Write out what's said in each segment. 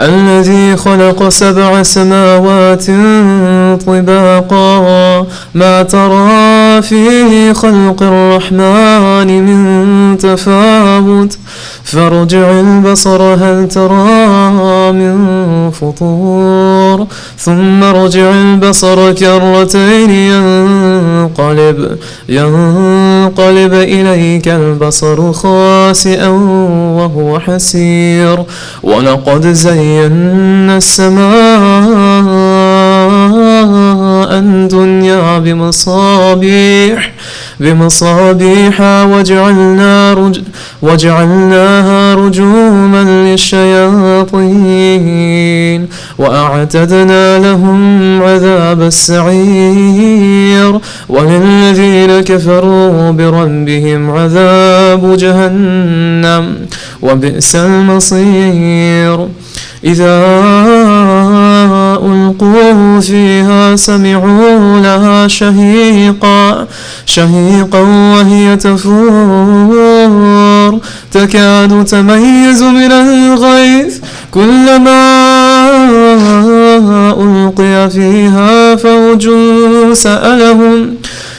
الذي خلق 7 سماوات طباقا ما ترى في خلق الرحمن من تفاوت فارجع البصر هل ترى من فطور ثم ارجع البصر كرتين ينقلب إليك البصر خاسئا وهو حسير ولقد زينا السماء الدنيا بمصابيح وجعلناها رجوما للشياطين وأعتدنا لهم عذاب السعير وللذين كفروا بربهم عذاب جهنم وبئس المصير إذا ألقوا فيها سمعوا لها شهيقا وهي تفور تكاد تميز من الغيظ كلما ألقي فيها فوج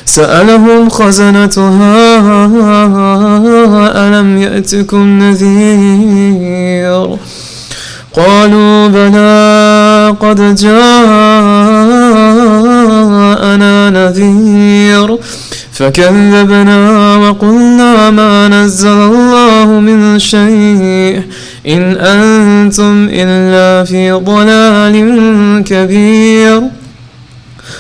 سألهم خزنتها ألم يأتكم نذير قالوا بلى قد جاءنا نذير فكذبنا وقلنا ما نزل الله من شيء إن أنتم إلا في ضلال كبير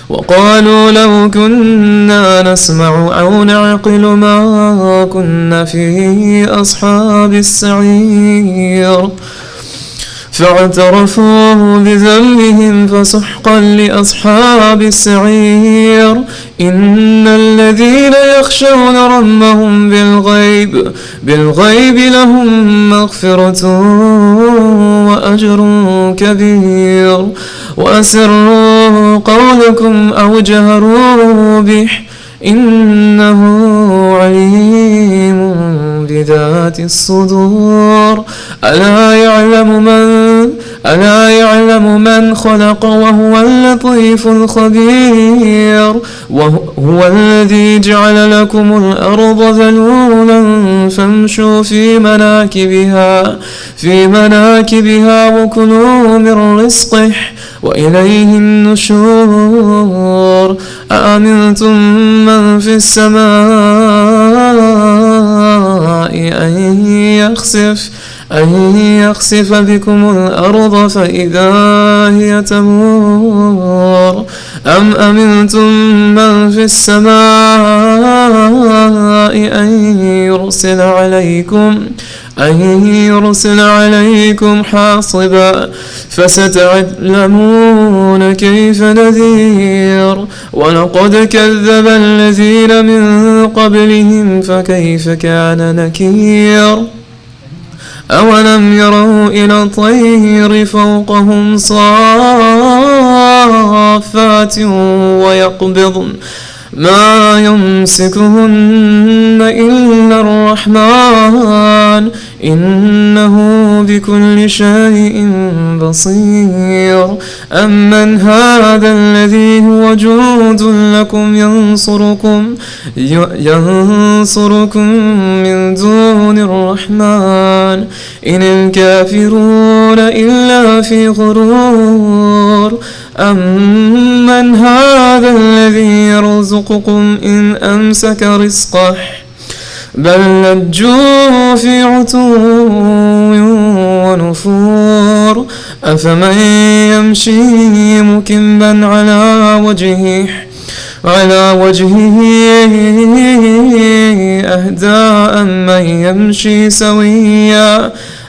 وقالوا لو كنا نسمع أو نعقل ما كنا في أصحاب السعير فاعترفوا بذنبهم فسحقا لأصحاب السعير إن الذين يخشون ربهم بالغيب لهم مغفرة وأجر كبير وأسروا قولكم أو جهروا به إنه عليم بذات الصدور ألا يعلم من خلق وهو اللطيف الخبير وهو الذي جعل لكم الأرض ذلولا فامشوا في مناكبها وكلوا من رزقه وإليه النشور أأمنتم من في السماء أن يخسف بكم الأرض فإذا هي تمور أم أمنتم من في السماء أن يرسل عليكم حاصبا فستعلمون كيف نذير ولقد كذب الذين من قبلهم فكيف كان نكير أولم يروا إلى الطير فوقهم صافات ويقبضن ما يمسكهن إلا الرحمن إنه بكل شيء بصير أمن هذا الذي هو جند لكم ينصركم من دون الرحمن إن الكافرون إلا في غرور أمن هذا الذي يرزقكم إن أمسك رزقه بل لجوا في عتو ونفور أفمن يمشي مكبا على وجهه أهدى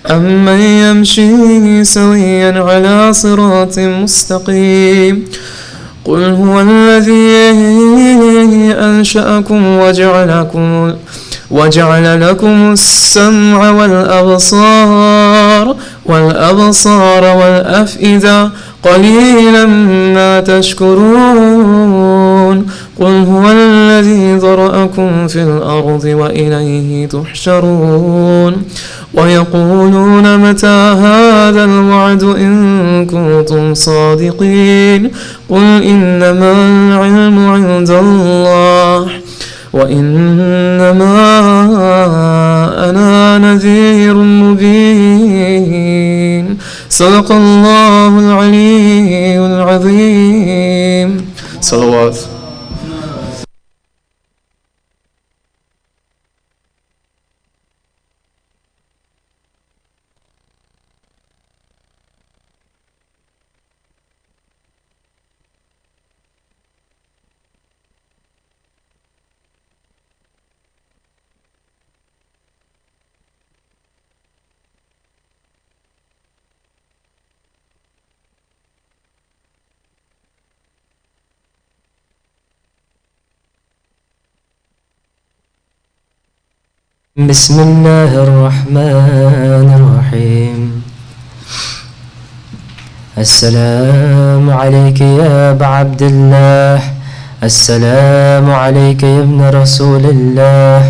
أمن يمشي سويا على صراط مستقيم قل هو الذي أنشأكم وجعل لكم السمع والأبصار والأفئدة قليلا ما تشكرون قل هو الذي ذرأكم في الأرض وإليه تحشرون ويقولون متى هذا الوعد إن كنتم صادقين قل إنما العلم عند الله وإنما أنا نذير مبين. صدق الله العلي العظيم. صلوات. بسم الله الرحمن الرحيم. السلام عليك يا أبا عبد الله، السلام عليك يا ابن رسول الله،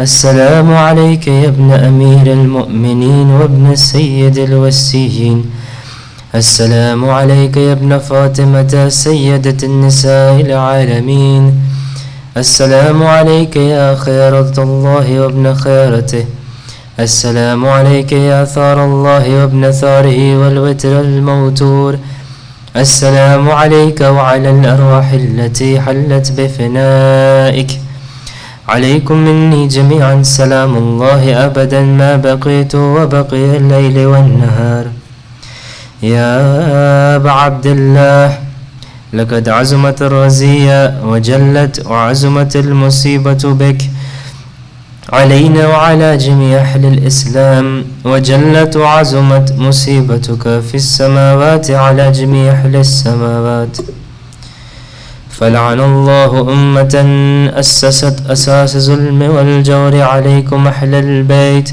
السلام عليك يا ابن أمير المؤمنين وابن سيد الوسيين، السلام عليك يا ابن فاطمة سيدة النساء العالمين، السلام عليك يا خيرة الله وابن خيرته، السلام عليك يا ثار الله وابن ثاره والوتر الموتور، السلام عليك وعلى الأرواح التي حلت بفنائك، عليكم مني جميعا سلام الله أبدا ما بقيت وبقي الليل والنهار. يا أبا عبد الله، لقد عزمت الرزية وجلت وعزمت المصيبة بك علينا وعلى جميع أهل الإسلام، وجلت وعزمت مصيبتك في السماوات على جميع أهل السماوات. فلعن الله أمة أسست أساس الظلم والجور عليكم أهل البيت،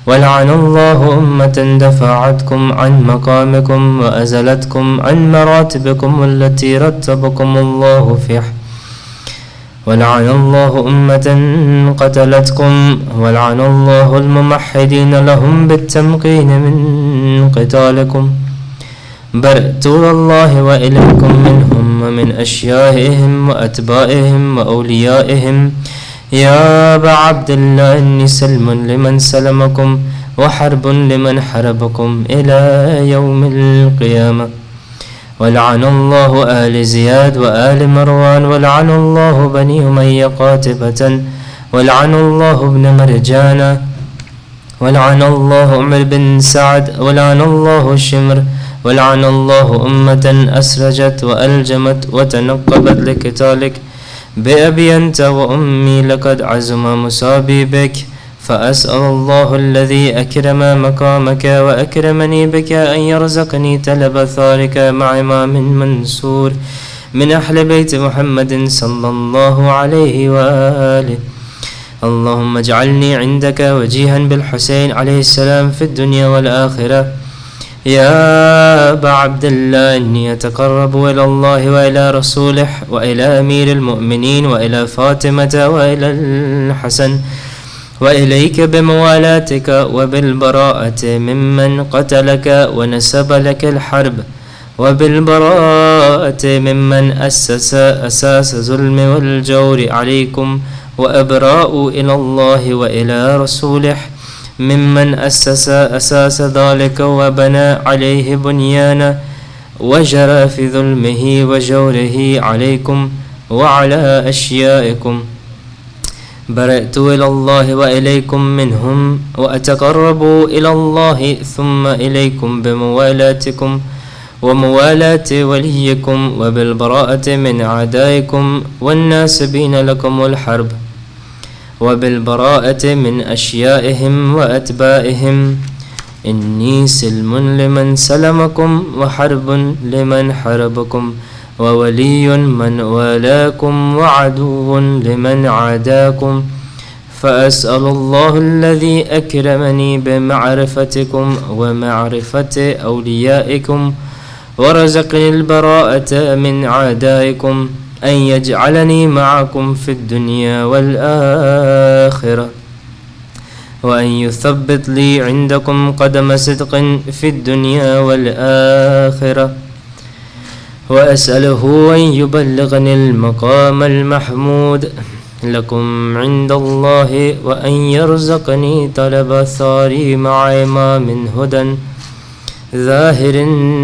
ولعن الله أمة دفعتكم عن مقامكم وأزلتكم عن مراتبكم التي رتبكم الله فيها، ولعن الله أمة قتلتكم، ولعن الله الممحدين لهم بالتمكين من قتالكم. برأت الله وإليكم منهم ومن أشيائهم وأتبائهم وأوليائهم. يا أبا عبد الله، إني سلم لمن سلمكم وحرب لمن حربكم إلى يوم القيامة. ولعن الله آل زياد وآل مروان، ولعن الله بني أمية قاتبة، ولعن الله ابن مرجان، ولعن الله عمر بن سعد، ولعن الله شمر، ولعن الله أمة أسرجت وألجمت وتنقبت لقتالك. بأبي أنت وأمي لقد عزم مصابي بك، فأسأل الله الذي أكرم مقامك وأكرمني بك أن يرزقني تلب ثارك مع إمام منصور من أهل بيت محمد صلى الله عليه وآله. اللهم اجعلني عندك وجيها بالحسين عليه السلام في الدنيا والآخرة. يا أبا عبد الله، إني أتقرب إلى الله وإلى رسوله وإلى أمير المؤمنين وإلى فاطمة وإلى الحسن وإليك بموالاتك وبالبراءة ممن قتلك ونسب لك الحرب، وبالبراءة ممن أسس أساس الظلم والجور عليكم، وأبراء إلى الله وإلى رسوله ممن أسس أساس ذلك وبنى عليه بنيانا وجرى في ظلمه وجوره عليكم وعلى أشيائكم. برأت إلى الله وإليكم منهم، وأتقرب إلى الله ثم إليكم بموالاتكم وموالاة وليكم، وبالبراءة من أعدائكم والناسبين لكم الحرب، وبالبراءة من أشيائهم وأتبائهم. إني سلم لمن سلمكم وحرب لمن حربكم، وولي من والاكم وعدو لمن عاداكم. فأسأل الله الذي أكرمني بمعرفتكم ومعرفة أوليائكم ورزقني البراءة من عادائكم أن يجعلني معكم في الدنيا والآخرة، وأن يثبت لي عندكم قدم صدق في الدنيا والآخرة، وأسأله أن يبلغني المقام المحمود لكم عند الله، وأن يرزقني طلب ثاري مع إمام هدى ظاهر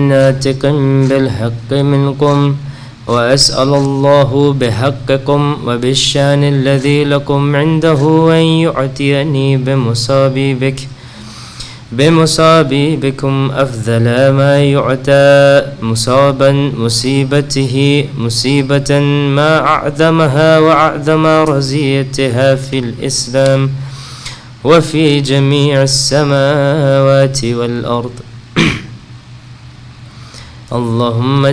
ناطق بالحق منكم، وأسأل الله بحقكم وبالشان الذي لكم عنده أن يعطيني بمصابيبكم أفضل ما يعطى مصابا مصيبة ما أعظمها وأعظم رزيتها في الإسلام وفي جميع السماوات والأرض. اللهم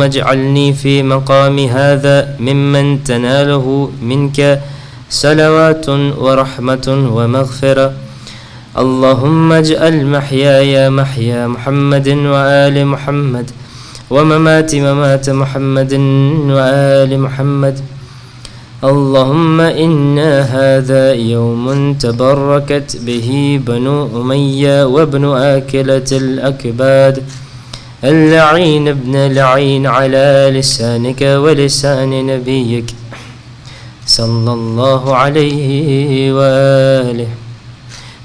اجعلني في مقام هذا ممن تناله منك صلوات ورحمة ومغفرة. اللهم اجعل محياي محيا محمد وآل محمد، ومماتي ممات محمد وآل محمد. اللهم إنا هذا يوم تبركت به بنو أمية وابن آكلة الأكباد اللعين ابن لعين على لسانك ولسان نبيك صلى الله عليه وآله،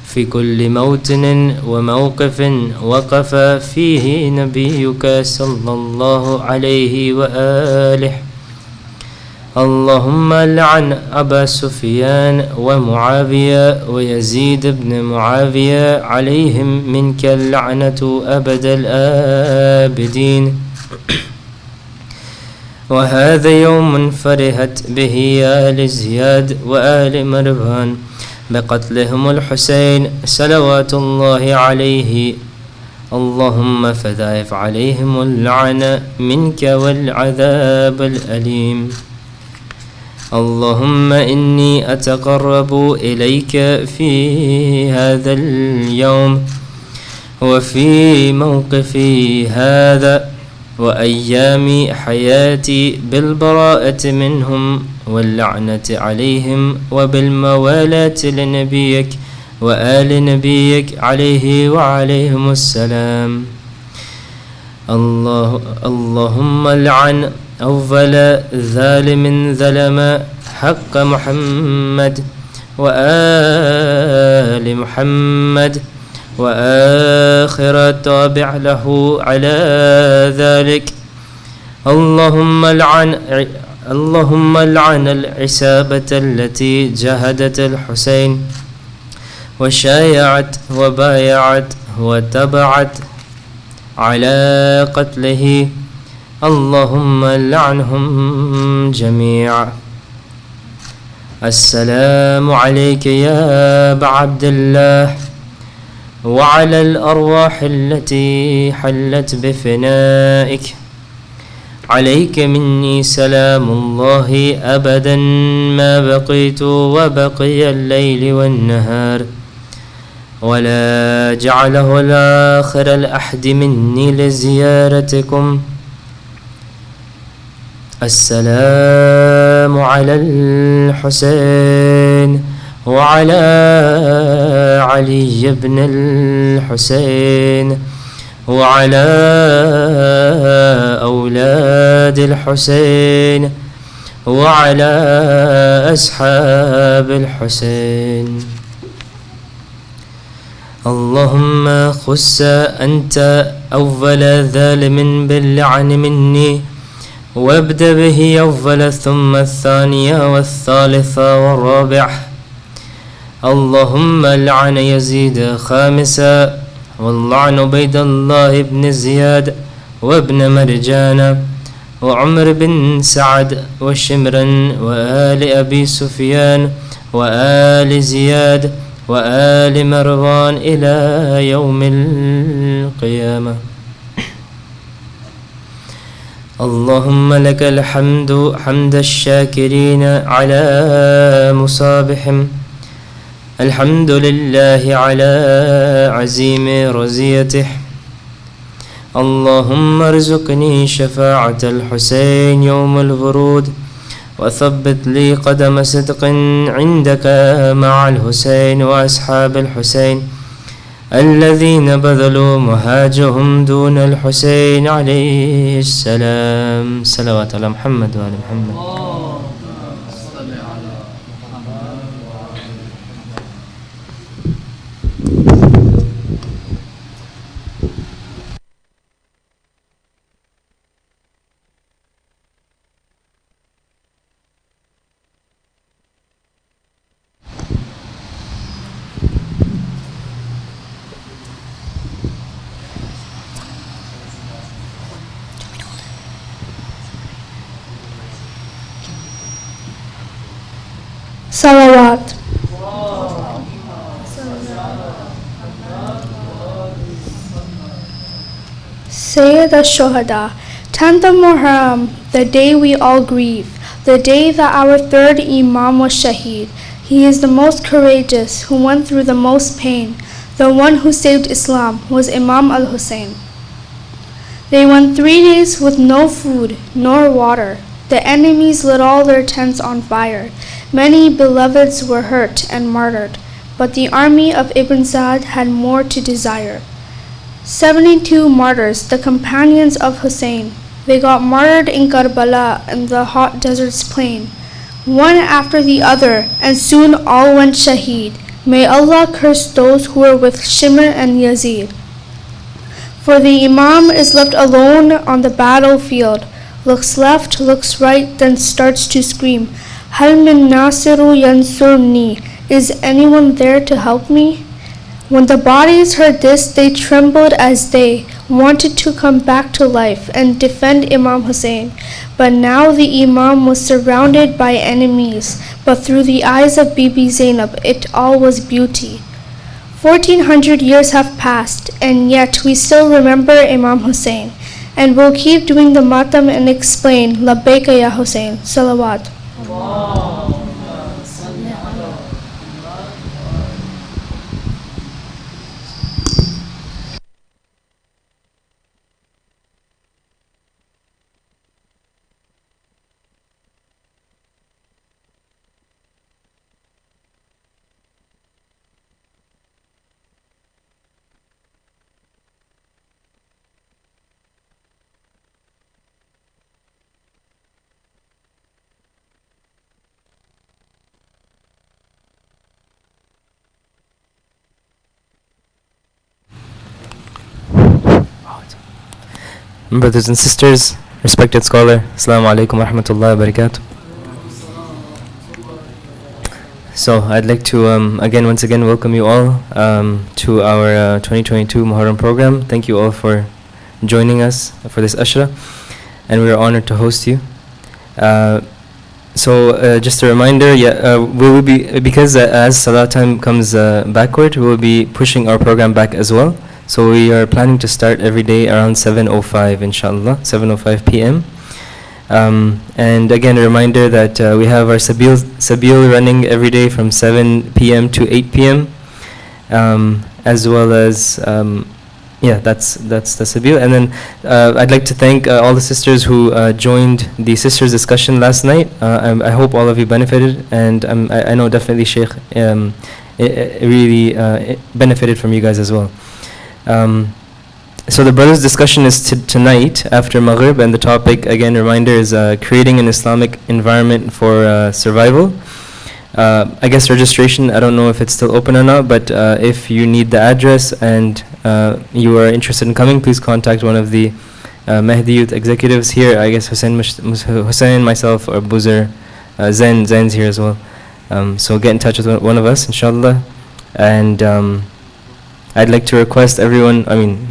في كل موطن وموقف وقف فيه نبيك صلى الله عليه وآله. اللهم لعن أبا سفيان ومعاوية ويزيد بن معاوية عليهم منك اللعنة أبد الآبدين. وهذا يوم فرحت به آل زياد وآل مروان بقتلهم الحسين صلوات الله عليه. اللهم فضاعف عليهم اللعنة منك والعذاب الأليم. اللهم إني أتقرب إليك في هذا اليوم وفي موقفي هذا وأيام حياتي بالبراءة منهم واللعنة عليهم وبالموالاة لنبيك وآل نبيك عليه وعليهم السلام. اللهم لعن أول ظالم ظلم حق محمد وآل محمد وآخر تابع له على ذلك. اللهم لعن العصابة التي جهدت الحسين وشايعت وبايعت وتبعت على قتله. اللهم لعنهم جميعا. السلام عليك يا أبا عبد الله وعلى الأرواح التي حلت بفنائك. عليك مني سلام الله أبدا ما بقيت وبقي الليل والنهار، ولا جعله الآخر الأحد مني لزيارتكم. السلام على الحسين وعلى علي بن الحسين وعلى أولاد الحسين وعلى أصحاب الحسين. اللهم خص أنت أول ظالم باللعن مني، وابدأ به أول ثم الثانية والثالثة والرابعة. اللهم لعن يزيد خامسا، واللعن عبيد الله بن زياد وابن مرجان وعمر بن سعد وشمرا وآل أبي سفيان وآل زياد وآل مروان إلى يوم القيامة. اللهم لك الحمد حمد الشاكرين على مصابهم. الحمد لله على عزيم رزيته، اللهم ارزقني شفاعة الحسين يوم الورود وثبت لي قدم صدق عندك مع الحسين وأصحاب الحسين الذين بذلوا مهاجهم دون الحسين عليه السلام. صلوات على محمد وعلى محمد. Salawat. Sayyid al-Shuhada, 10th of Muhurram, the day we all grieve, the day that our third Imam was Shaheed. He is the most courageous, who went through the most pain. The one who saved Islam was Imam al-Hussein. They went 3 days with no food nor water. The enemies lit all their tents on fire. Many beloveds were hurt and martyred, but the army of Ibn Sa'd had more to desire. 72 martyrs, the companions of Hussein. They got martyred in Karbala in the hot desert's plain, one after the other, and soon all went Shaheed. May Allah curse those who were with Shimr and Yazid. For the Imam is left alone on the battlefield, looks left, looks right, then starts to scream, Hal min nasiru yansurni, is anyone there to help me? When the bodies heard this, they trembled as they wanted to come back to life and defend Imam Hussein. But now the Imam was surrounded by enemies, but through the eyes of Bibi Zainab, it all was beauty. 1400 years have passed, and yet we still remember Imam Hussein, and we'll keep doing the matam and explain, Labbaika ya Hussein, salawat. Brothers and sisters, respected scholar, Assalamu alaikum wa rahmatullahi wa barakatuh. So I'd like to once again welcome you all to our 2022 Muhurram program. Thank you all for joining us for this ashra, and we are honored to host you. Just a reminder, we will be, because as salah time comes backward, we will be pushing our program back as well. So we are planning to start every day around 7:05, inshallah, 7:05 p.m. And again, a reminder that we have our Sabil running every day from 7 p.m. to 8 p.m. As well as, that's the Sabil. And then I'd like to thank all the sisters who joined the sisters discussion last night. I hope all of you benefited, and I know definitely Sheikh really benefited from you guys as well. So the brothers' discussion is tonight after Maghrib, and the topic, again, reminder, is creating an Islamic environment for survival. I guess registration, I don't know if it's still open or not, but if you need the address and you are interested in coming, please contact one of the Mahdi youth executives here. I guess Hussein, myself, or Buzer, Zen's here as well. So get in touch with one of us, inshallah. And I'd like to request everyone,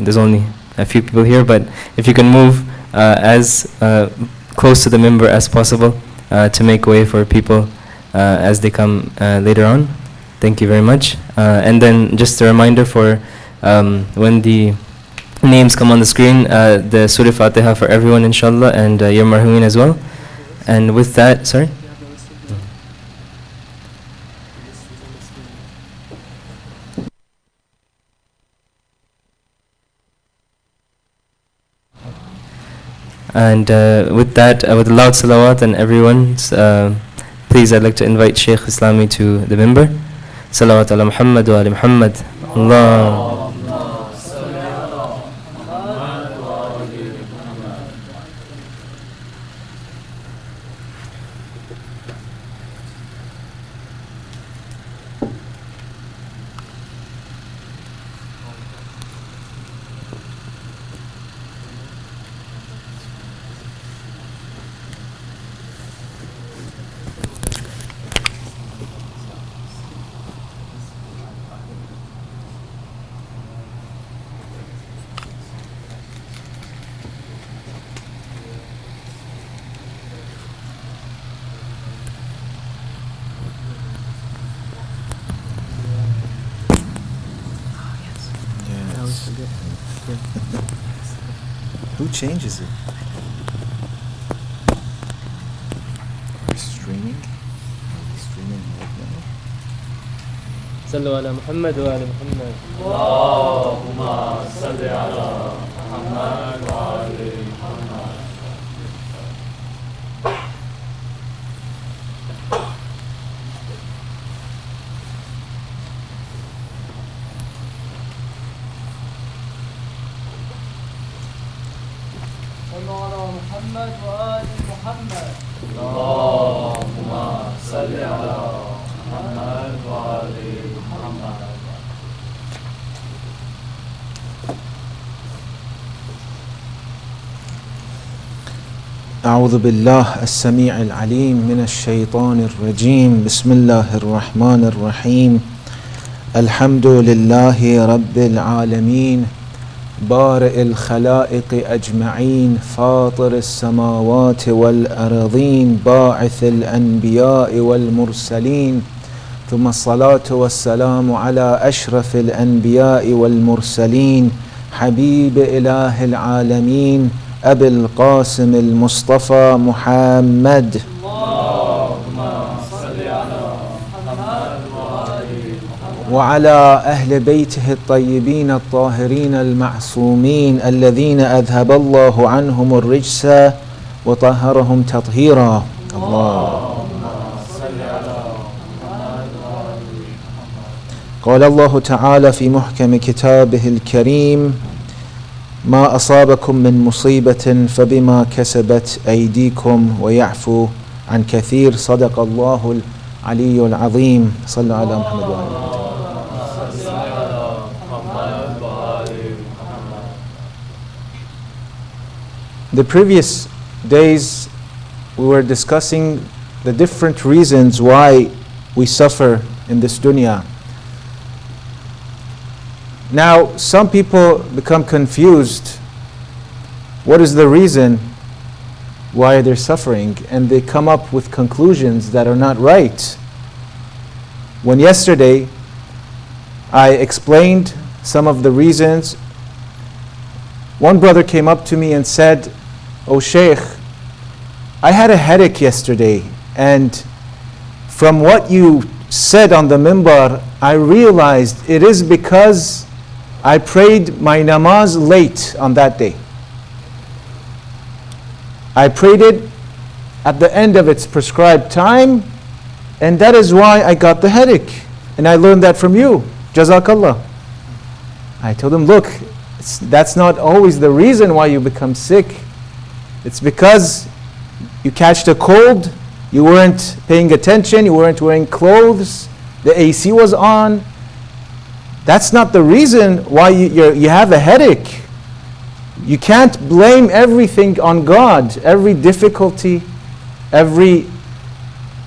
there's only a few people here, but if you can move as close to the member as possible to make way for people as they come later on. Thank you very much. And then just a reminder for when the names come on the screen, the Surah Fatiha for everyone, inshallah, and your marhumin as well. And with that, sorry? And with that, with the loud salawat and everyone, please, I'd like to invite Shaykh Eslami to the minbar. Salawat ala Muhammad wa ali Muhammad. Allah. Who changes it? We're streaming. Are we streaming right now? Sallu ala Muhammad wa ali Muhammad. Allahumma salli ala Muhammad wa ali Muhammad. محمد وآل محمد. اللهم صل على محمد وآل محمد. أعوذ بالله السميع العليم من الشيطان الرجيم. بسم الله الرحمن الرحيم. الحمد لله رب العالمين بارئ الخلائق أجمعين فاطر السماوات والأرضين باعث الأنبياء والمرسلين ثم الصلاة والسلام على أشرف الأنبياء والمرسلين حبيب إله العالمين أبي القاسم المصطفى محمد. وعلى أهل بيته الطيبين الطاهرين المعصومين الذين أذهب الله عنهم الرجس وطهرهم تطهيرا. قال الله تعالى في محكم كتابه الكريم ما أصابكم من مصيبة فبما كسبت أيديكم ويعفو عن كثير. صدق الله العلي العظيم. صلى على محمد وعلى آله. The previous days we were discussing the different reasons why we suffer in this dunya. Now some people become confused. What is the reason why they're suffering? And they come up with conclusions that are not right. When yesterday I explained some of the reasons, one brother came up to me and said, "Oh Shaykh, I had a headache yesterday, and from what you said on the minbar, I realized it is because I prayed my namaz late on that day. I prayed it at the end of its prescribed time, and that is why I got the headache. And I learned that from you. Jazakallah." I told him, look, that's not always the reason why you become sick. It's because you catched a cold, you weren't paying attention, you weren't wearing clothes, the AC was on. That's not the reason why you have a headache. You can't blame everything on God. Every difficulty, every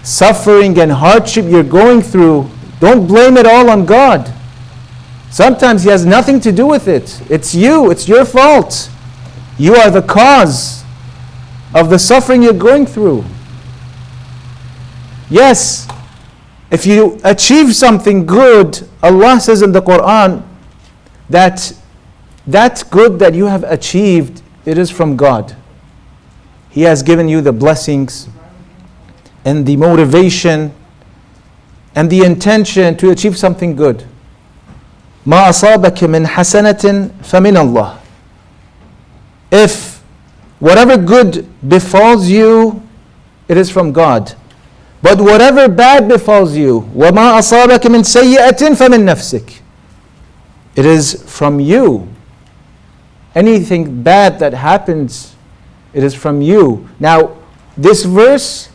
suffering and hardship you're going through, don't blame it all on God. Sometimes He has nothing to do with it. It's you, it's your fault. You are the cause of the suffering you're going through. Yes, if you achieve something good, Allah says in the Quran that good that you have achieved, it is from God. He has given you the blessings and the motivation and the intention to achieve something good. ما أصابك من حسنة فمن الله. If whatever good befalls you, it is from God. But whatever bad befalls you, وَمَا أَصَابَكَ مِنْ سَيِّئَةٍ فَمِنْ نَفْسِكَ, it is from you. Anything bad that happens, it is from you. Now, this verse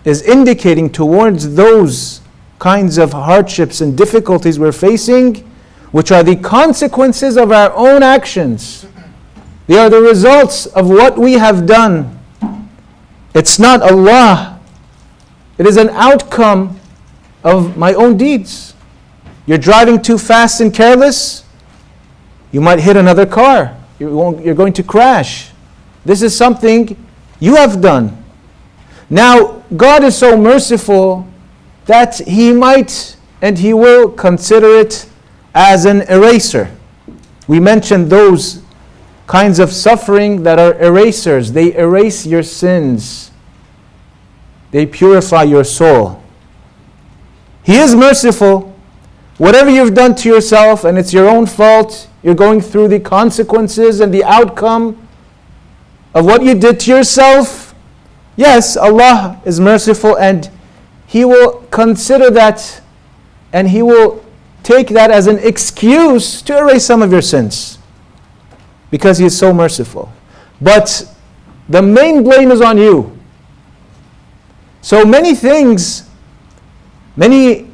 is indicating towards those kinds of hardships and difficulties we're facing, which are the consequences of our own actions. They are the results of what we have done. It's not Allah. It is an outcome of my own deeds. You're driving too fast and careless, you might hit another car. You're going to crash. This is something you have done. Now, God is so merciful that He might and He will consider it as an eraser. We mentioned those kinds of suffering that are erasers. They erase your sins. They purify your soul. He is merciful. Whatever you've done to yourself and it's your own fault, you're going through the consequences and the outcome of what you did to yourself. Yes, Allah is merciful and He will consider that and He will take that as an excuse to erase some of your sins because He is so merciful. But the main blame is on you. So many things, many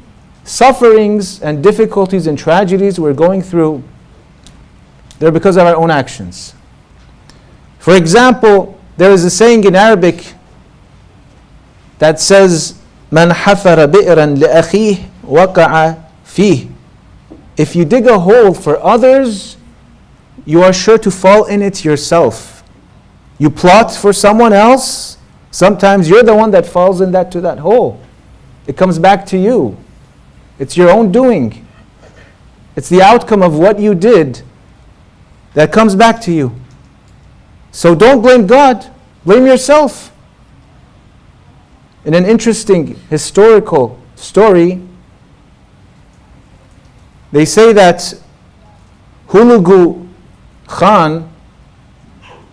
sufferings and difficulties and tragedies we're going through, they're because of our own actions. For example, there is a saying in Arabic that says, "Man hafara bi'ran li'akhihi waqa'a fihi." If you dig a hole for others, you are sure to fall in it yourself. You plot for someone else, sometimes you're the one that falls in to that hole. It comes back to you. It's your own doing. It's the outcome of what you did that comes back to you. So don't blame God, blame yourself. In an interesting historical story, they say that Hulagu Khan,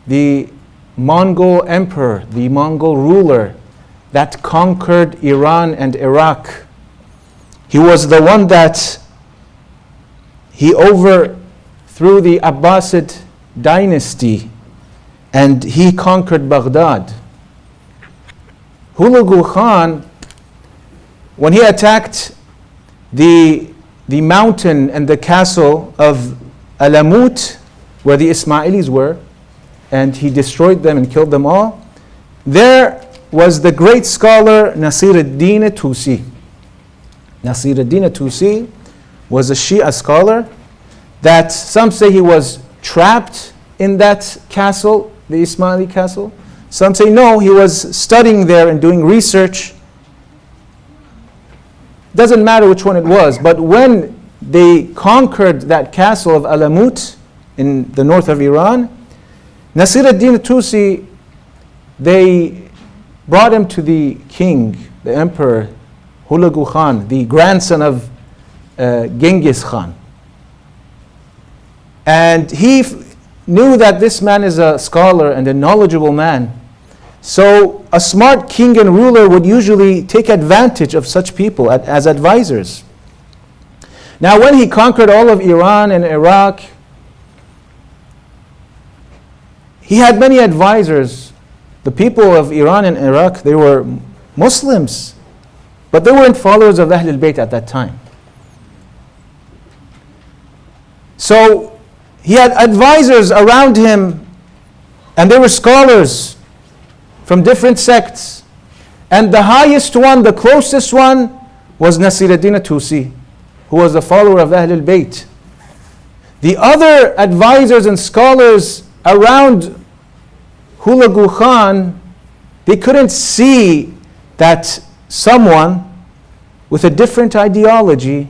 the Mongol emperor, the Mongol ruler that conquered Iran and Iraq, he was the one that he overthrew the Abbasid dynasty and he conquered Baghdad. Hulagu Khan, when he attacked the mountain and the castle of Alamut, where the Ismailis were, and he destroyed them and killed them all, there was the great scholar Nasir ad-Din Tusi. Nasir ad-Din Tusi was a Shia scholar that some say he was trapped in that castle, the Ismaili castle. Some say no, he was studying there and doing research. Doesn't matter which one it was, but when they conquered that castle of Alamut in the north of Iran, Nasir ad-Din Tusi, they brought him to the king, the emperor, Hulagu Khan, the grandson of Genghis Khan. And he knew that this man is a scholar and a knowledgeable man. So a smart king and ruler would usually take advantage of such people as advisors. Now when he conquered all of Iran and Iraq, he had many advisors. The people of Iran and Iraq, they were Muslims, but they weren't followers of Ahlul Bayt at that time. So he had advisors around him, and they were scholars from different sects. And the highest one, the closest one, was Nasir ad-Din Tusi, who was a follower of Ahlul Bayt. The other advisors and scholars around Hulagu Khan, they couldn't see that someone with a different ideology,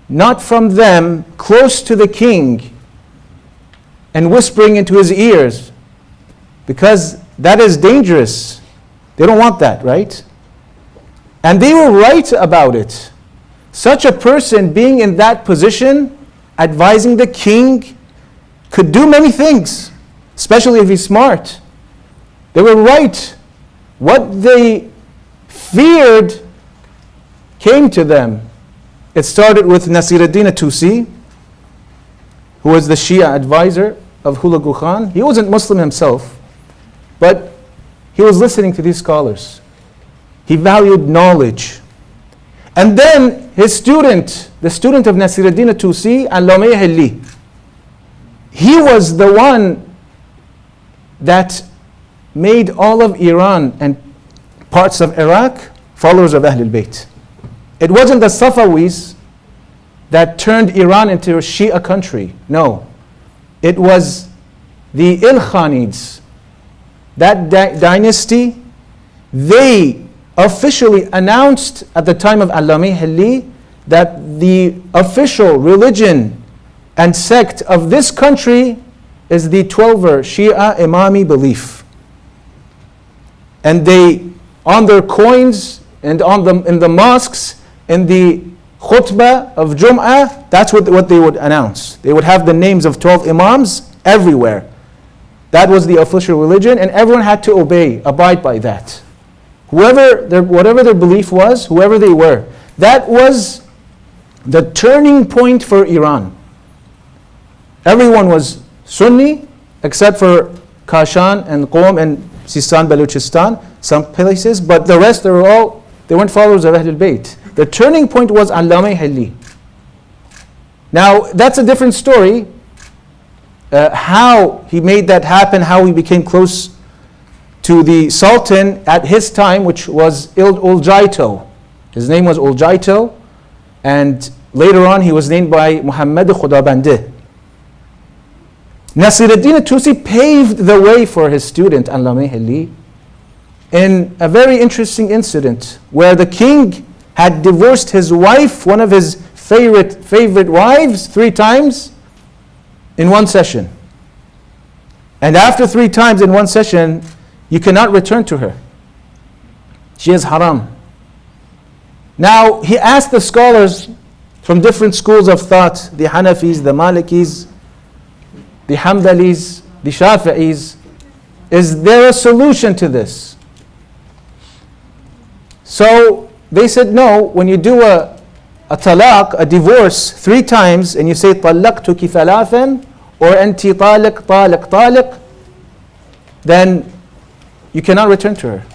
not from them, close to the king, and whispering into his ears, because that is dangerous. They don't want that, right? And they were right about it. Such a person being in that position, advising the king, could do many things, especially if he's smart. They were right. What they feared came to them. It started with Nasiruddin Tusi, who was the Shia advisor of Hulagu Khan. He wasn't Muslim himself, but he was listening to these scholars. He valued knowledge. And then his student, the student of Nasiruddin Tusi, Allama Hilli, he was the one that made all of Iran and parts of Iraq followers of Ahlul Bayt. It wasn't the Safawis that turned Iran into a Shia country. No. It was the Ilkhanids. That dynasty, they officially announced at the time of Allama Hilli that the official religion and sect of this country is the Twelver Shia Imami belief. And they, on their coins and in the mosques, in the khutbah of Jum'ah, that's what they would announce. They would have the names of 12 Imams everywhere. That was the official religion, and everyone had to abide by that. Whatever their belief was, whoever they were, that was the turning point for Iran. Everyone was Sunni, except for Kashan and Qom and Sistan, Baluchistan, some places, but the rest, they weren't followers of Ahlul Bayt. The turning point was Allama Hilli. Now, that's a different story, how he made that happen, how he became close to the Sultan at his time, which was Uljaito. His name was Uljaito, and later on he was named by Muhammad Khudabandeh. Nasiruddin Tusi paved the way for his student Allama Hilli in a very interesting incident where the king had divorced his wife, one of his favorite wives, 3 times in one session. And after 3 times in one session, you cannot return to her. She is haram. Now, he asked the scholars from different schools of thought, the Hanafis, the Malikis, the Hamdalis, the Shafi'is, is there a solution to this? So they said, no, when you do a talaq, a divorce, 3 times, and you say طَلَّقْتُكِ ثَلَاثًا or أَنْتِ طَالِقْ طَالِقْ طَالِقْ, then you cannot return to her.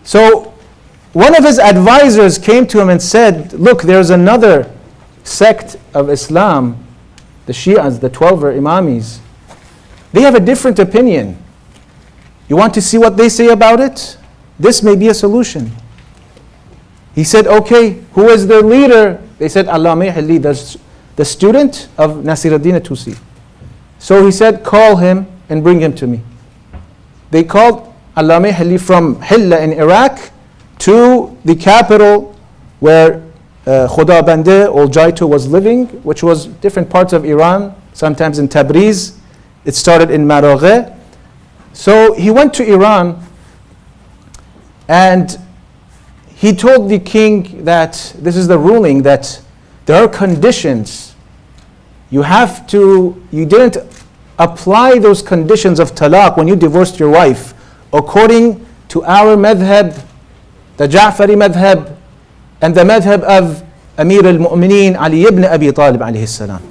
So one of his advisors came to him and said, look, there's another sect of Islam, the Shias, the 12er Imamis. They have a different opinion. You want to see what they say about it? This may be a solution. He said, okay, who is their leader? They said, Allama Hilli, the student of Nasiruddin Tusi. So he said, call him and bring him to me. They called Allama Hilli from Hilla in Iraq to the capital where Khudabandeh Uljaito was living, which was different parts of Iran, sometimes in Tabriz. It started in Maraghe. So he went to Iran and he told the king that this is the ruling, that there are conditions. You didn't apply those conditions of talaq when you divorced your wife according to our madhab, the Ja'fari madhab, and the madhab of Amir al-Mu'mineen Ali ibn Abi Talib alayhi salam.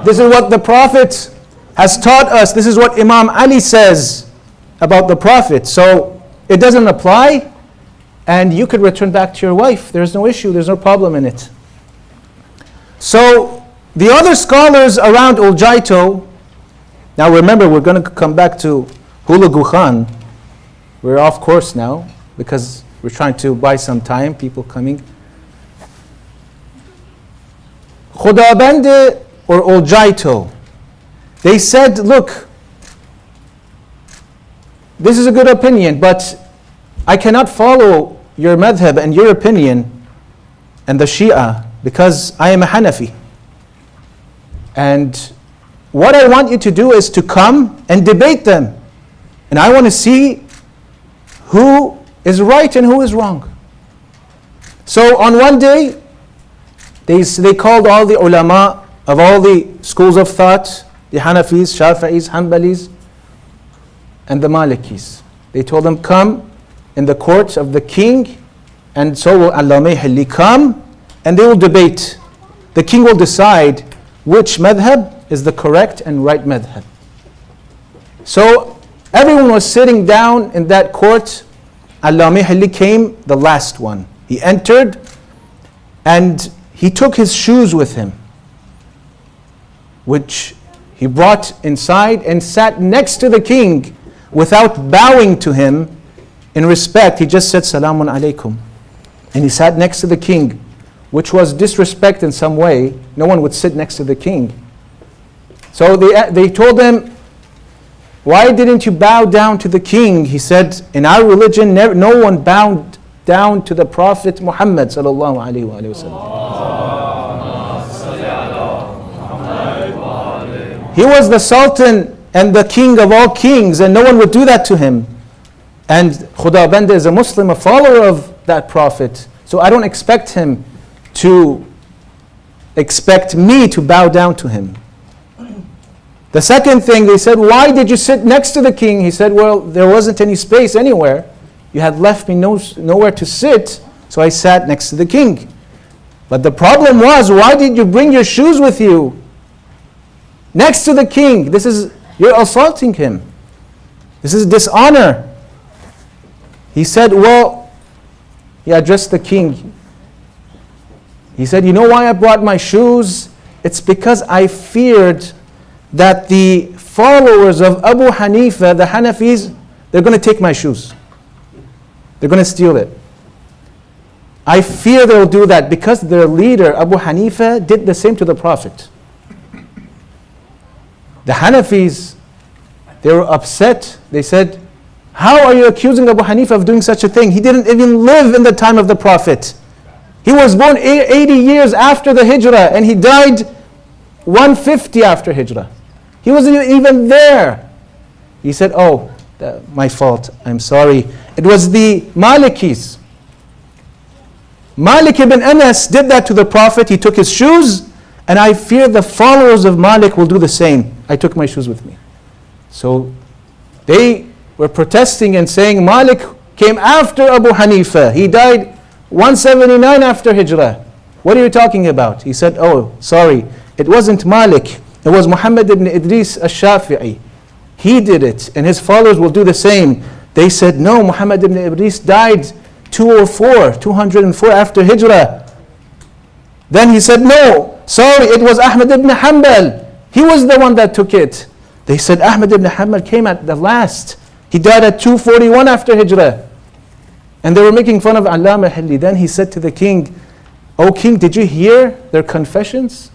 This is what the Prophet has taught us. This is what Imam Ali says about the Prophet. So it doesn't apply, and you could return back to your wife. There's no issue, there's no problem in it. So the other scholars around Uljaito, now remember, we're going to come back to Hulagu Khan. We're off course now because we're trying to buy some time, people coming. Khudabandeh or Uljaito, they said, look, this is a good opinion, but I cannot follow your madhab and your opinion and the Shia because I am a Hanafi. And what I want you to do is to come and debate them. And I want to see who is right and who is wrong. So on one day, they called all the ulama of all the schools of thought, the Hanafis, Shafi'is, Hanbalis, and the Malikis. They told them, come in the court of the king, and so will Allama Hilli come, and they will debate. The king will decide which madhab is the correct and right madhab. So everyone was sitting down in that court. Allama Hilli came, the last one. He entered, and he took his shoes with him, which he brought inside and sat next to the king without bowing to him in respect. He just said, Salamun alaikum. And he sat next to the king, which was disrespect in some way. No one would sit next to the king. So they told him, why didn't you bow down to the king? He said, in our religion, no one bowed down to the Prophet Muhammad sallallahu alaihi wasallam. He was the Sultan and the king of all kings, and no one would do that to him. And Khuda Banda is a Muslim, a follower of that Prophet. So I don't expect him to expect me to bow down to him. The second thing, they said, why did you sit next to the king? He said, well, there wasn't any space anywhere. You had left me nowhere to sit, so I sat next to the king. But the problem was, why did you bring your shoes with you? Next to the king, you're assaulting him. This is dishonor. He said, well, he addressed the king. He said, you know why I brought my shoes? It's because I feared that the followers of Abu Hanifa, the Hanafis, they're going to take my shoes. They're going to steal it. I fear they'll do that because their leader, Abu Hanifa, did the same to the Prophet. The Hanafis, they were upset. They said, how are you accusing Abu Hanifa of doing such a thing? He didn't even live in the time of the Prophet. He was born 80 years after the Hijrah, and he died 150 after Hijrah. He wasn't even there. He said, oh, my fault, I'm sorry. It was the Malikis. Malik ibn Anas did that to the Prophet. He took his shoes, and I fear the followers of Malik will do the same. I took my shoes with me. So they were protesting and saying, Malik came after Abu Hanifa. He died 179 after Hijrah. What are you talking about? He said, oh, sorry, it wasn't Malik. It was Muhammad ibn Idris al-Shafi'i. He did it, and his followers will do the same. They said, no, Muhammad ibn Idris died 204 after Hijrah. Then he said, no, sorry, it was Ahmad ibn Hanbal. He was the one that took it. They said, Ahmad ibn Hanbal came at the last. He died at 241 after Hijrah. And they were making fun of Allama Hilli. Then he said to the king, O king, did you hear their confessions?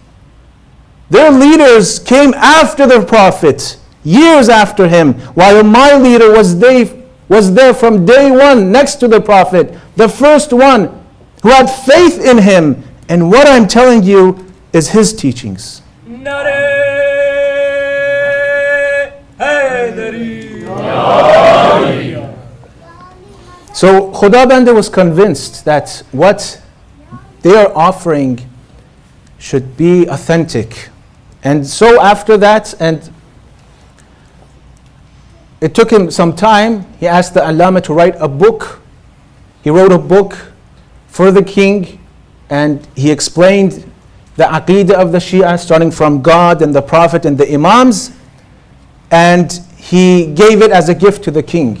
Their leaders came after the Prophet, years after him, while my leader was there from day one next to the Prophet, the first one who had faith in him. And what I'm telling you is his teachings. So Khuda Banda was convinced that what they are offering should be authentic. And so after that, and it took him some time, he asked the Allama to write a book. He wrote a book for the king, and he explained the aqeedah of the Shia, starting from God and the Prophet and the Imams, and he gave it as a gift to the king.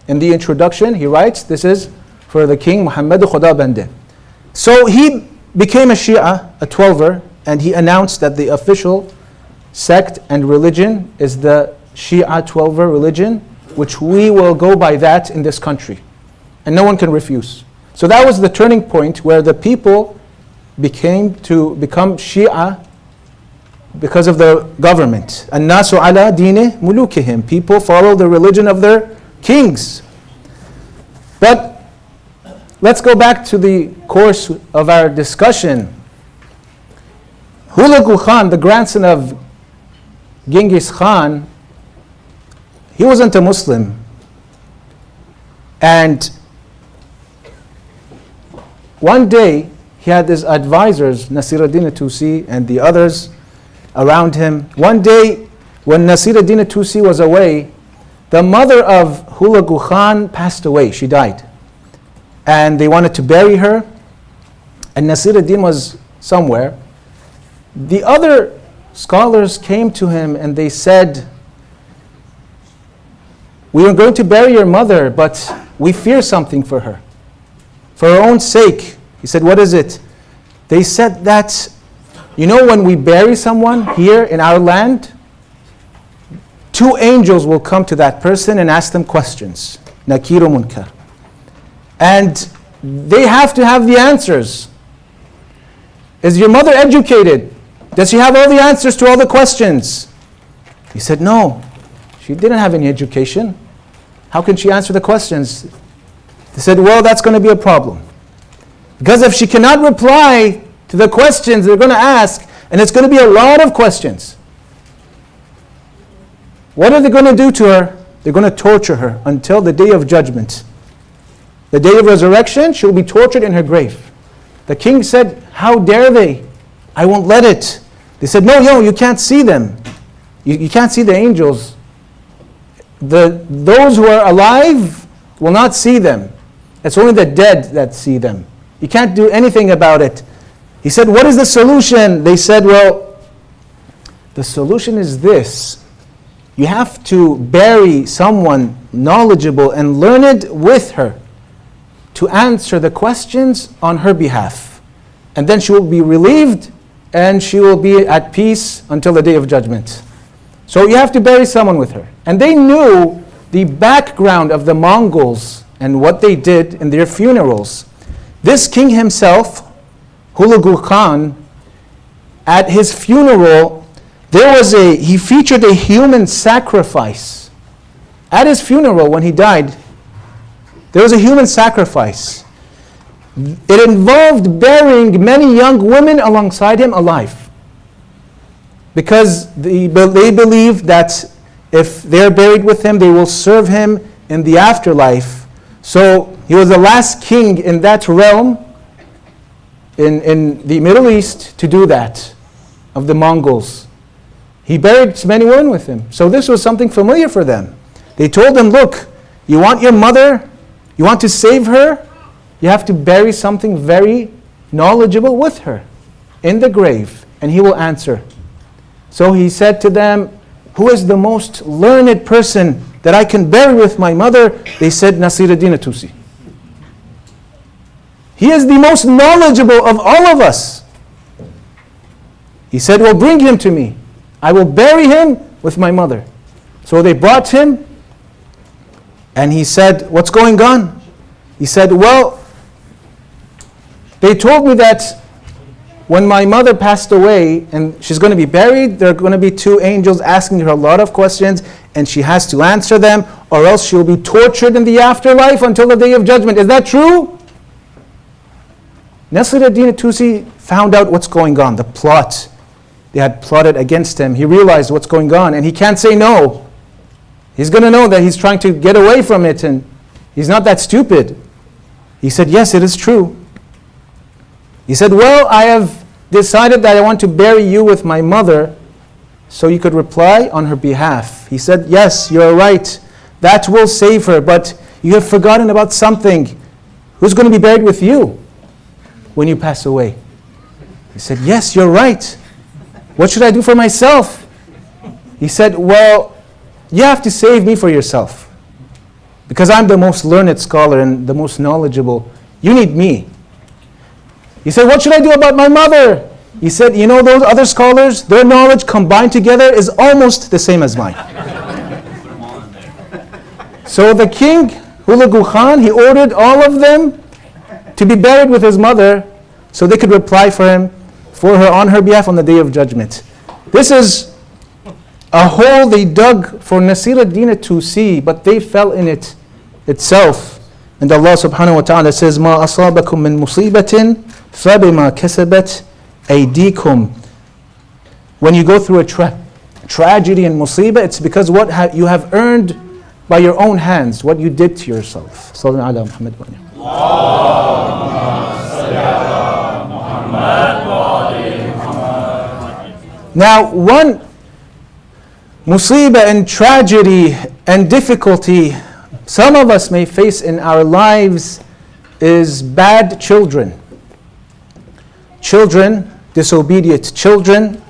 In the introduction, he writes, this is for the king, Muhammad Khuda Banda. So he became a Shia, a 12er, and he announced that the official sect and religion is the Shia 12er religion, which we will go by that in this country. And no one can refuse. So that was the turning point where the people become Shia because of the government. الناس على دين ملوكهم. People follow the religion of their kings. But let's go back to the course of our discussion. Hulagu Khan, the grandson of Genghis Khan, he wasn't a Muslim. And one day, he had his advisors, Nasiruddin Tusi and the others around him. One day, when Nasiruddin Tusi was away, the mother of Hulagu Khan passed away. She died. And they wanted to bury her. And Nasiruddin was somewhere. The other scholars came to him and they said, "We are going to bury your mother, but we fear something for her. For her own sake." He said, "What is it?" They said that, you know, when we bury someone here in our land, 2 angels will come to that person and ask them questions. Nakir wa Munkar. And they have to have the answers. Is your mother educated? Does she have all the answers to all the questions? He said, "No, she didn't have any education. How can she answer the questions?" They said, "Well, that's going to be a problem. Because if she cannot reply to the questions they're going to ask, and it's going to be a lot of questions, what are they going to do to her? They're going to torture her until the day of judgment. The day of resurrection, she will be tortured in her grave." The king said, "How dare they? I won't let it." They said, "No, you can't see them. You can't see the angels. Those who are alive will not see them. It's only the dead that see them. You can't do anything about it." He said, "What is the solution?" They said, "Well, the solution is this. You have to bury someone knowledgeable and learned with her to answer the questions on her behalf. And then she will be relieved and she will be at peace until the day of judgment. So you have to bury someone with her." And they knew the background of the Mongols and what they did in their funerals. This king himself, Hulagu Khan, at his funeral, he featured a human sacrifice. At his funeral, when he died, there was a human sacrifice. It involved burying many young women alongside him alive. Because they believed that if they're buried with him, they will serve him in the afterlife. So he was the last king in that realm, in the Middle East, to do that, of the Mongols. He buried many women with him. So this was something familiar for them. They told him, "Look, you want your mother, you want to save her, you have to bury something very knowledgeable with her in the grave, and he will answer." So he said to them, "Who is the most learned person that I can bury with my mother?" They said, "Nasiruddin Tusi. He is the most knowledgeable of all of us." He said, "Well, bring him to me. I will bury him with my mother." So they brought him, and he said, "What's going on?" He said, "Well, they told me that when my mother passed away and she's going to be buried, there are going to be 2 angels asking her a lot of questions, and she has to answer them, or else she'll be tortured in the afterlife until the day of judgment. Is that true?" Nasiruddin Tusi found out what's going on, the plot. They had plotted against him. He realized what's going on, and he can't say no. He's going to know that he's trying to get away from it, and he's not that stupid. He said, "Yes, it is true." He said, "Well, I have decided that I want to bury you with my mother so you could reply on her behalf." He said, "Yes, you're right. That will save her, but you have forgotten about something. Who's going to be buried with you when you pass away?" He said, "Yes, you're right. What should I do for myself?" He said, "Well, you have to save me for yourself. Because I'm the most learned scholar and the most knowledgeable. You need me." He said, "What should I do about my mother?" He said, "You know those other scholars, their knowledge combined together is almost the same as mine." So the king, Hulagu Khan, he ordered all of them to be buried with his mother so they could reply for her on her behalf on the day of judgment. This is a hole they dug for Nasiruddin Tusi, but they fell in it itself. And Allah subhanahu wa ta'ala says, "Ma asabakum min musibatin fabima kasabat aydikum." When you go through a tragedy and musibah, it's because what you have earned by your own hands, what you did to yourself. Sallallahu ala Muhammad wa alihi. Now, one musibah and tragedy and difficulty some of us may face in our lives is bad children. Children, disobedient children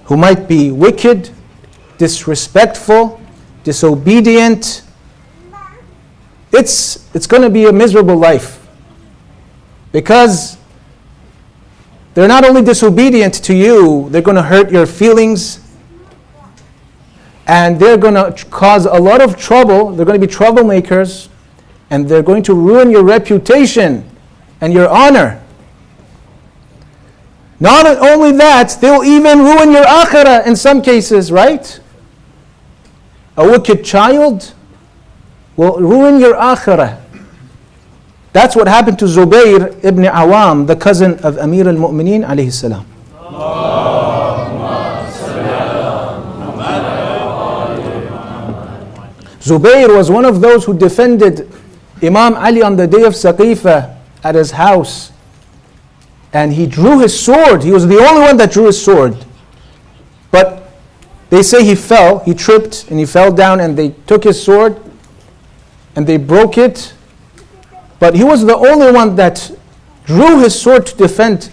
who might be wicked, disrespectful, disobedient. It's going to be a miserable life because they're not only disobedient to you, they're going to hurt your feelings and they're going to cause a lot of trouble. They're going to be troublemakers and they're going to ruin your reputation and your honor. Not only that, they'll even ruin your akhirah in some cases, right? A wicked child will ruin your akhirah. That's what happened to Zubayr ibn Awam, the cousin of Amir al-Mu'mineen alayhi salam. Zubayr was one of those who defended Imam Ali on the day of Saqifah at his house. And he drew his sword. He was the only one that drew his sword. But they say he fell, he tripped and he fell down and they took his sword and they broke it. But he was the only one that drew his sword to defend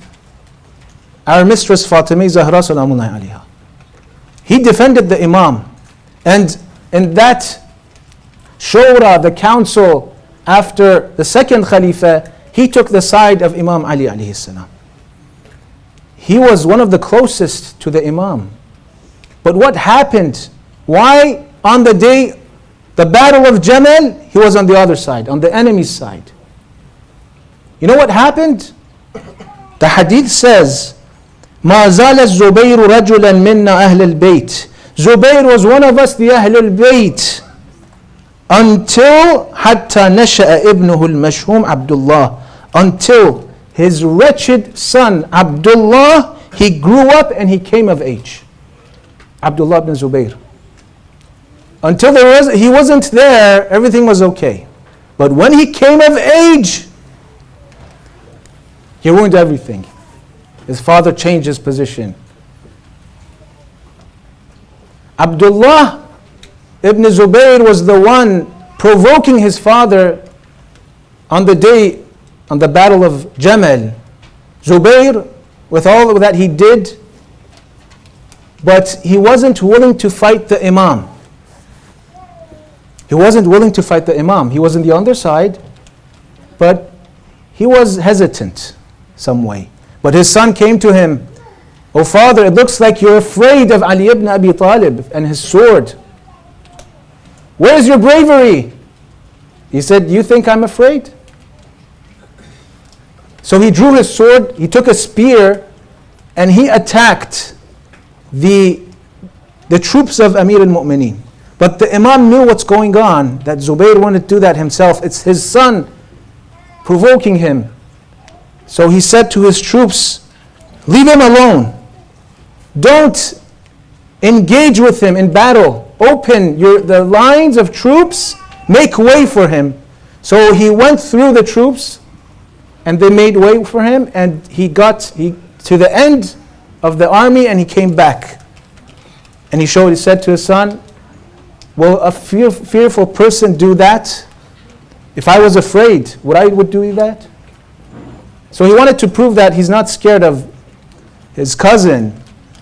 our mistress Fatima Zahra salamullahi alayha. He defended the Imam. And in that shura, the council after the second Khalifa, he took the side of Imam Ali alayhi salam. He was one of the closest to the Imam. But what happened? Why on the day, the battle of Jamal, he was on the other side, on the enemy's side? You know what happened? The hadith says, ما زال الزبير رجلا منا أهل البيت. Zubayr was one of us, the Ahl al-Bayt, until حتى نشأ ابنه المشهوم عبد الله, until his wretched son Abdullah, he grew up and he came of age. Abdullah ibn Zubayr. Until he wasn't there, everything was okay. But when he came of age, he ruined everything. His father changed his position. Abdullah ibn Zubayr was the one provoking his father on the battle of Jamal. Zubayr, with all that he did, but he wasn't willing to fight the Imam. He wasn't willing to fight the Imam. He was on the underside, but he was hesitant some way. But his son came to him, "Oh father, it looks like you're afraid of Ali ibn Abi Talib and his sword. Where is your bravery?" He said, "You think I'm afraid?" So he drew his sword, he took a spear, and he attacked the troops of Amir al-Mu'mineen. But the Imam knew what's going on, that Zubayr wanted to do that himself. It's his son provoking him. So he said to his troops, "Leave him alone. Don't engage with him in battle. Open the lines of troops, make way for him." So he went through the troops and they made way for him, and he got to the end of the army and he came back. And he said to his son, "Will a fearful person do that? If I was afraid, would do that?" So he wanted to prove that he's not scared of his cousin.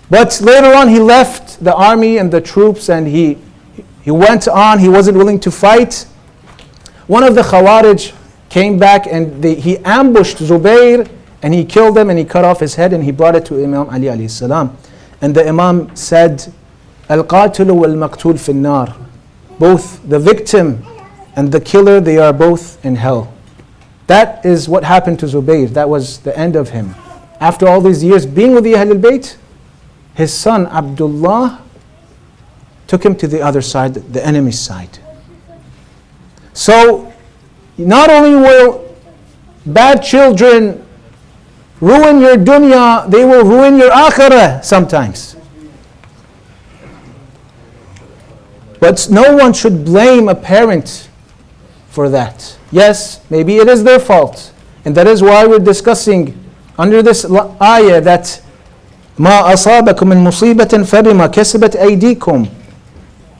But later on he left the army and the troops and he went on. He wasn't willing to fight. One of the Khawarij came back and he ambushed Zubayr and he killed him and he cut off his head and he brought it to Imam Ali alayhi salam. And the Imam said, "Al-qatilu wal-maqtul fi an-nar." Both the victim and the killer, they are both in hell. That is what happened to Zubayr. That was the end of him. After all these years being with the Ahl al-Bayt, his son Abdullah took him to the other side, the enemy's side. So, not only will bad children ruin your dunya, they will ruin your akhirah sometimes. But no one should blame a parent for that. Yes, maybe it is their fault. And that is why we're discussing under this ayah that مَا أَصَابَكُم مِّن مُصِيبَةٍ فَبِمَا كَسَبَتْ أَيْدِيكُم.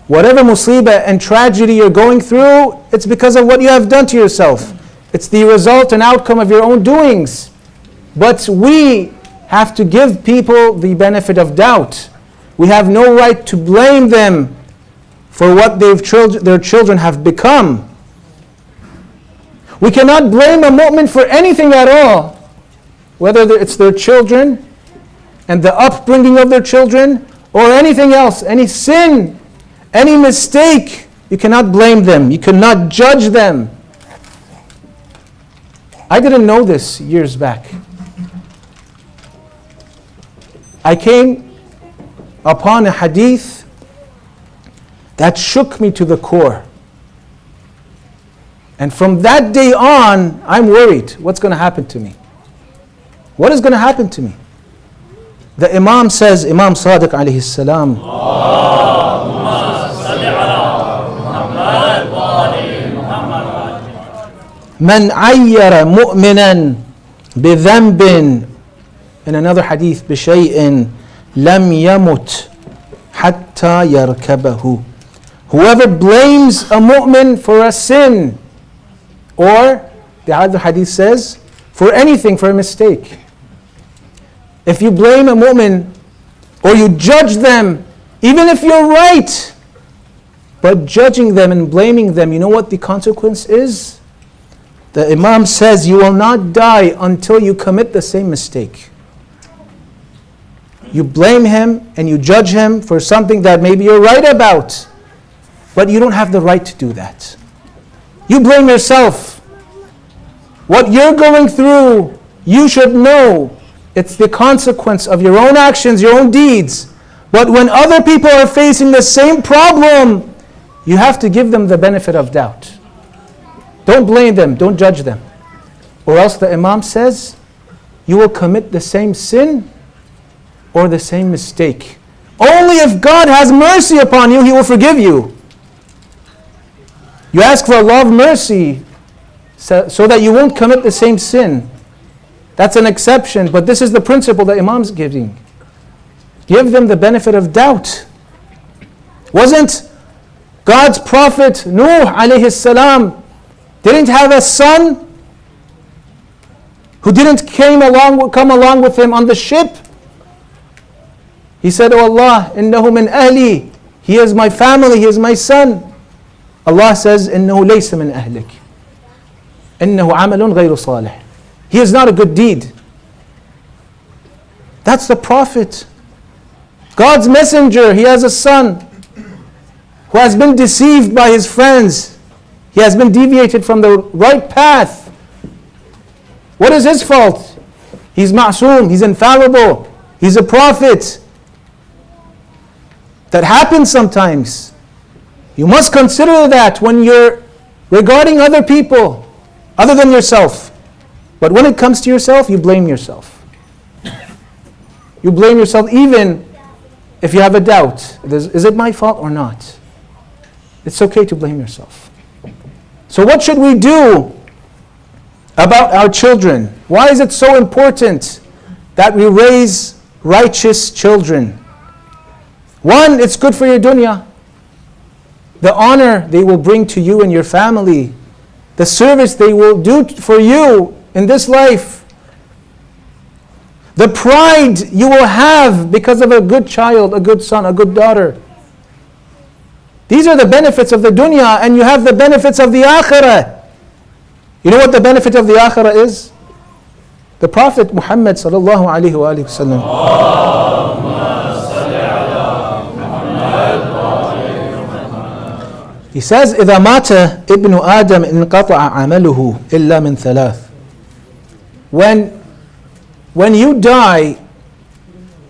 Whatever musibah and tragedy you're going through, it's because of what you have done to yourself. It's the result and outcome of your own doings. But we have to give people the benefit of doubt. We have no right to blame them for what their children have become. We cannot blame a mu'min for anything at all, whether it's their children and the upbringing of their children or anything else, any sin, any mistake. You cannot blame them. You cannot judge them. I didn't know this years back. I came upon a hadith that shook me to the core. And from that day on, I'm worried. What's going to happen to me? What is going to happen to me? The Imam says, Imam Sadiq alayhi salam, Man ayyara mu'minan bidhanbin, in another hadith, bishay'in lam yamut hatta yarkabahu. Whoever blames a mu'min for a sin, or the other hadith says, for anything, for a mistake. If you blame a mu'min or you judge them, even if you're right, but judging them and blaming them, you know what the consequence is? The Imam says you will not die until you commit the same mistake. You blame him and you judge him for something that maybe you're right about, but you don't have the right to do that. You blame yourself. What you're going through, you should know it's the consequence of your own actions, your own deeds. But when other people are facing the same problem, you have to give them the benefit of doubt. Don't blame them, don't judge them. Or else the Imam says, you will commit the same sin or the same mistake. Only if God has mercy upon you, He will forgive you. You ask for a law of mercy so that you won't commit the same sin. That's an exception, but this is the principle that Imam's giving. Give them the benefit of doubt. Wasn't God's Prophet Nuh alayhi salam didn't have a son who didn't come along with him on the ship? He said, "Oh Allah, innahu min ahli. He is my family, he is my son." Allah says, "Innahu laysa min ahlik. Innahu amalun ghayru salih." He is not a good deed. That's the Prophet. God's messenger, he has a son who has been deceived by his friends. He has been deviated from the right path. What is his fault? He's ma'soom, he's infallible, he's a prophet. That happens sometimes. You must consider that when you're regarding other people, other than yourself. But when it comes to yourself, you blame yourself. You blame yourself even if you have a doubt. Is it my fault or not? It's okay to blame yourself. So what should we do about our children? Why is it so important that we raise righteous children? One, it's good for your dunya. The honor they will bring to you and your family. The service they will do for you in this life. The pride you will have because of a good child, a good son, a good daughter. These are the benefits of the dunya, and you have the benefits of the akhirah. You know what the benefit of the akhirah is? The Prophet Muhammad sallallahu alaihi wasallam. He says, إذا مات ابن آدم انقطع عمله إلا من ثلاث. When you die,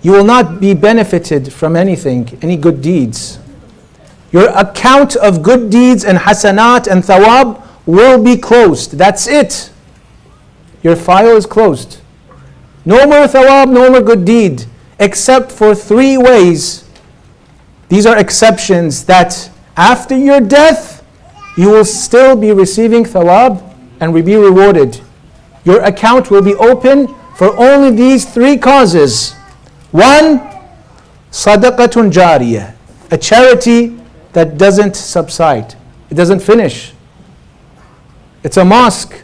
you will not be benefited from anything, any good deeds. Your account of good deeds and hasanat and thawab will be closed. That's it. Your file is closed. No more thawab, no more good deed, except for 3 ways. These are exceptions that after your death, you will still be receiving thawab and will be rewarded. Your account will be open for only these 3 causes. One, sadaqatun jariyah, a charity that doesn't subside. It doesn't finish. It's a mosque,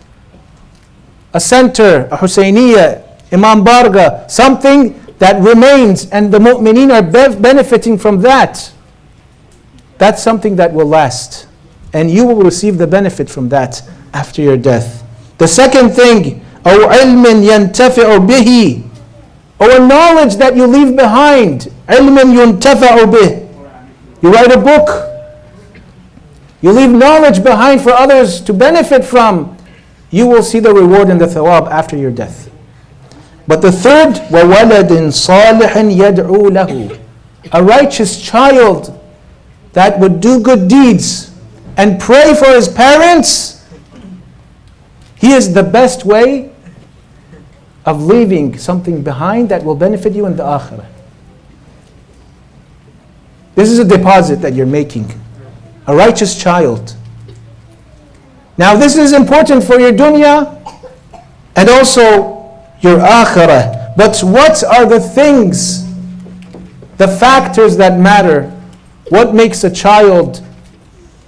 a center, a Husayniyah, Imam Barga, something that remains and the mu'mineen are benefiting from that. That's something that will last. And you will receive the benefit from that after your death. The second thing, أو علم ينتفع به, or a knowledge that you leave behind. علم ينتفع به. You write a book. You leave knowledge behind for others to benefit from. You will see the reward and the thawab after your death. But the third, وَوَلَدٍ صَالِحٍ يَدْعُو لَهُ, a righteous child that would do good deeds and pray for his parents. He is the best way of leaving something behind that will benefit you in the akhirah. This is a deposit that you're making. A righteous child. Now this is important for your dunya and also your akhirah. But what are the things, the factors that matter? What makes a child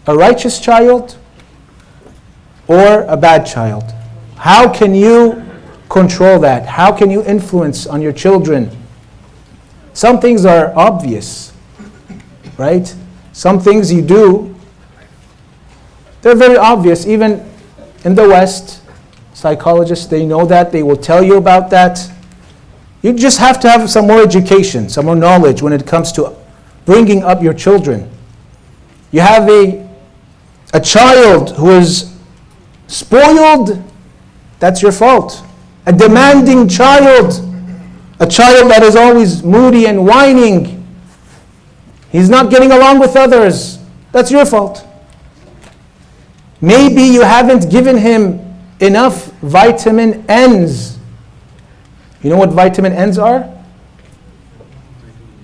a righteous child or a bad child? How can you control that? How can you influence on your children? Some things are obvious, right? Some things you do, they're very obvious. Even in the West, psychologists, they know that. They will tell you about that. You just have to have some more education, some more knowledge when it comes to bringing up your children. You have a child who is spoiled, that's your fault. A demanding child, a child that is always moody and whining, he's not getting along with others, that's your fault. Maybe you haven't given him enough vitamin N's. You know what vitamin N's are?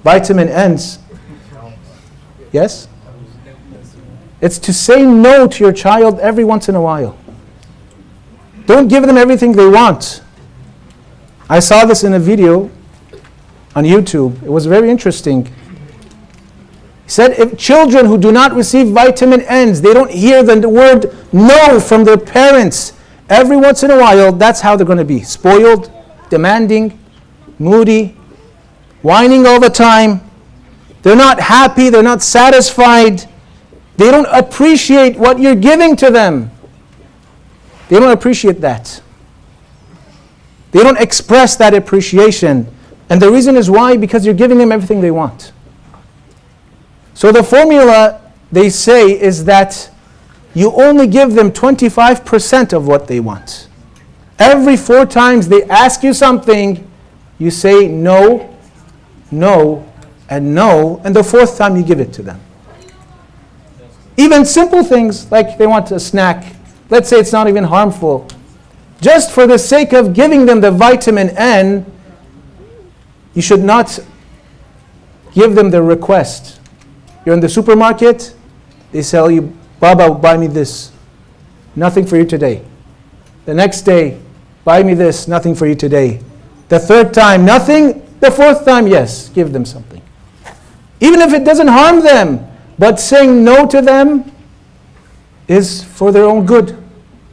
Vitamin N's. Yes? It's to say no to your child every once in a while. Don't give them everything they want. I saw this in a video on YouTube. It was very interesting. He said if children who do not receive vitamin N's, they don't hear the word no from their parents, every once in a while, that's how they're going to be. Spoiled, demanding, moody, whining all the time. They're not happy, they're not satisfied. They don't appreciate what you're giving to them. They don't appreciate that. They don't express that appreciation. And the reason is why? Because you're giving them everything they want. So the formula, they say, is that you only give them 25% of what they want. Every 4 times they ask you something, you say no, no, and no, and the 4th time you give it to them. Even simple things like they want a snack, let's say it's not even harmful. Just for the sake of giving them the vitamin N, you should not give them the request. You're in the supermarket, they tell you, Baba, buy me this. Nothing for you today. The next day, buy me this. Nothing for you today. The 3rd time, nothing. The 4th time, yes, give them something. Even if it doesn't harm them, but saying no to them is for their own good.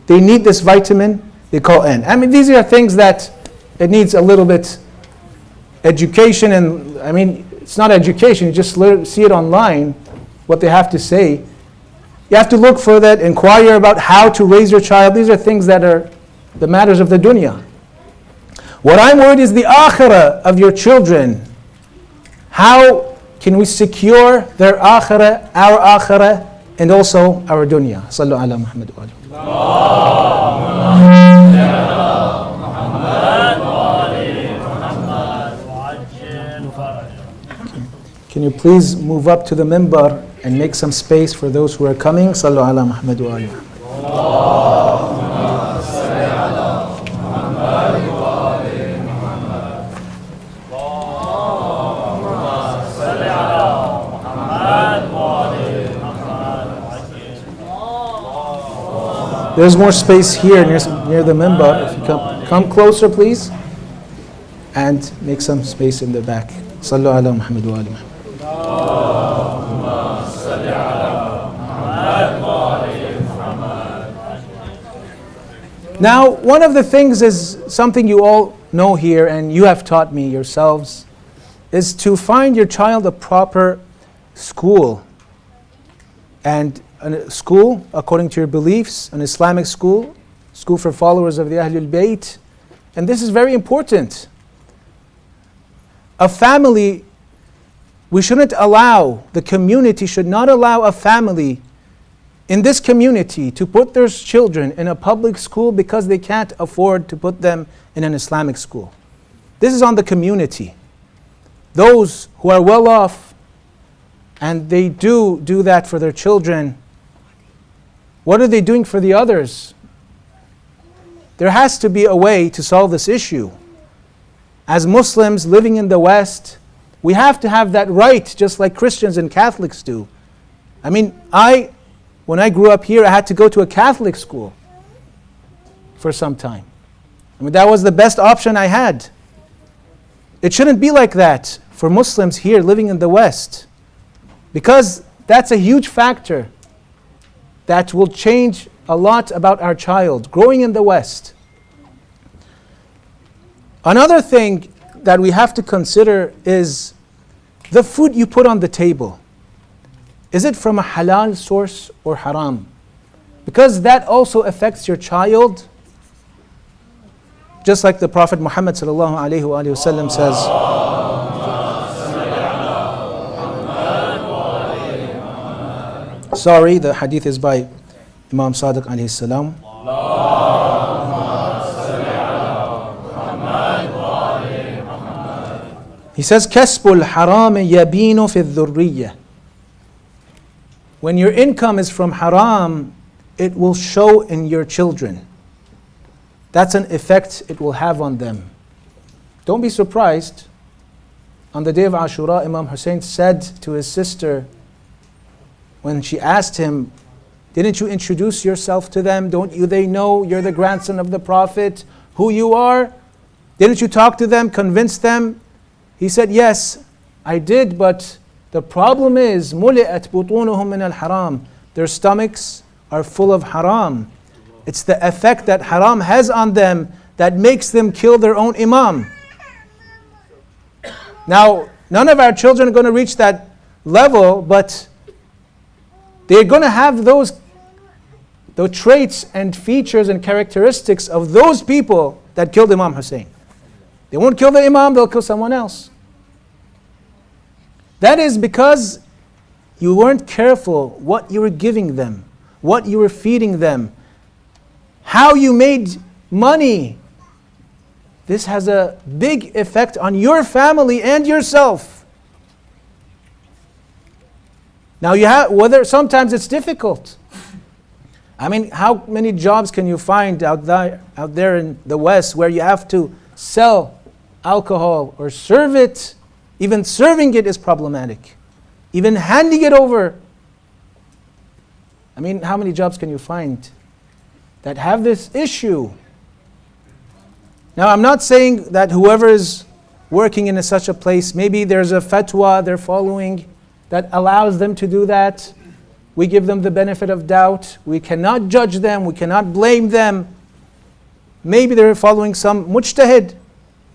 They need this vitamin they call N. I mean, these are things that it needs a little bit education, and I mean, it's not education, you just see it online, what they have to say. You have to look for that, inquire about how to raise your child. These are things that are the matters of the dunya. What I'm worried is the akhirah of your children. How can we secure their akhirah, our akhirah, and also our dunya? Sallu ala Muhammad wa Can you please move up to the minbar and make some space for those who are coming? Sallu ala Muhammad wa alihi. There's more space here near the minbar. If you come closer, please. and make some space in the back. Sallu ala Muhammad wa ali Muhammad. Now, one of the things is something you all know here, and you have taught me yourselves, is to find your child a proper school. And a school, according to your beliefs, an Islamic school, school for followers of the Ahlul Bayt. And this is very important. A family, we shouldn't allow, the community should not allow a family in this community to put their children in a public school because they can't afford to put them in an Islamic school. This is on the community. Those who are well off and they do that for their children, what are they doing for the others? There has to be a way to solve this issue. As Muslims living in the West, we have to have that right, just like Christians and Catholics do. I mean, when I grew up here, I had to go to a Catholic school for some time. I mean, that was the best option I had. It shouldn't be like that for Muslims here living in the West, because that's a huge factor that will change a lot about our child growing in the West. Another thing that we have to consider is the food you put on the table. Is it from a halal source or haram? Because that also affects your child. Just like the Prophet Muhammad sallallahu alaihi wasallam says, sorry, the hadith is by Imam Sadiq alayhi salam. He says, كَسْبُ الْحَرَامِ يَبِينُ فِي الذُّرِّيَّةِ. When your income is from haram, it will show in your children. That's an effect it will have on them. Don't be surprised. On the day of Ashura, Imam Hussein said to his sister, when she asked him, didn't you introduce yourself to them? They know you're the grandson of the Prophet, who you are? Didn't you talk to them, convince them? He said, yes, I did, but the problem is, مُلِئَتْ بُطُونُهُم مِّنَ الْحَرَامِ. Their stomachs are full of haram. It's the effect that haram has on them that makes them kill their own imam. Now, none of our children are going to reach that level, but they're going to have those traits and features and characteristics of those people that killed Imam Hussein. They won't kill the imam, they'll kill someone else. That is because you weren't careful what you were giving them, what you were feeding them, how you made money. This has a big effect on your family and yourself. Now sometimes it's difficult. I mean, how many jobs can you find out there in the West where you have to sell alcohol or serve it? Even serving it is problematic. Even handing it over. I mean, how many jobs can you find that have this issue? Now, I'm not saying that whoever is working in such a place, maybe there's a fatwa they're following that allows them to do that. We give them the benefit of doubt. We cannot judge them. We cannot blame them. Maybe they're following some mujtahid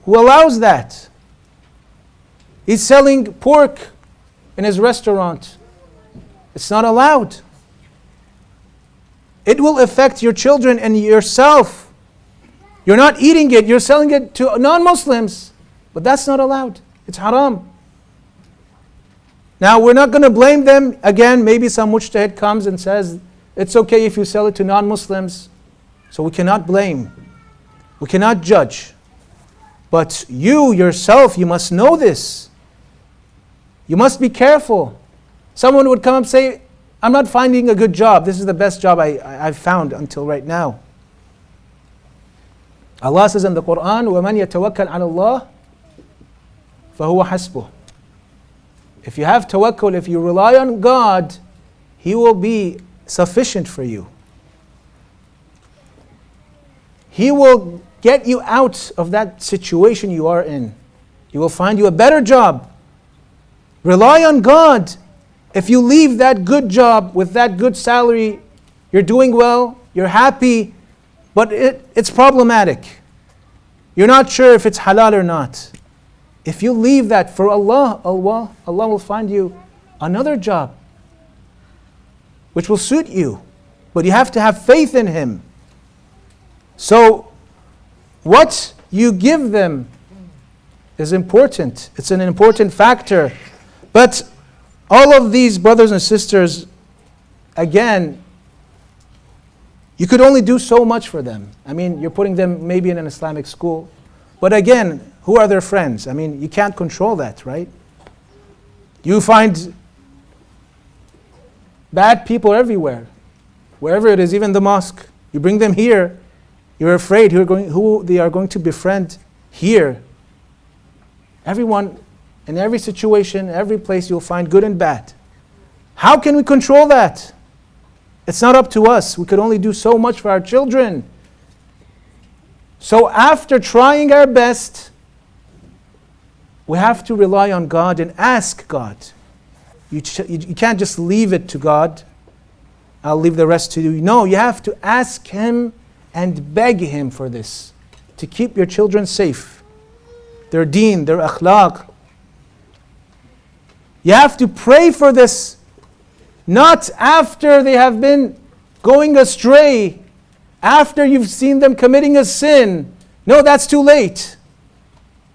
who allows that. He's selling pork in his restaurant. It's not allowed. It will affect your children and yourself. You're not eating it, you're selling it to non-Muslims. But that's not allowed. It's haram. Now, we're not going to blame them. Again, maybe some mujtahid comes and says, it's okay if you sell it to non-Muslims. So we cannot blame. We cannot judge. But you yourself, you must know this. You must be careful. Someone would come and say, I'm not finding a good job. This is the best job I've found until right now. Allah says in the Quran, وَمَنْ يَتَوَكَّلْ عَلَى اللَّهِ فَهُوَ حَسْبُهُ. If you have tawakkul, if you rely on God, He will be sufficient for you. He will get you out of that situation you are in. He will find you a better job. Rely on God. If you leave that good job with that good salary, you're doing well, you're happy, but it's problematic. You're not sure if it's halal or not. If you leave that for Allah will find you another job which will suit you. But you have to have faith in Him. So, what you give them is important. It's an important factor. But all of these brothers and sisters, again, you could only do so much for them. I mean, you're putting them maybe in an Islamic school. But again, who are their friends? I mean, you can't control that, right? You find bad people everywhere. Wherever it is, even the mosque. You bring them here, you're afraid who they are going to befriend here. Everyone, in every situation, every place, you'll find good and bad. How can we control that? It's not up to us. We could only do so much for our children. So after trying our best, we have to rely on God and ask God. You can't just leave it to God. I'll leave the rest to you. No, you have to ask Him and beg Him for this, to keep your children safe, their deen, their akhlaq. You have to pray for this, not after they have been going astray, after you've seen them committing a sin. No, that's too late.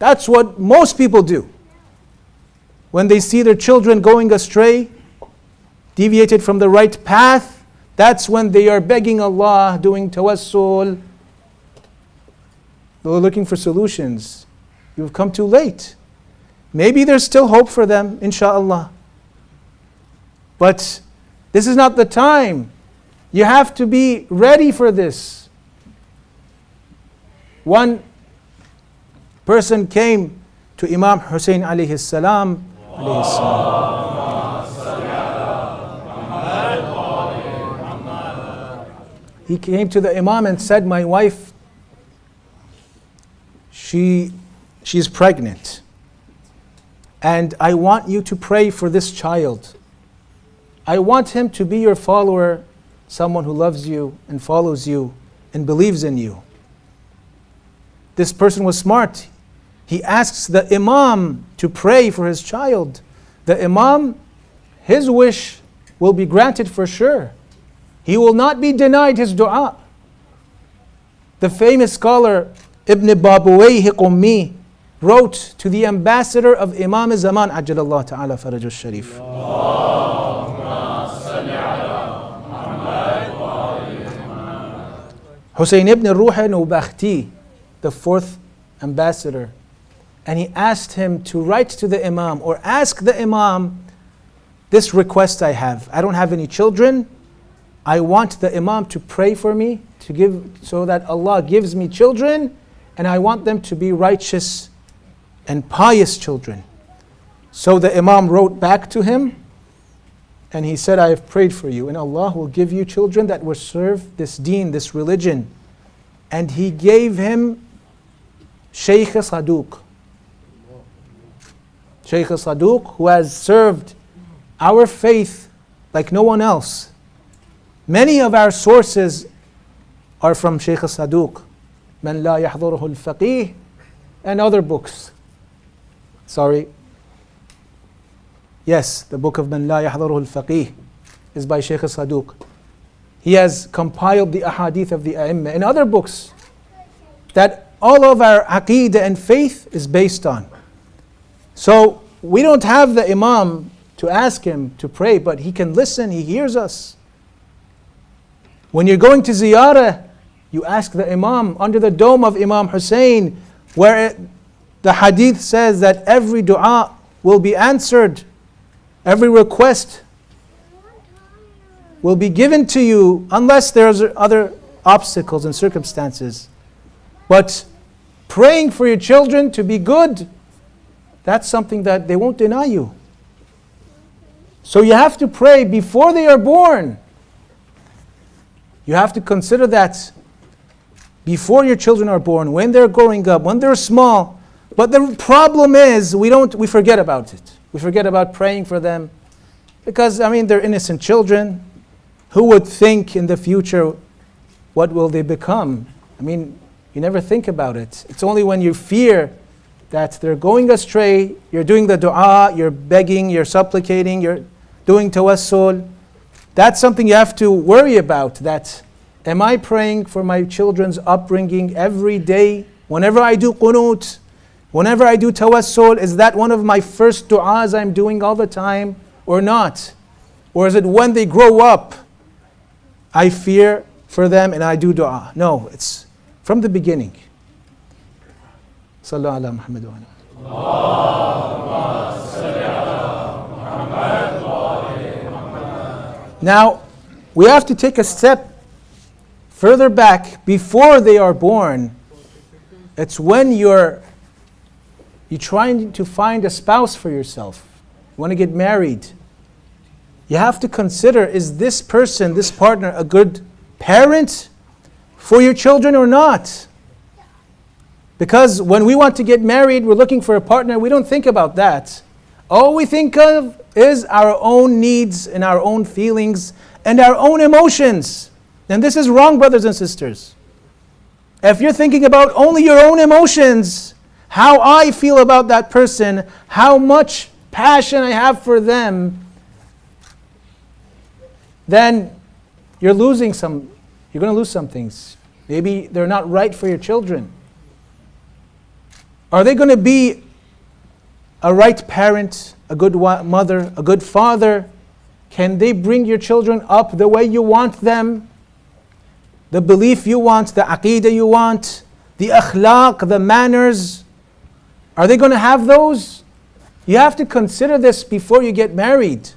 That's what most people do. When they see their children going astray, deviated from the right path, that's when they are begging Allah, doing tawassul. They're looking for solutions. You've come too late. Maybe there's still hope for them, inshallah. But this is not the time. You have to be ready for this. One person came to Imam Hussein alayhi salam. He came to the Imam and said, my wife, she's pregnant. And I want you to pray for this child. I want him to be your follower, someone who loves you and follows you and believes in you. This person was smart. He asks the Imam to pray for his child. The Imam, his wish will be granted for sure. He will not be denied his dua. The famous scholar Ibn Babuwayh Qummi wrote to the ambassador of Imam Zaman, Ajjalallahu Ta'ala Farajul Sharif. Hussein ibn Ruh Nubakhti, the fourth ambassador, and he asked him to write to the Imam or ask the Imam, this request I have. I don't have any children. I want the Imam to pray for me, to give, so that Allah gives me children, and I want them to be righteous and pious children. So the Imam wrote back to him, and he said, I have prayed for you, and Allah will give you children that will serve this deen, this religion. And he gave him Shaykh Saduq. Shaykh Saduq, who has served our faith like no one else. Many of our sources are from Shaykh Saduq, Man la yahduruhu al-faqih, and other books. Sorry. Yes, the book of Man la yahduruhu al-faqih is by Shaykh Saduq. He has compiled the ahadith of the A'imma and other books that all of our aqeedah and faith is based on. So we don't have the Imam to ask him to pray, but he can listen, he hears us. When you're going to ziyarah, you ask the Imam under the dome of Imam Hussein, where the hadith says that every dua will be answered, every request will be given to you, unless there's other obstacles and circumstances. But praying for your children to be good, that's something that they won't deny you. So you have to pray before they are born. You have to consider that. before your children are born, when they're growing up, when they're small. But the problem is we forget about it. We forget about praying for them. Because, they're innocent children. Who would think in the future, what will they become? You never think about it. It's only when you fear that they're going astray, you're doing the dua, you're begging, you're supplicating, you're doing tawassul. That's something you have to worry about. That, am I praying for my children's upbringing every day? Whenever I do qunut, whenever I do tawassul, is that one of my first du'as I'm doing all the time or not? Or is it when they grow up, I fear for them and I do dua? No, it's from the beginning. Sallu ala Muhammad wa ala. Now, we have to take a step further back before they are born. It's when you're trying to find a spouse for yourself. You want to get married. You have to consider, is this person, this partner, a good parent for your children or not? Because when we want to get married, we're looking for a partner, we don't think about that. All we think of is our own needs and our own feelings and our own emotions. And this is wrong, brothers and sisters. If you're thinking about only your own emotions, how I feel about that person, how much passion I have for them, then you're going to lose some things. Maybe they're not right for your children. Are they going to be a right parent, a good mother, a good father? Can they bring your children up the way you want them? The belief you want, the aqeedah you want, the akhlaq, the manners. Are they going to have those? You have to consider this before you get married.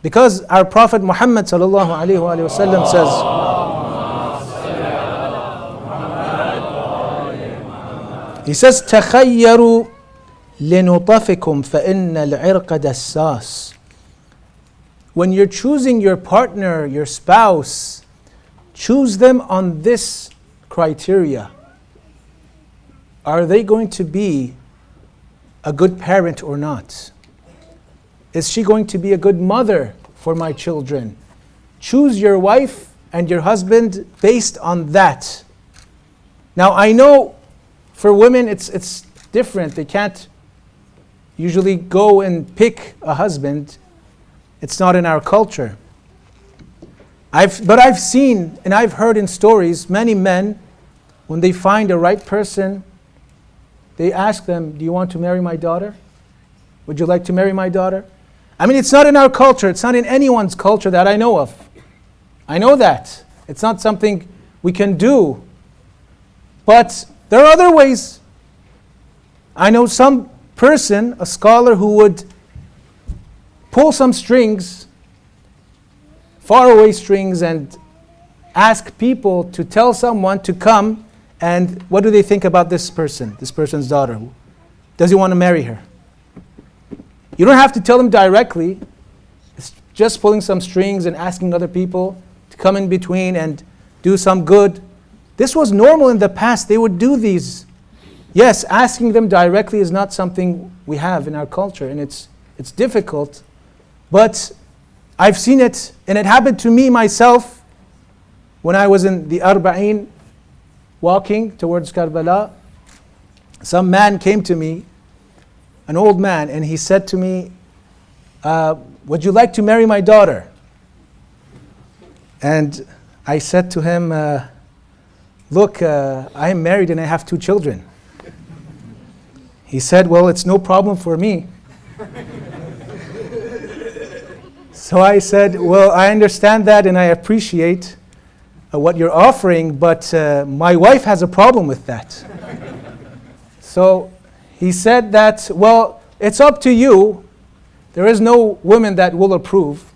Because our Prophet Muhammad sallallahu alaihi wasallam says, he says, تَخَيَّرُوا لِنُطَفِكُمْ فَإِنَّ الْعِرْقَ دَسَّاسٌ. When you're choosing your partner, your spouse, choose them on this criteria. Are they going to be a good parent or not? Is she going to be a good mother for my children? Choose your wife and your husband based on that. Now I know for women it's different. They can't usually go and pick a husband. It's not in our culture. But I've seen and I've heard in stories many men, when they find a right person, they ask them, do you want to marry my daughter? Would you like to marry my daughter? It's not in our culture. It's not in anyone's culture that I know of. I know that. It's not something we can do. But there are other ways. I know some person, a scholar, who would pull some strings, faraway strings, and ask people to tell someone to come, and what do they think about this person, this person's daughter? Does he want to marry her? You don't have to tell them directly. It's just pulling some strings and asking other people to come in between and do some good. This was normal in the past. They would do these. Yes, asking them directly is not something we have in our culture, and it's difficult. But I've seen it, and it happened to me myself when I was in the Arba'in walking towards Karbala. Some man came to me, an old man, and he said to me, would you like to marry my daughter? And I said to him, look, I am married and I have 2 children. He said, well, it's no problem for me. So I said, well, I understand that and I appreciate what you're offering, but my wife has a problem with that. So he said that, well, it's up to you. There is no woman that will approve.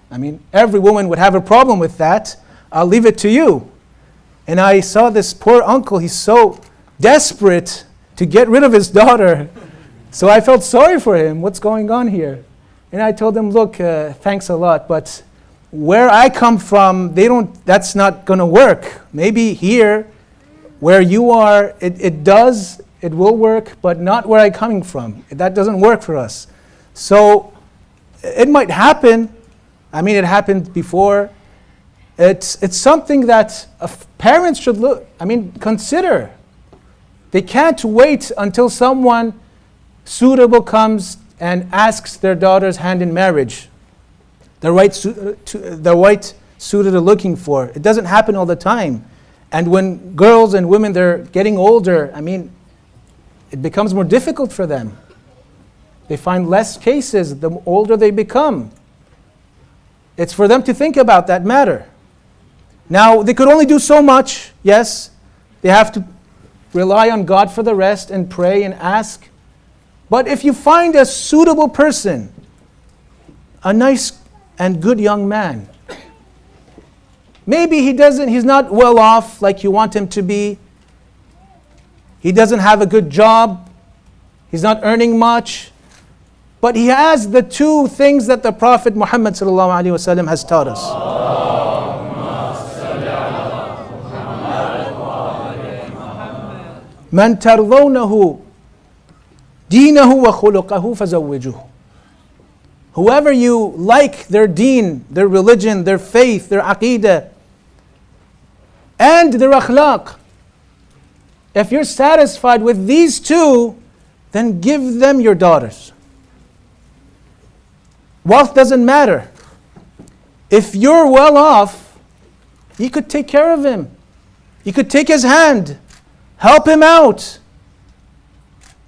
Every woman would have a problem with that. I'll leave it to you. And I saw this poor uncle, he's so desperate to get rid of his daughter. So I felt sorry for him. What's going on here? And I told him, look, thanks a lot, but where I come from, that's not going to work. Maybe here, Where you are, it will work, but not where I'm coming from. That doesn't work for us. So it might happen. I mean, it happened before. It's something that parents should consider. They can't wait until someone suitable comes and asks their daughter's hand in marriage. The right suitor they're looking for. It doesn't happen all the time. And when girls and women, they're getting older, it becomes more difficult for them. They find less cases the older they become. It's for them to think about that matter. Now, they could only do so much, yes. They have to rely on God for the rest and pray and ask. But if you find a suitable person, a nice and good young man, maybe he's not well off like you want him to be. He doesn't have a good job. He's not earning much. But he has the two things that the Prophet Muhammad ﷺ has taught us. من ترضونه دينه وخلقه فزوجوه. Whoever you like their deen, their religion, their faith, their aqidah, and their akhlaq, if you're satisfied with these two, then give them your daughters. Wealth doesn't matter. If you're well off, you could take care of him. You could take his hand, help him out.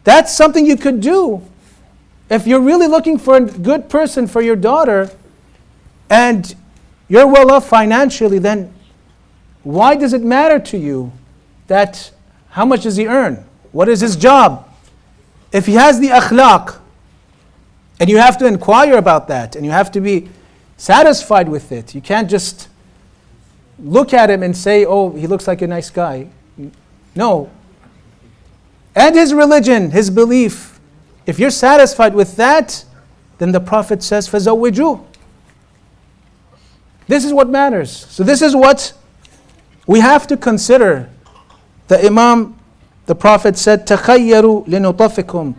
That's something you could do. If you're really looking for a good person for your daughter and you're well off financially, then why does it matter to you that how much does he earn? What is his job? If he has the akhlaq, and you have to inquire about that, and you have to be satisfied with it. You can't just look at him and say, oh, he looks like a nice guy. No. And his religion, his belief, if you're satisfied with that, then the Prophet says, فَزَوِّجُوهُ. This is what matters. So this is what we have to consider. The Prophet said, تَخَيَّرُوا لِنُطَفِكُمْ.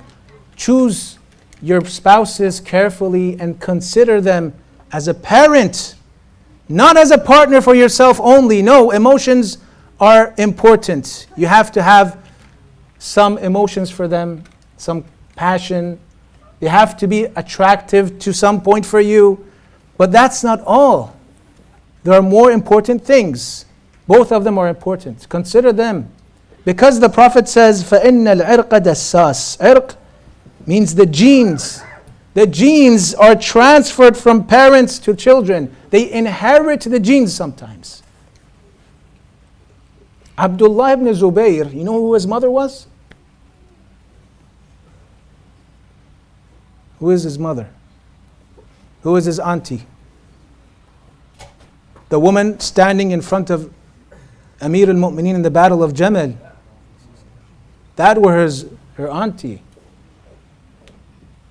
Choose your spouses carefully and consider them as a parent, not as a partner for yourself only. No, emotions are important. You have to have some emotions for them, some passion. They have to be attractive to some point for you. But that's not all. There are more important things. Both of them are important. Consider them. Because the Prophet says, فَإِنَّ الْعِرْقَ دَسَّاسٌ. Irq means the genes. The genes are transferred from parents to children. They inherit the genes sometimes. Abdullah ibn Zubayr, you know who his mother was? Who is his mother? Who is his auntie? The woman standing in front of Amir al-Mu'mineen in the Battle of Jamal. That was her auntie.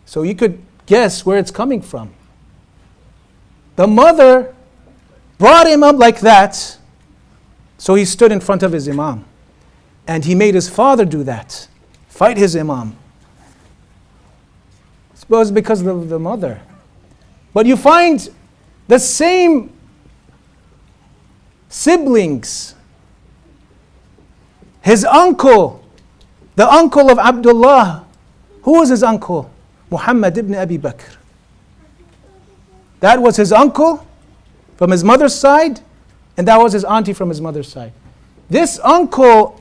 So you could guess where it's coming from. The mother brought him up like that, so he stood in front of his imam. And he made his father do that, fight his imam. I suppose because of the mother. But you find the same siblings. His uncle, the uncle of Abdullah, who was his uncle? Muhammad ibn Abi Bakr. That was his uncle from his mother's side, and that was his auntie from his mother's side. This uncle,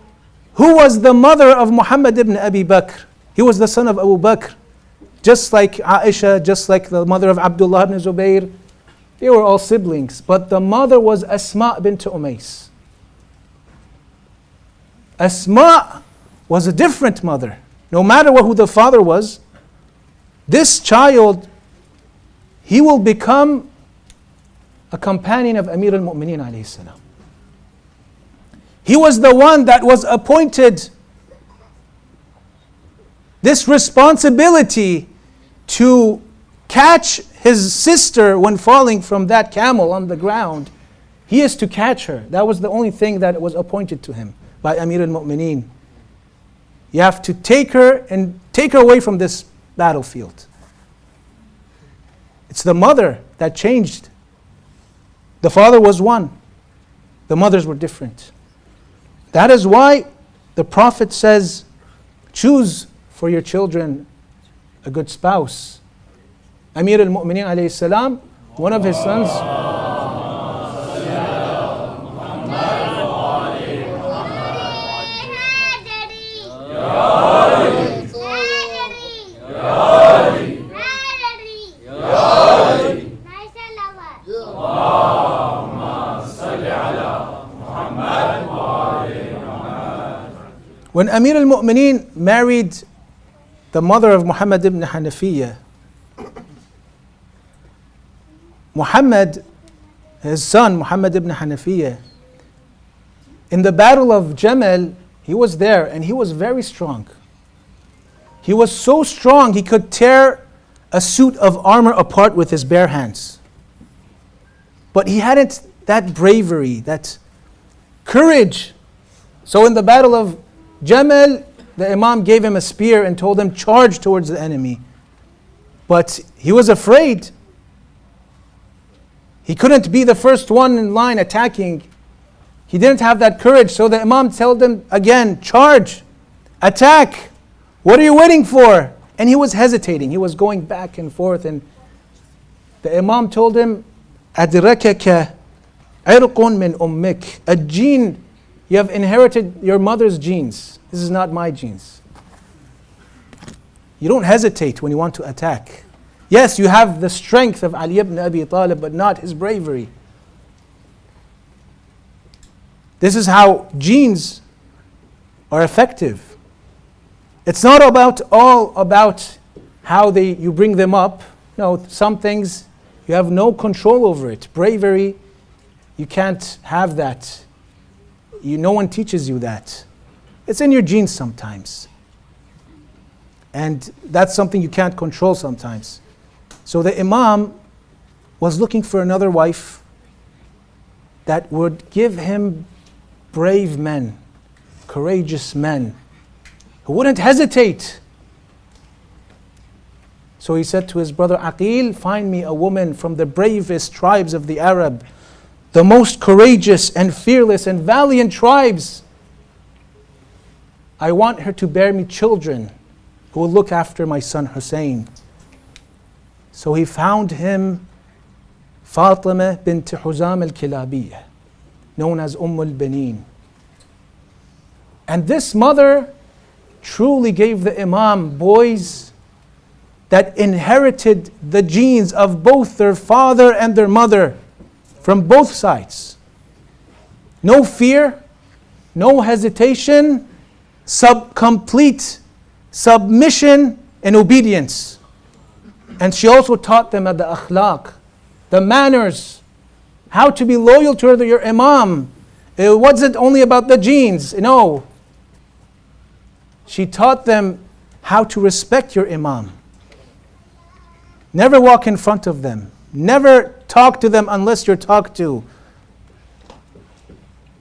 who was the mother of Muhammad ibn Abi Bakr, he was the son of Abu Bakr, just like Aisha, just like the mother of Abdullah ibn Zubayr. They were all siblings, but the mother was Asma bint Umays. Asma was a different mother. No matter who the father was, this child, he will become a companion of Amir al-Mu'mineen alayhi salam. He was the one that was appointed this responsibility to catch his sister when falling from that camel on the ground. He is to catch her. That was the only thing that was appointed to him. by Amir al-Mu'mineen. You have to take her and take her away from this battlefield. It's the mother that changed. The father was one. The mothers were different. That is why the Prophet says, choose for your children a good spouse. Amir al-Mu'mineen alayhi salam, one of his sons, when Amir al-Mu'mineen married the mother of Muhammad ibn Hanafiya, Muhammad, his son Muhammad ibn Hanafiya, in the battle of Jamal, he was there and he was very strong. He was so strong he could tear a suit of armor apart with his bare hands. But he hadn't that bravery, that courage. So in the battle of Jamal, the Imam gave him a spear and told him, charge towards the enemy. But he was afraid. He couldn't be the first one in line attacking. He didn't have that courage. So the Imam told him again, charge, attack. What are you waiting for? And he was hesitating. He was going back and forth. And the Imam told him, أَدْرَكَكَ عِرْقٌ مِّنْ أُمِّكَ. A gene, you have inherited your mother's genes. This is not my genes. You don't hesitate when you want to attack. Yes, you have the strength of Ali ibn Abi Talib, but not his bravery. This is how genes are effective. It's not all about how you bring them up. No, some things you have no control over it. Bravery, you can't have that. No one teaches you that. It's in your genes sometimes. And that's something you can't control sometimes. So the Imam was looking for another wife that would give him brave men, courageous men, who wouldn't hesitate. So he said to his brother Aqil, find me a woman from the bravest tribes of the Arab, the most courageous and fearless and valiant tribes. I want her to bear me children who will look after my son Hussein. So he found him Fatima bint Huzam al-Kilabiyah, known as al-Banin. And this mother truly gave the Imam boys that inherited the genes of both their father and their mother from both sides. No fear, no hesitation, complete submission and obedience. And she also taught them the akhlaq, the manners, how to be loyal to your Imam. It wasn't only about the genes, no. She taught them how to respect your Imam. Never walk in front of them. Never talk to them unless you're talked to.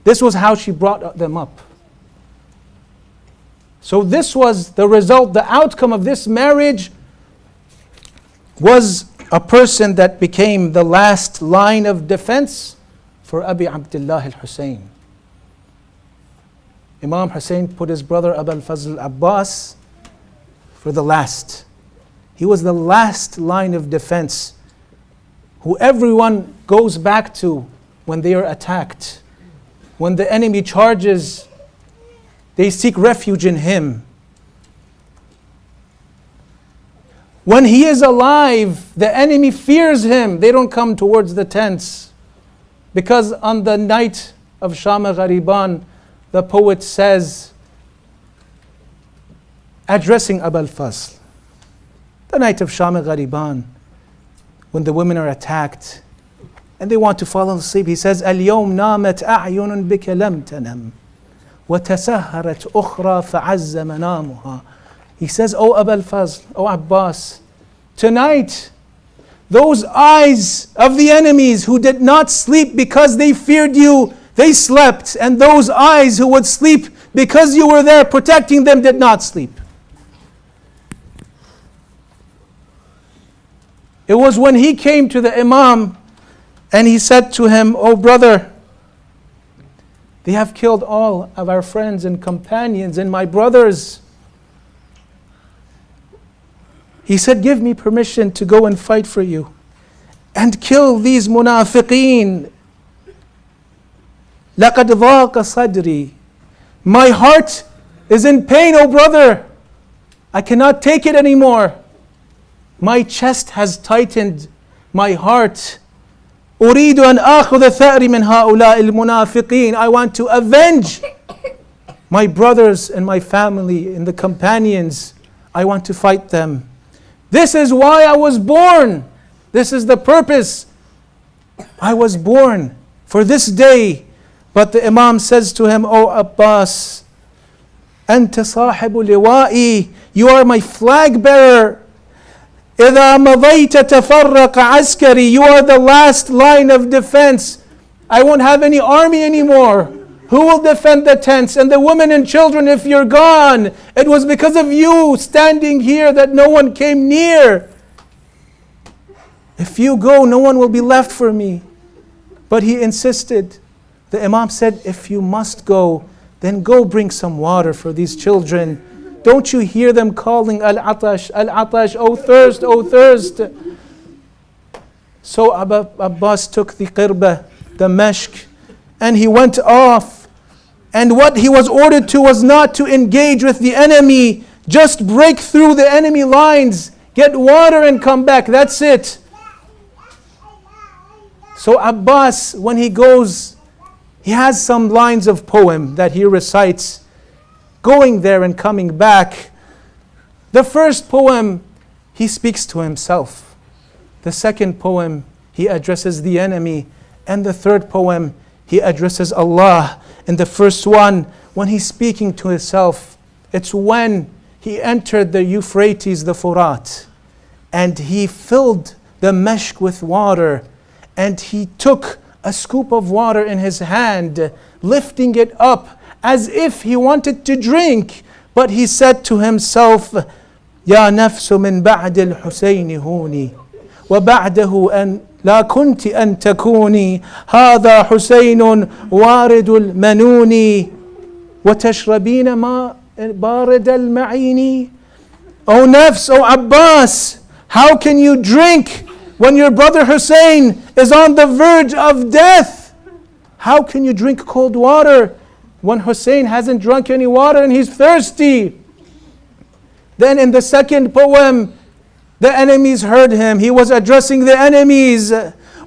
This was how she brought them up. So this was the result, the outcome of this marriage was a person that became the last line of defense for Abi Abdullah al-Hussein. Imam Hussein put his brother Abu al-Fazl Abbas for the last. He was the last line of defense who everyone goes back to when they are attacked. When the enemy charges, they seek refuge in him. When he is alive, the enemy fears him. They don't come towards the tents. Because on the night of Sham Ghariban, the poet says, addressing Abu al-Fazl, the night of Sham Ghariban, when the women are attacked and they want to fall asleep, he says, اليوم نامت أعين بك لم تنم وتسهرت أخرى فعز منامها. He says, O Abu al-Fazl, O Abbas, tonight those eyes of the enemies who did not sleep because they feared you, They slept, and those eyes who would sleep because you were there protecting them did not sleep. It was when he came to the Imam and he said to him, "Oh brother, they have killed all of our friends and companions and my brothers." He said, "Give me permission to go and fight for you and kill these munafiqeen. لَقَدْ ضَاقَ صَدْرِي." My heart is in pain, oh brother. I cannot take it anymore. My chest has tightened, my heart. أريد أن آخذ ثأري من هؤلاء المنافقين. I want to avenge my brothers and my family and the companions. I want to fight them. This is why I was born. This is the purpose. I was born for this day. But the Imam says to him, "O Abbas, أنت صاحب لوائي. You are my flag bearer. إذا مضيت تفرق عسكري. You are the last line of defense. I won't have any army anymore. Who will defend the tents and the women and children if you're gone? It was because of you standing here that no one came near. If you go, no one will be left for me." But he insisted. The Imam said, "If you must go, then go bring some water for these children. Don't you hear them calling Al-Atash, Al-Atash, oh thirst, oh thirst." So Abbas took the qirbah, the meshk, and he went off. And what he was ordered to was not to engage with the enemy, just break through the enemy lines, get water and come back, that's it. So Abbas, when he goes, he has some lines of poem that he recites, going there and coming back. The first poem, he speaks to himself. The second poem, he addresses the enemy. And the third poem, he addresses Allah. In the first one, when he's speaking to himself, it's when he entered the Euphrates, the Furat, and he filled the meshk with water, and he took a scoop of water in his hand, lifting it up as if he wanted to drink. But he said to himself, "Ya nafsu min ba'd al-Husayn huni, wa ba'dahu an لا كنت أن تكوني هذا حسين وارد المنون وتشربين ما بارد المعين." O Nafs, O Abbas, how can you drink when your brother Hussein is on the verge of death? How can you drink cold water when Hussein hasn't drunk any water and he's thirsty? Then in the second poem, the enemies heard him. He was addressing the enemies.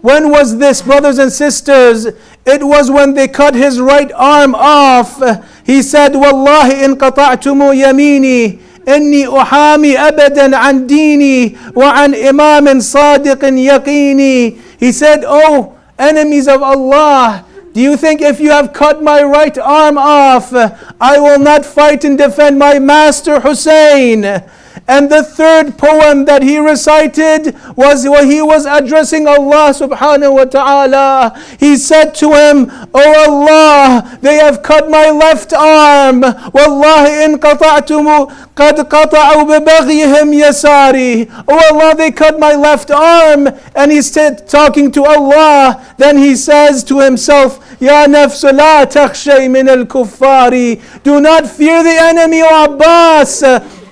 When was this, brothers and sisters? It was when they cut his right arm off. He said, "Wallahi in qata'tumu yamini, inni uhami abadan an dini, wa an imamin sadiqin yaqini." He said, "Oh, enemies of Allah, do you think if you have cut my right arm off, I will not fight and defend my master Hussein?" And the third poem that he recited was when he was addressing Allah subhanahu wa ta'ala. He said to him, "Oh Allah, they have cut my left arm. Wallahi in qata'tumu qad qata'u bibaghihim yasari." Oh Allah, they cut my left arm. And he's talking to Allah. Then he says to himself, "Ya nafsu la takhshay min al-kuffari." Do not fear the enemy, O Abbas.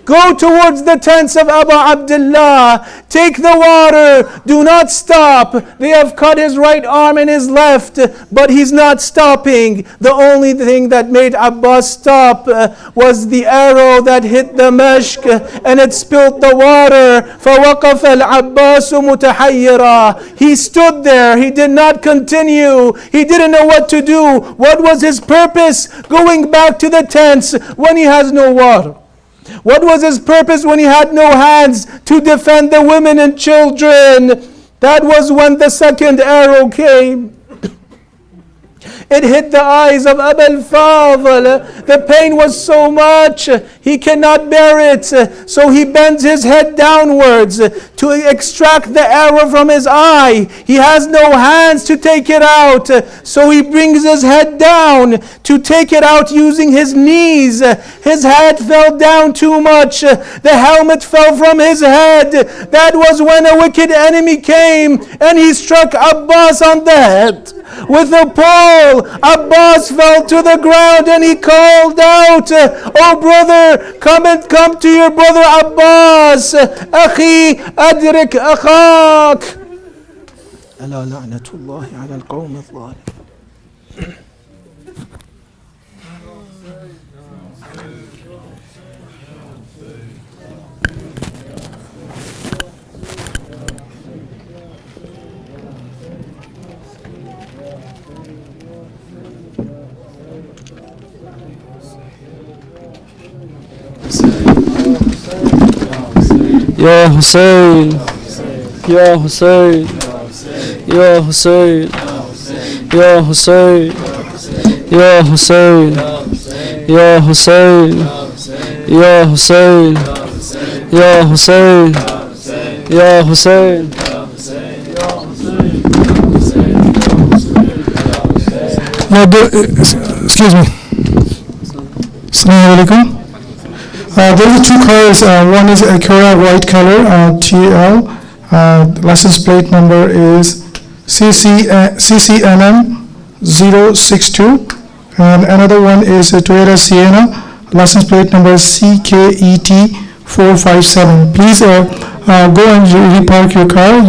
Go towards the tents of Abu Abdullah. Take the water. Do not stop. They have cut his right arm and his left, but he's not stopping. The only thing that made Abbas stop was the arrow that hit the meshk and it spilled the water. فَوَقَفَ الْعَبَّاسُ مُتَحَيِّرًا. He stood there. He did not continue. He didn't know what to do. What was his purpose going back to the tents when he has no water? What was his purpose when he had no hands to defend the women and children? That was when the second arrow came. It hit the eyes of Abu al-Fadl. The pain was so much, he cannot bear it. So he bends his head downwards to extract the arrow from his eye. He has no hands to take it out. So he brings his head down to take it out using his knees. His head fell down too much. The helmet fell from his head. That was when a wicked enemy came and he struck Abbas on the head with a pole. Abbas fell to the ground and he called out, "Oh brother, come to your brother Abbas. Akhi, adrik akhak." ألا لعنة الله على القوم الظالمين. Ya Hussein, Ya Hussein, Ya Hussein, Ya Hussein, Ya Hussein, Ya Hussein, Ya Hussein, Ya Hussein, Ya Hussein. Excuse me. Assalamu alaikum. There are two cars. One is Acura white color, TL. License plate number is CCNM 062. And another one is a Toyota Sienna. License plate number CKET 457. Please go and repark your car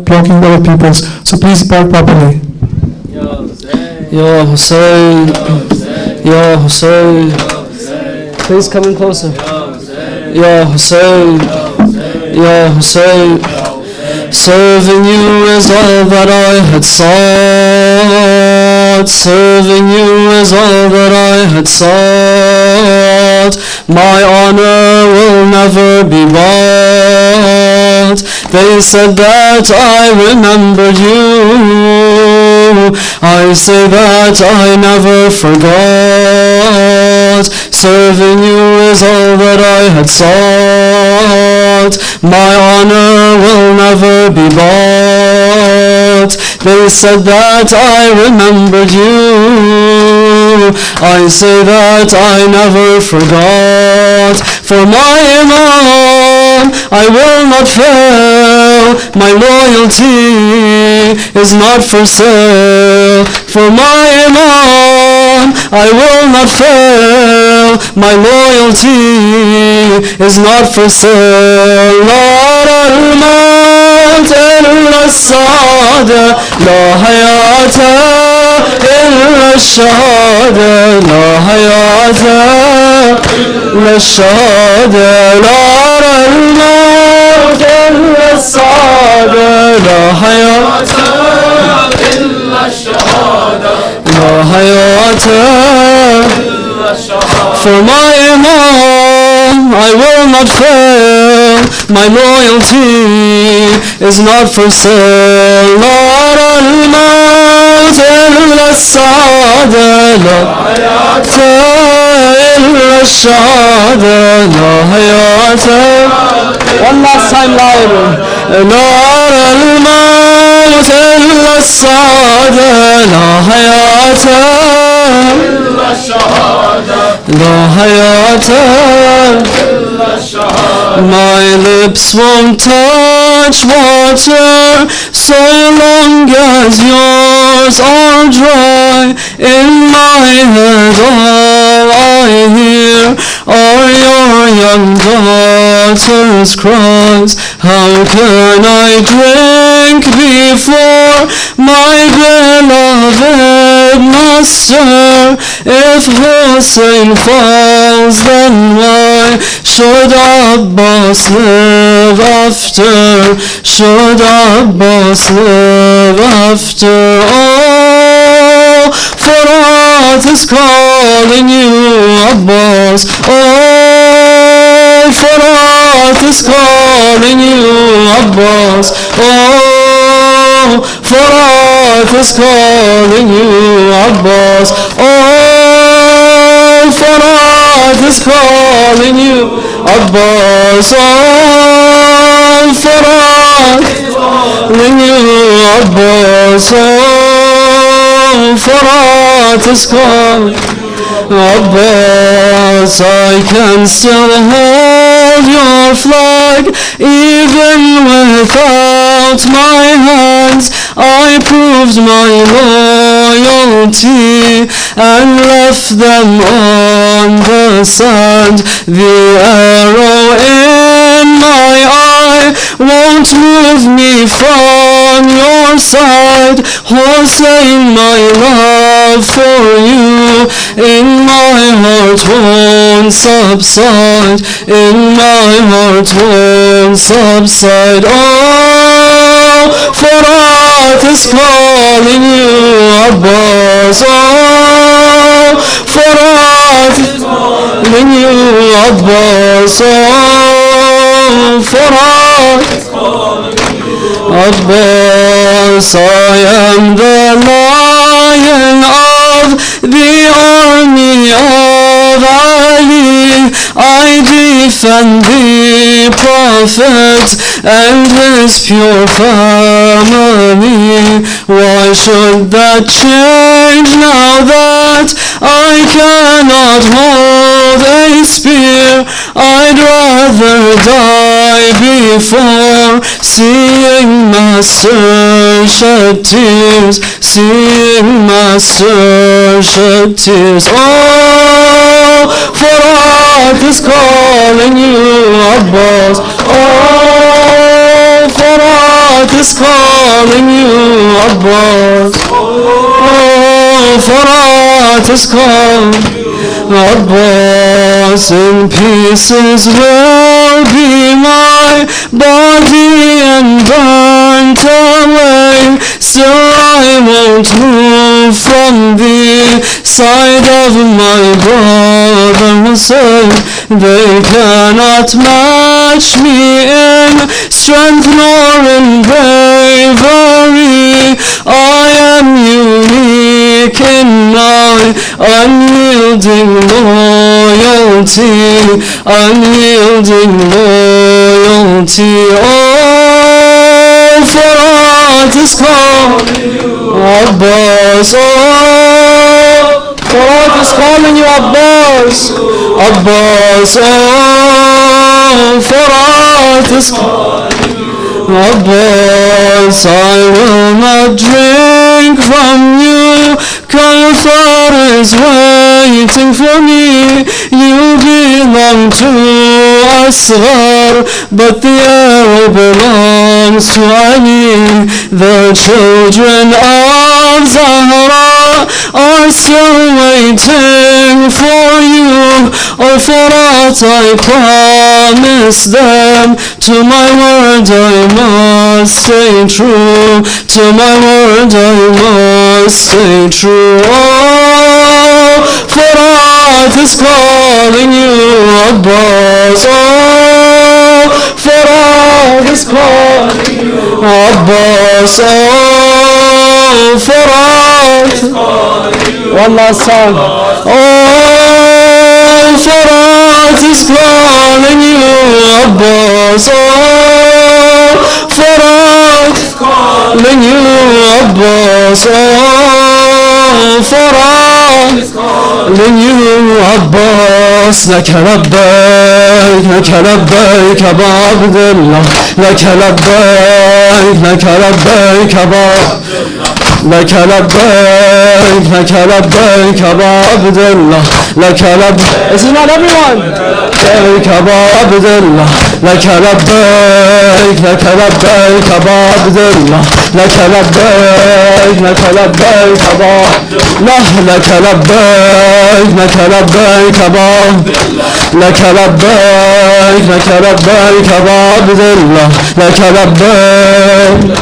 blocking other people's. So please park properly. Ya Hussein, Ya Hussein. Please come in closer. Ya Hussein, Ya Hussein. Serving you is all that I had sought. Serving you is all that I had sought. My honor will never be bought. They said that I remembered you. I say that I never forgot. Serving you is all that I had sought. My honor will never be bought. They said that I remembered you. I say that I never forgot. For my Imam, I will not fail. My loyalty is not for sale. For my Imam, I will not fail. My loyalty is not for sale. La al-maut illa as-saada, la hayata illa ash-shahada, la hayata illa ash-shahada. La al-maut illa as-saada, la hayata illa ash-shahada, la hayata. For my Imam, I will not fail. My loyalty is not for sale. La al-maut illa as-saada, la hayata illa ash-shahada, la hayata. One last time louder. La al-maut illa as-saada, la hayata illa ash-shahada, la hayata. My lips won't touch water so long as yours are dry. In my head all I hear are your young daughter's cries. How can I drink before my beloved master? If Hussein falls, then why should Abbas live after? Should Abbas live after? Oh, Farhat is calling you, Abbas. Oh, Farhat is calling you, Abbas. Oh, Farhat is calling you, Abbas. Oh, Farhat is calling you, Abbas. Oh, Farhat is calling you, Abbas. Oh, Farhat is calling Abbas. I can still hold your flag even without my hands. I proved my loyalty and left them on the sand. The arrow in my eye won't move me from your side. Hussein, my love for you in my heart won't subside. In my heart won't subside. Oh, Farhat is calling you, Abbas. Oh, Farhat is calling you, Abbas. Oh, Farhat is calling you, Abbas. I am the lion of the army of Ali. I defend the Prophet and his pure family. Why should that change now that I cannot hold a spear? I'd rather die before seeing Master shed tears, seeing Master shed tears. Oh, Farhat is calling you, Abbas. Oh, Farhat is calling you, Abbas. Oh, Farhat is calling Abbas. In pieces will be my body and burnt away. Still I won't move from the side of my brother Hussein. They cannot match me in strength nor in bravery. I am unique in my unyielding loyalty, unyielding loyalty. Oh, Farhat is calling you, Abbas. Oh, Farhat is calling you, Abbas. Abbas. Oh, Farhat is calling you, Abbas. I will not drink from you. Kawthar is waiting for me. You belong to Asghar, but the arrow belongs to Ali. The children of Zahra are still waiting for you. Oh, Farhat, I promise them. To my word I must stay true. To my word I must stay true. Oh, Farhat is calling you, Abbas. Oh, Farhat is calling you, Abbas. Oh, Farhat is calling you. One last time. Oh, Farhat is calling you, Abbas. Oh, Farhat is calling you, Abbas. Oh, Farhat is calling you, Abbas. لك لبيك لك لبيك أبا عبد الله. لك لبيك لك لبيك أبا لك لبيك لك لبيك أبا عبد الله. لك لبيك. This is not everyone. لك أبا عبد الله. لك لبيك لك لبيك أبا عبد الله. لك لبيك لك لبيك أبا لا لك لبيك لك لبيك أبا لك لبيك لك لبيك أبا عبد الله. لك لبيك.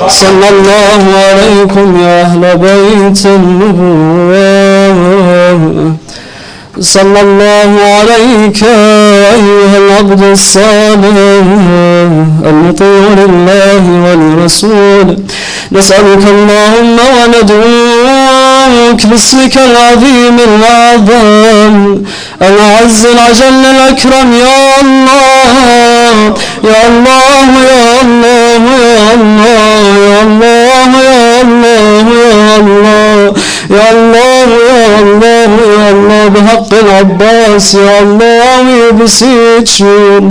صلى الله عليكم يا أهل بيت النبوة. صلى الله عليك أيها العبد الصالح المطيع لله ولرسوله. نسألك اللهم وندعوك باسمك العظيم الأعظم الأعز الأجل الأكرم يا الله يا الله يا الله يا الله يا الله يا الله يا الله يا الله يا الله يا الله بحق العباس يا Allah, we beseech you.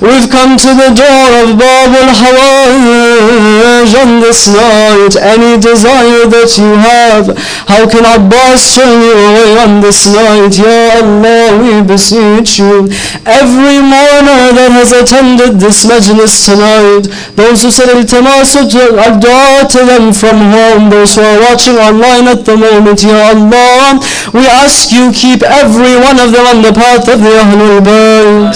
We've come to the door of Bab al-Hawaj on this night. Any desire that you have, how can Abbas turn you away on this night? Ya Allah, we beseech you. Every mourner that has attended this majlis tonight, those who said iltamasu ad-dua to them from home, those who are watching online at the moment, Ya Allah, we ask you keep every one of them on the path of the Ahlul Bayt.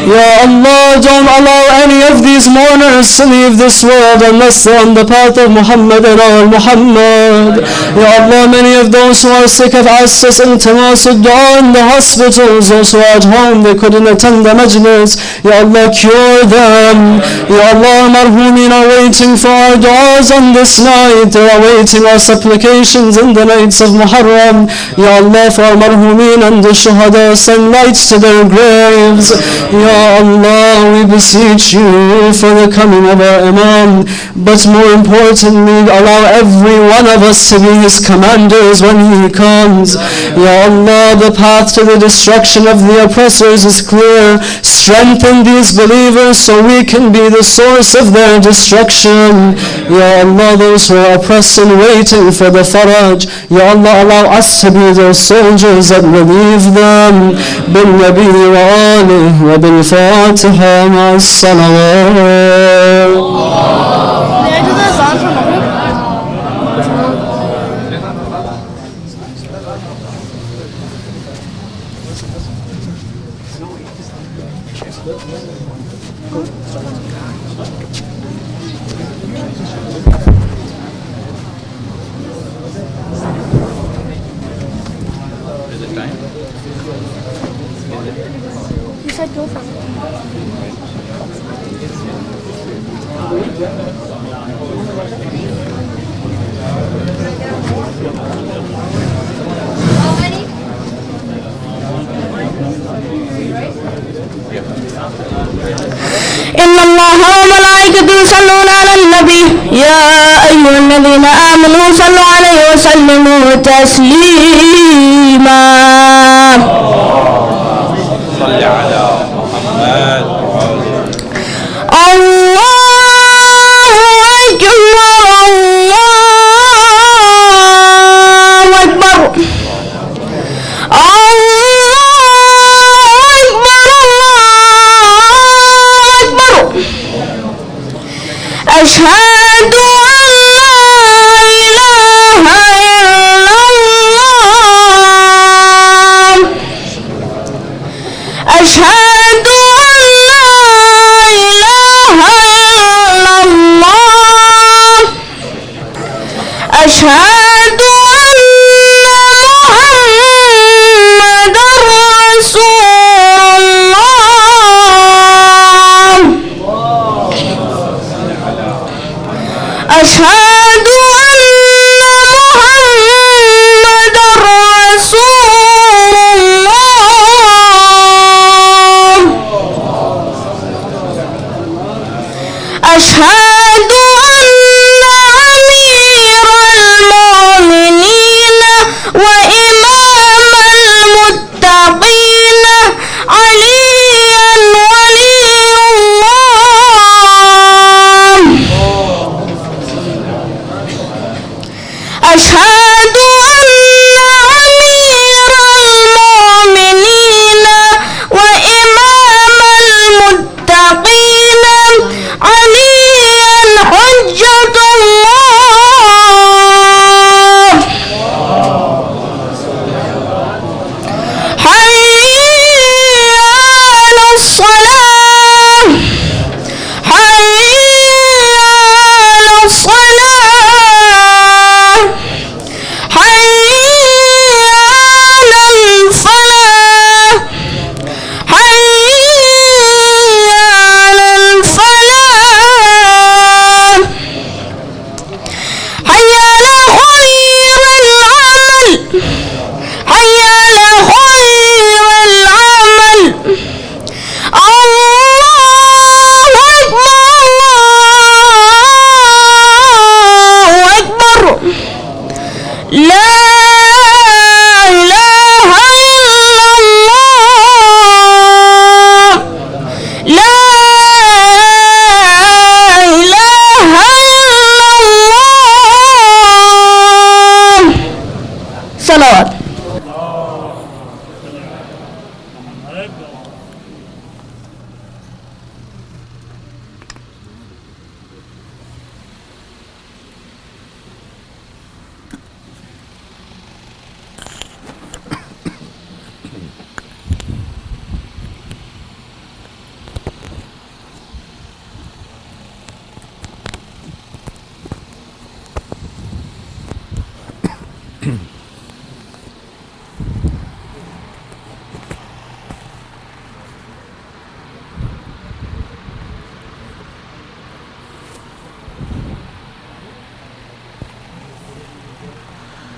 Ya Allah, don't allow any of these mourners to leave this world unless they're on the path of Muhammad and our Muhammad. Ya Allah, many of those who are sick have asked us in Tamasud Dua in the hospitals, those who are at home, they couldn't attend the majlis. Ya Allah, cure them. Ya Allah, marhumin are waiting for our du'as on this night. They are waiting our supplications in the nights of Muhurram. Ya Allah, for our marhumin and the shuhada, send lights to their graves. Ya Allah, we beseech you for the coming of our Imam, but more importantly, allow every one of us to be his commanders when he comes. Ya Allah, the path to the destruction of the oppressors is clear. Strengthen these believers so we can be the source of their destruction. Ya Allah, those who are oppressed and waiting for the faraj, Ya Allah, allow us to be those soldiers that relieve them. بالنبي وآله وبالفاتحة مع الصلوات. You said go for it. إن الله وملائكته يصلون على النبي يا أيها الذين آمنوا صلوا عليه وسلموا تسليما. صل على محمد الله أكبر الله أكبر أشهد أن لا إله إلا الله أشهد أن لا إله إلا الله أشهد أن محمدا رسول الله أشهد أن محمدا رسول الله أشهد أن أمير المؤمنين وإمام المتقين عليا ولي الله أشهد أن أمير المؤمنين وإمام المتقين عليا حجة الله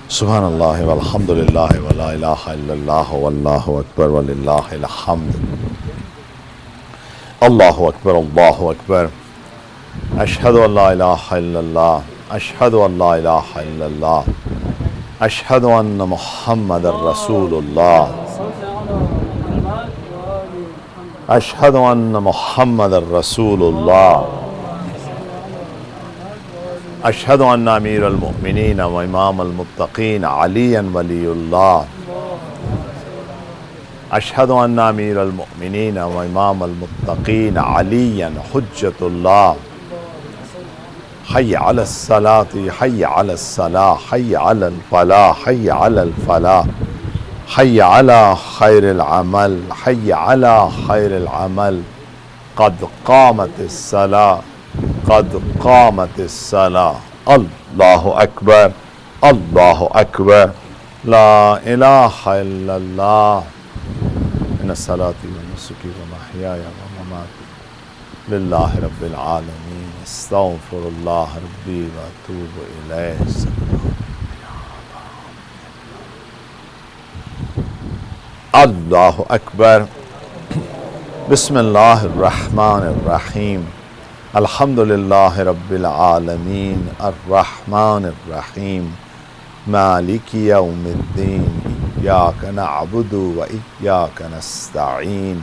سبحان اللہ والحمد للہ ولا الہ الا اللہ واللہ اکبر وللہ الحمد اللہ اکبر اللہ اکبر اشہد ان لا الہ الا اللہ اشہد ان لا الہ الا اللہ اشہد ان محمد رسول اللہ اشہد ان محمد رسول اللہ اشہد ان امیر المؤمنین و امام المتقین علی ولی اللہ اشہد ان امیر المؤمنین و امام المتقین علی حجت اللہ حی علی الصلاة حی علی الصلاة حی علی الفلاح حی علی الفلاح حی علی خیر العمل حی علی خیر العمل قد قامت الصلاة قد قامت الصلاة اللہ اکبر اللہ اکبر لا الہ الا اللہ ان صلاتي ونسكي ومحياي ومماتي للہ رب العالمین استغفر اللہ ربی واتوب الیہ اللہ اکبر بسم اللہ الرحمن الرحیم الحمد للہ رب العالمین الرحمن الرحیم مالک یوم الدین ایاک نعبد و ایاک نستعین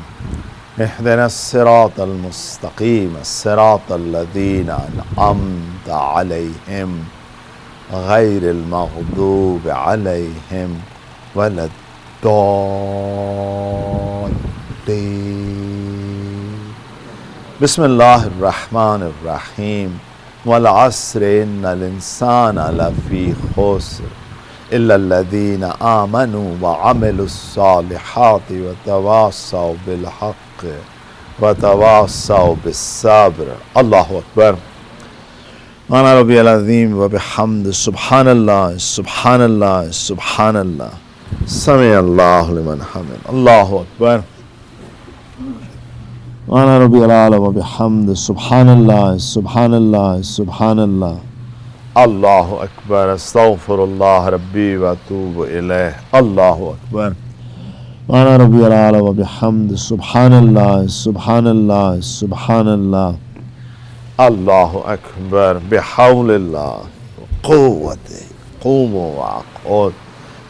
اہدنا الصراط المستقیم الصراط الذین انعمت علیہم غیر المغضوب علیہم ولا الضالین بسم اللہ الرحمن الرحیم والعصر ان الانسان لفی خسر الا الذین آمنوا وعملوا الصالحات وتواصوا بالحق وتواصوا بالصبر اللہ اکبر سبحان ربی العظیم وبحمد سبحان اللہ سبحان اللہ سبحان اللہ سمع اللہ لمن حمد اللہ اکبر سبحان ربی العلی وبحمد سبحان اللہ سبحان اللہ سبحان اللہ اللہ اکبر استغفر اللہ ربی واتوب الیہ اللہ اکبر سبحان ربی العلی وبحمد سبحان اللہ سبحان اللہ سبحان اللہ اللہ اکبر بحول اللہ قوت قوموا وعقود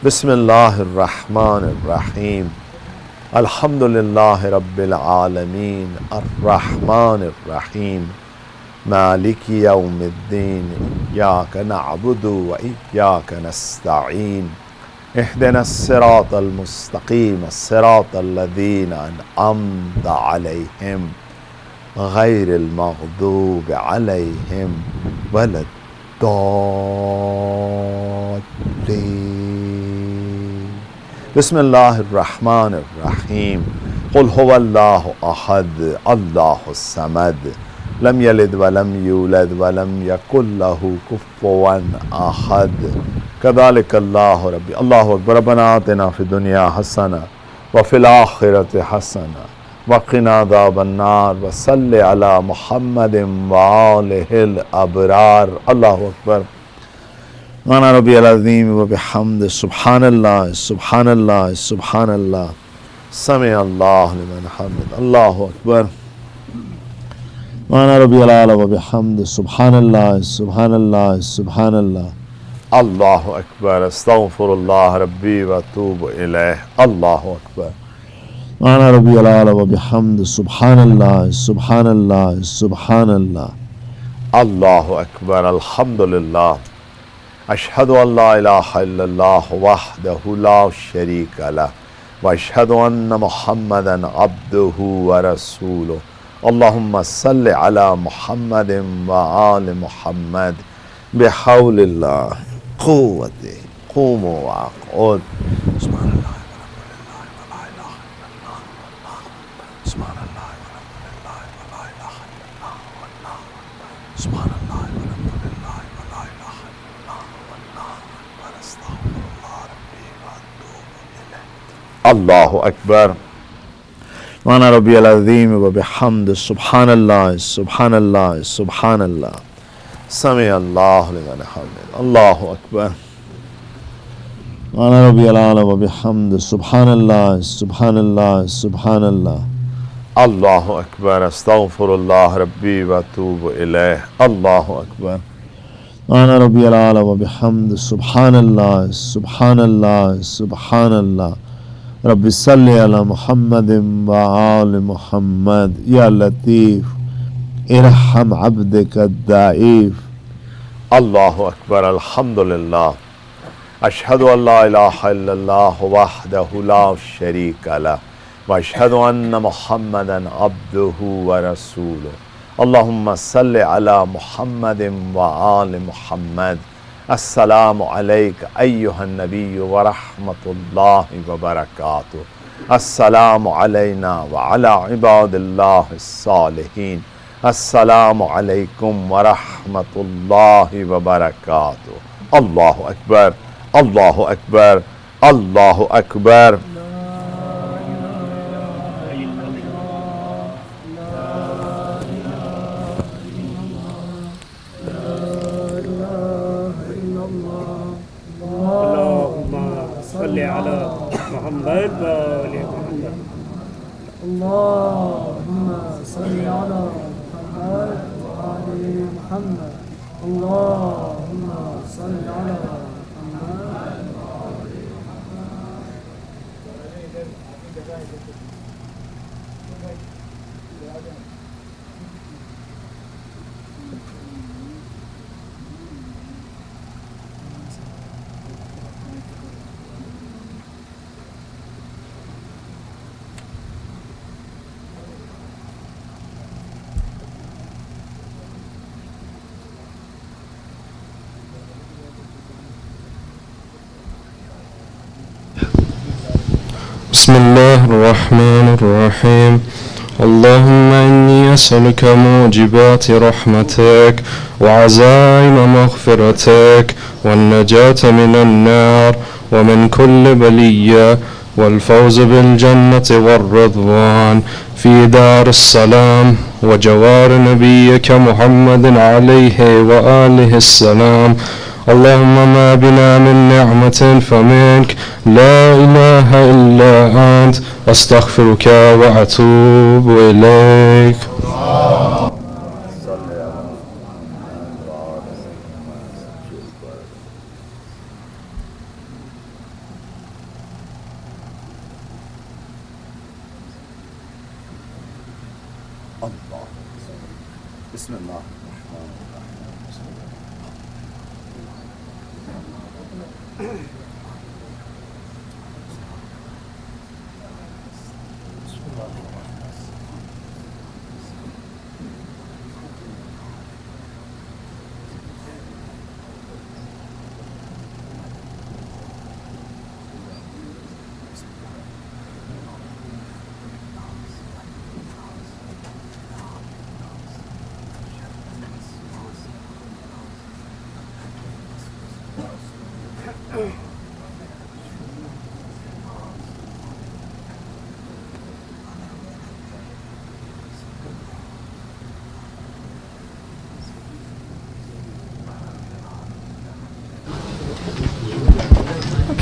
بسم اللہ الرحمن الرحیم الحمد للہ رب العالمین الرحمن الرحیم مالک یوم الدین ایاک نعبد و ایاک نستعین اہدنا الصراط المستقیم الصراط الذین انعمت علیہم غیر المغضوب علیہم ولا الضالین بسم اللہ الرحمن الرحیم قل هو اللہ احد اللہ الصمد لم یلد ولم یولد ولم یکن له کفوا احد کذالک اللہ ربی اللہ اکبر ربنا آتنا فی الدنیا حسنہ وفی الآخرۃ حسنہ وقنا عذاب النار وصلی علی محمد وآلہ الابرار اللہ اکبر سبحان ربی العظیم وبحمد سبحان اللہ سبحان اللہ سبحان اللہ سمع اللہ لمن حمد اللہ اکبر سبحان ربی العلی وبحمد سبحان اللہ سبحان اللہ سبحان اللہ اللہ اکبر استغفر اللہ ربی واتوب الیہ اللہ اکبر سبحان ربی العلی وبحمد سبحان اللہ سبحان اللہ سبحان اللہ اللہ اکبر الحمد للہ اشہد ان لا الہ الا اللہ وحدہ لا شریک لہ واشہد ان محمدا عبدہ ورسولہ اللہم صل علی محمد وآل محمد بحول اللہ قوت قوموا وعقود سبحان اللہ سبحان اللہ سبحان اللہ اللہ اکبر سبحان ربی العظیم وبحمد سبحان اللہ سبحان اللہ سبحان اللہ سمع اللہ لمن حمد اللہ اکبر Subhana Rabbiyal A'la wa bihamdi. Subhanallah, Subhanallah, Subhanallah. Allahu Akbar. Astaghfirullah Rabbi wa atubu ilayh. Allahu Akbar. Subhana Rabbiyal A'la wa bihamdi. Subhanallah, Subhanallah, Subhanallah. Rabbi salli ala Muhammadin wa ali Muhammad. Ya Latif, irham abdika ad-da'if. Allahu Akbar. Alhamdulillah. Ashhadu an la ilaha illallah wahdahu la sharika lah. Wa ashhadu anna Muhammadan abduhu wa rasuluh. Allahumma salli ala Muhammadin wa ali Muhammad. Assalamu alayka ayyuhan nabiyyu wa rahmatullahi wa barakatuh. Assalamu alayna wa ala ibadillahi salihin. Assalamu alaykum wa rahmatullahi wa barakatuh. Allahu Akbar. Allahu Akbar. Allahu Akbar. بسم الله الرحمن الرحيم اللهم إني أسألك موجبات رحمتك وعزائم مغفرتك والنجاة من النار ومن كل بلية والفوز بالجنة والرضوان في دار السلام وجوار نبيك محمد عليه وآله السلام. اللهم ما بنا من نعمة فمنك لا إله إلا أنت أستغفرك وأتوب إليك.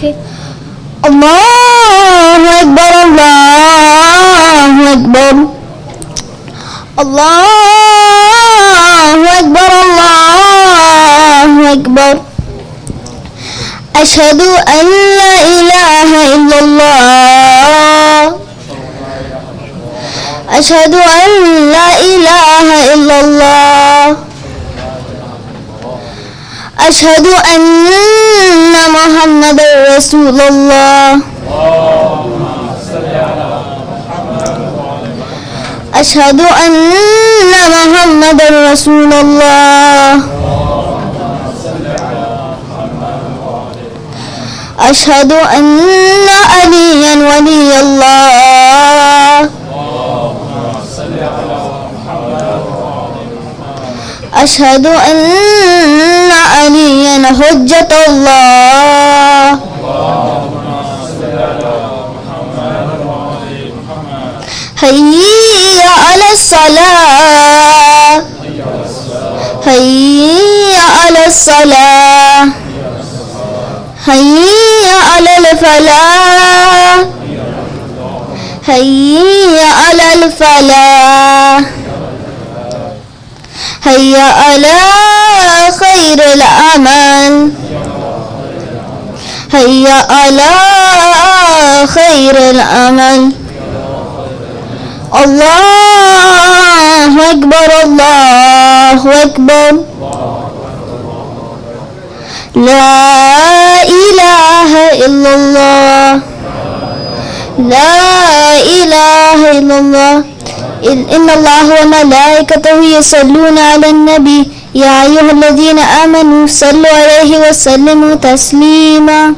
Okay. Allahu Akbar, Allahu Akbar. Allahu Akbar, Allahu Akbar. Ashhadu an la ilaha illallah. Ashhadu an la ilaha illallah. أشهد أن محمد رسول الله. أشهد أن محمد رسول الله. أشهد أن عليا ولي الله. أشهد أن عليا حجة الله. حي على الصلاة. حي على الصلاة. هيا على الفلاح هيا على الفلاح هيا على خير العمل هيا على خير العمل الله أكبر الله أكبر لا إله إلا الله لا إله إلا الله إن الله وملائكته يصلون على النبي يا أيها الذين آمنوا صلوا عليه وسلموا تسليما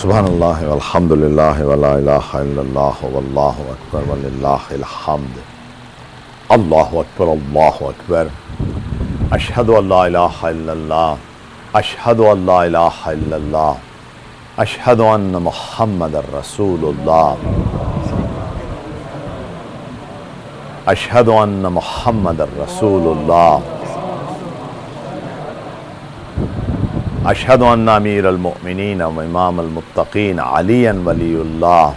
سبحان اللہ والحمد للہ ولا الہ الا اللہ واللہ اکبر وللہ الحمد اللہ اکبر اللہ اکبر اشہد ان لا الہ الا اللہ اشہد ان لا الہ الا اللہ اشہد ان محمد رسول اللہ اشہد ان محمد رسول اللہ اشہد ان امیر المؤمنین و امام المتقین علی ولی اللہ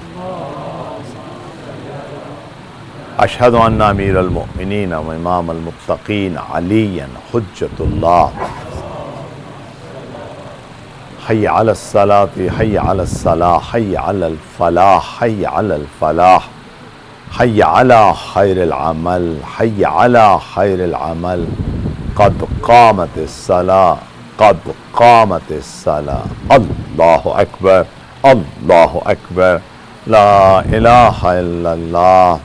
اشہد ان امیر المؤمنین و امام المتقین علی حجت اللہ حی علی الصلاة حی علی الصلاة حی علی الفلاح حی علی الفلاح حی علی خیر العمل حی علی خیر العمل قد قامت الصلاة قد قامت الصلاة اللہ اکبر اللہ اکبر لا الہ الا اللہ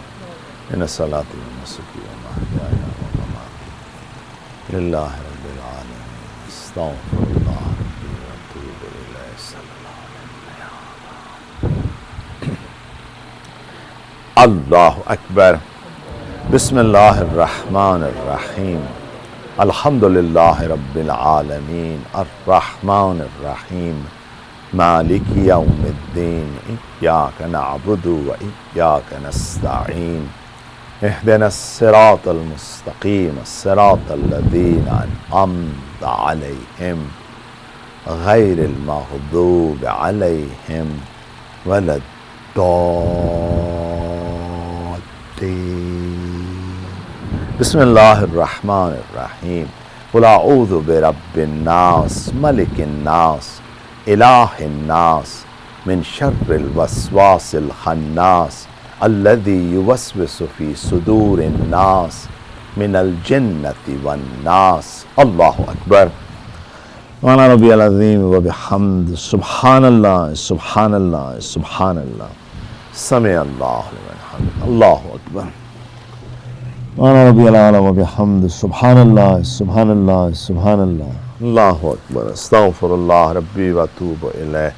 ان صلاتی و نسکی و محیای و مماتی للہ رب العالمین استغفر اللہ ربی و اتوب الیہ صلی اللہ علیہ وسلم اللہ اکبر بسم اللہ الرحمن الرحیم الحمدللہ رب العالمین الرحمن الرحیم مالک یوم الدین ایاک نعبد و ایاک نستعین اہدنا الصراط المستقیم الصراط الذین انعمت علیہم غیر المغضوب علیہم ولا الضالین بسم اللہ الرحمن الرحیم قل اعوذ برب الناس ملک الناس الہ الناس من شر الوسواس الخناس الذي يوسوس في صدور الناس من الجنة والناس اللہ اکبر مولانا ربی العظیم و بحمد سبحان اللہ سبحان اللہ سبحان اللہ سمع اللہ لمن حمد اللہ اکبر مولانا ربی العظیم و بحمد سبحان اللہ سبحان اللہ سبحان اللہ اللہ اکبر استغفر اللہ ربی و اتوب الیہ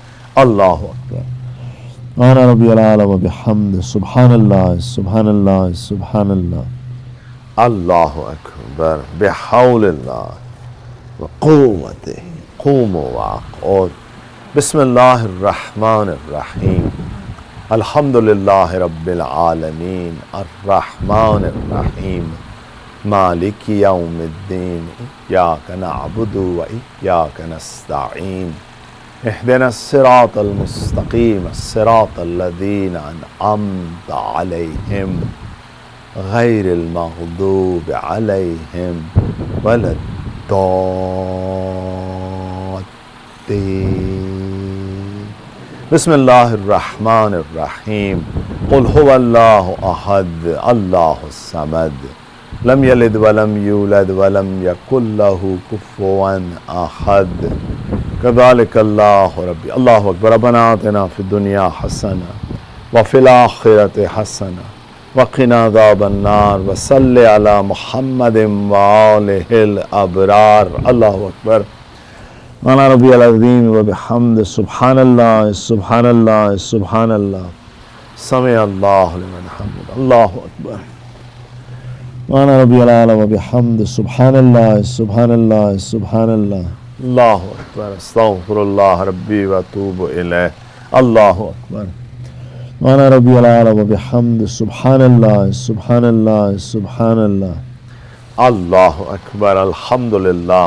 اللہ اکبر مولانا ربی العظیم و بحمد سبحان اللہ سبحان اللہ سبحان اللہ اللہ اکبر بحول اللہ وقوته قوموا وقعود بسم اللہ الرحمن الرحیم الحمدللہ رب العالمین الرحمن الرحیم مالک یوم الدین ایاک نعبد و ایاک نستعین اہدنا الصراط المستقیم الصراط الذین انعمت علیہم غیر المغضوب علیہم ولا الضالین بسم اللہ الرحمن الرحیم قل هو اللہ احد اللہ الصمد لم یلد ولم یولد ولم یکن له کفوا احد کذالک اللہ ربی اللہ اکبر ربنا آتنا فی الدنیا حسنہ وفی الآخرۃ حسنہ وقنا عذاب النار وصلی علی محمد وآلہ الابرار اللہ اکبر مولانا ربی العظیم و بحمد سبحان اللہ سبحان اللہ سبحان اللہ سمع اللہ لمن حمد اللہ اکبر مولانا ربی العلی و بحمد سبحان اللہ سبحان اللہ سبحان اللہ اللہ اکبر استغفر اللہ ربی و اتوب الیہ اللہ اکبر مولانا ربی العلی و بحمد سبحان اللہ سبحان اللہ سبحان اللہ اللہ اکبر الحمدللہ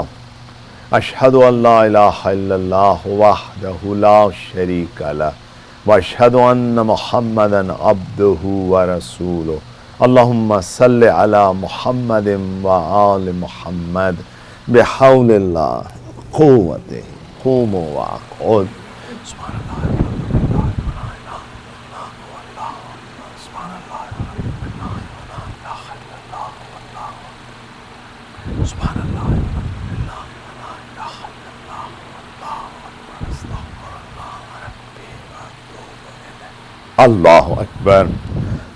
اشہد ان لا الہ الا اللہ وحدہ لا شریک لہ واشہد ان محمدا عبدہ ورسولہ اللہم صل علی محمد وآل محمد بحول اللہ قوت قوموا وقعدوا سبحان اللہ اللہ اکبر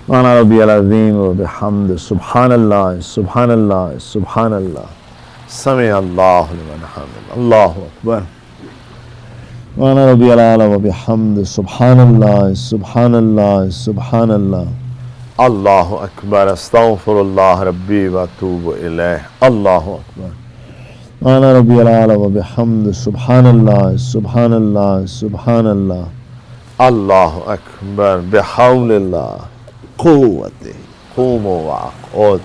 مولانا ربی العظیم و بحمد سبحان اللہ سبحان اللہ سبحان اللہ سمع اللہ لمن حمد اللہ اکبر مولانا ربی العلی و بحمد سبحان اللہ سبحان اللہ سبحان اللہ اللہ اکبر استغفر اللہ ربی و اتوب الیہ اللہ اکبر مولانا ربی العلی و بحمد سبحان اللہ سبحان اللہ سبحان اللہ اللہ اکبر بحول اللہ قوت قوموا وقعدوا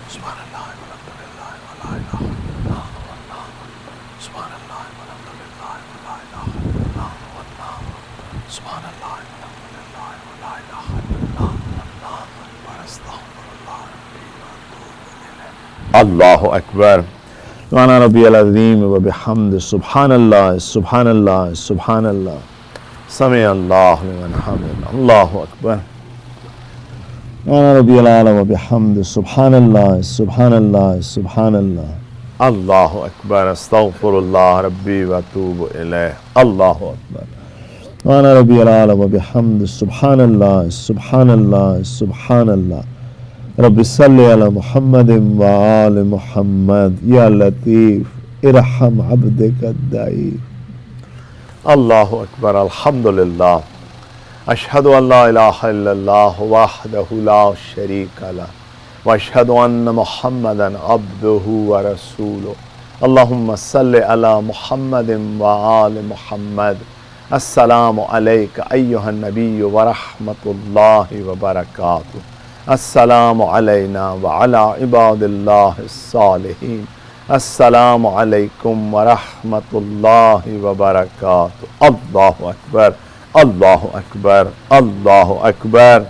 سبحان اللہ والحمد للہ ولا الہ الا اللہ سبحان اللہ والحمد للہ ولا الہ الا اللہ سبحان اللہ والحمد للہ ولا الہ الا اللہ اکبر استغفر اللہ ربی و اتوب الیہ اللہ اکبر مولانا ربی العظیم و بحمد سبحان اللہ سبحان اللہ سبحان اللہ سمع اللہ لمن حمد اللہ اکبر مولانا ربی العلی و بحمد سبحان اللہ سبحان اللہ سبحان اللہ اللہ اکبر استغفر اللہ ربی و اتوب الیہ اللہ اکبر مولانا ربی العلی و بحمد سبحان اللہ سبحان اللہ سبحان اللہ رب صلی علی محمد و آل محمد یا لطیف ارحم عبدک الضعیف اللہ اکبر الحمدللہ اشہد ان لا الہ الا اللہ وحدہ لا شریک لہ واشہد ان محمدا عبدہ ورسولہ اللہم صل علی محمد وآل محمد السلام علیک ایہا النبی ورحمۃ اللہ وبرکاتہ السلام علینا وعلی عباد اللہ الصالحین السلام علیکم ورحمۃ اللہ وبرکاتہ اللہ اکبر اللہ اکبر اللہ اکبر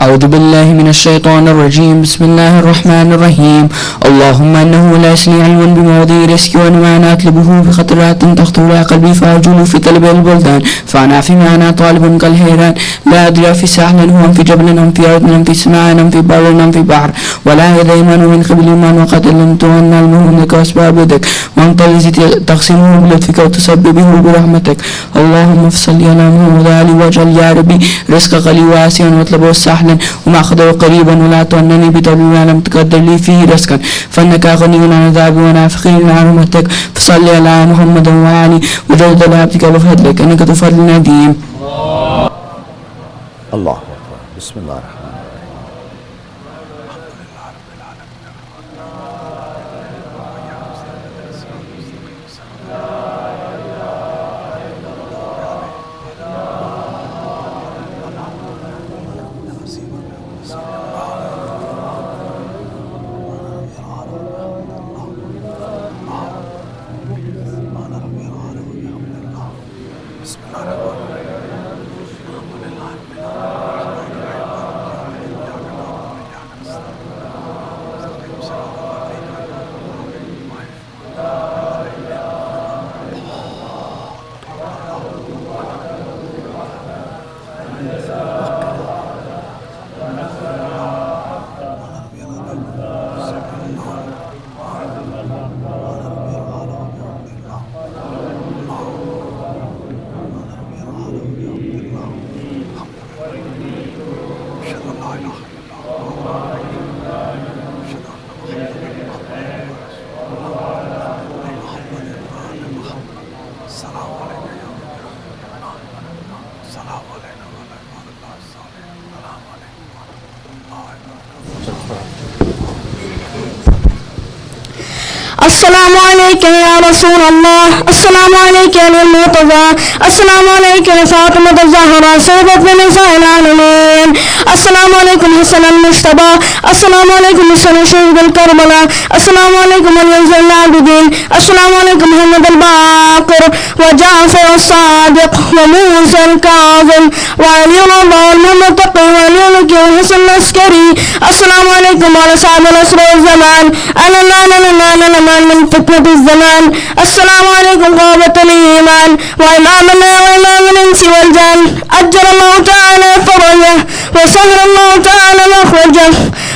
أعوذ بالله من الشيطان الرجيم. بسم الله الرحمن الرحيم. اللهم إنه ليس لي علم بمواضيع رزقي وما أنا أطلبه بخطرات تخطر على قلبي فأرجو في طلب البلدان فأنا فيما أنا طالب كالحيران لا أدري في ساحل أم في جبل أم في أرض أم في سماء أم في بر أم في بحر ولا يد إيمان من قبل إيمان وقد علمت أن المهم لك وأسباب يدك وأنت الذي تقسمه بلطفك وتسببه برحمتك. اللهم صل على محمد وآله واجعل يا ربي رزقك لي واسعا واطلبه سهلا وما أخذه قريبا ولا تؤنني بطلب ما لم تقدر لي فيه رزقا فإنك غني عن عذابي وأنا فقير عن رحمتك. فصل على محمد وآله وجود لعبدك وفضلك إنك ذو فضل عظيم. الله أكبر. بسم الله الرحمن الرحيم. السلام عليك يا رسول الله. السلام عليك يا المرتضى. السلام عليك يا فاطمة الزهراء سيدة نساء العالمين. السلام عليكم حسن المجتبى. السلام عليكم حسن شهيد الكربلاء. السلام عليكم اليوم العابدين. السلام عليكم محمد الباقر وجعفر الصادق وموسى الكاظم وعلي رضا والمتقي وعلي وحسن العسكري. السلام عليكم على صاحب الأسر الزمان. أنا من فتنة الزمان. السلام عليكم قوة الإيمان وإمامنا وإمام الإنس والجان. أجل الله تعالى فرجه وسهل الله تعالى مخرجه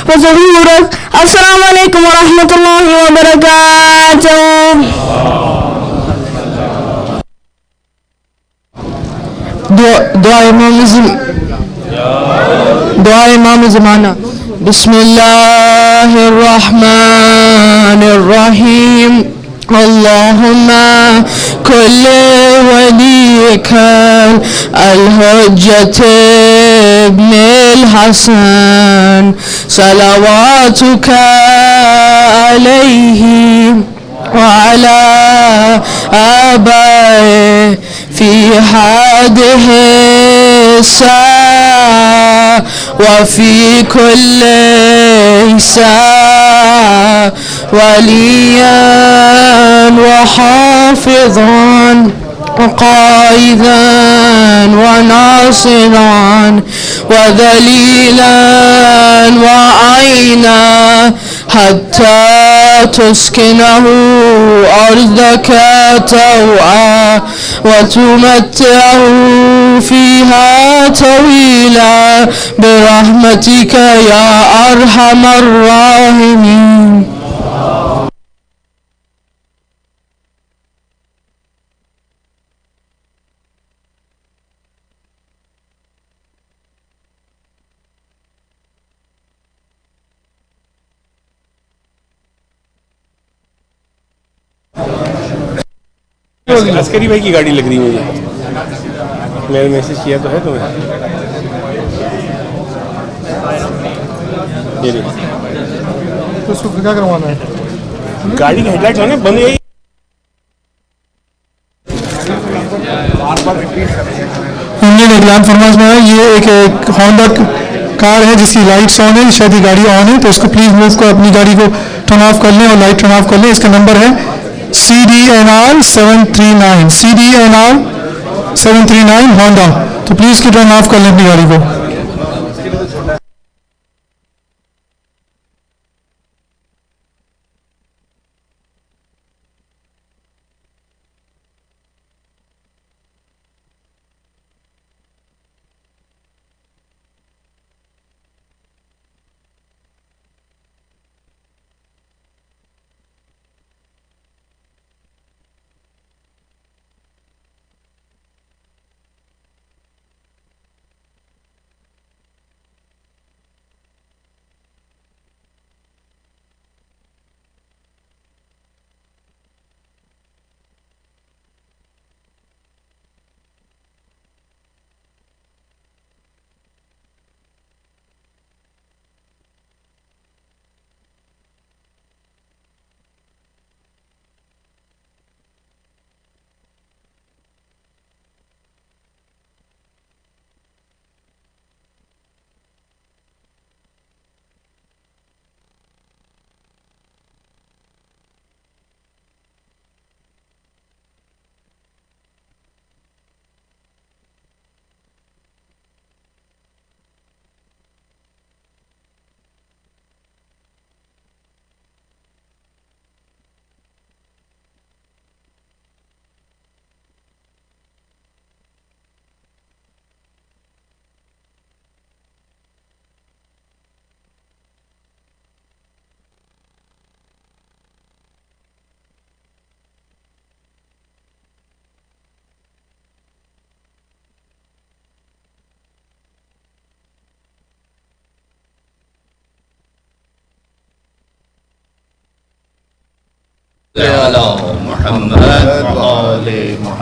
وظهوره. السلام عليكم ورحمة الله وبركاته. دعاء إمام زمانہ. بسم الله الرحمن الرحيم. اللهم كل وليك الحجة ابن الحسن صلواتك عليه وعلى آبائه في هذه الساعة وفي كل ساعة وليا وحافظا وقائدا وناصرا وذليلا وعينا حتى تسكنه أرضك طوعا وتمتعه فيها طويلا برحمتك يا أرحم الراحمين. अस्करी भाई की गाड़ी लग रही है मुझे. मैंने मैसेज किया तो है तुम्हें. ये नहीं. तो उसको क्या करवाना है? गाड़ी की हेडलाइट है ना बंद है. इंडियन इकलाम फरमाइश में है ये एक होंडा कार है जिसकी लाइट्स ऑन है. शायद ये गाड़ी ऑन है तो इसको प्लीज मूव कर अपनी गाड़ी को टर्न ऑफ कर लें और लाइट टर्न ऑफ कर लें. इसका नंबर है CDNR 739 CDNR 739 होंडा. तो प्लीज की टर्न ऑफ कर लें अपनी गाड़ी को.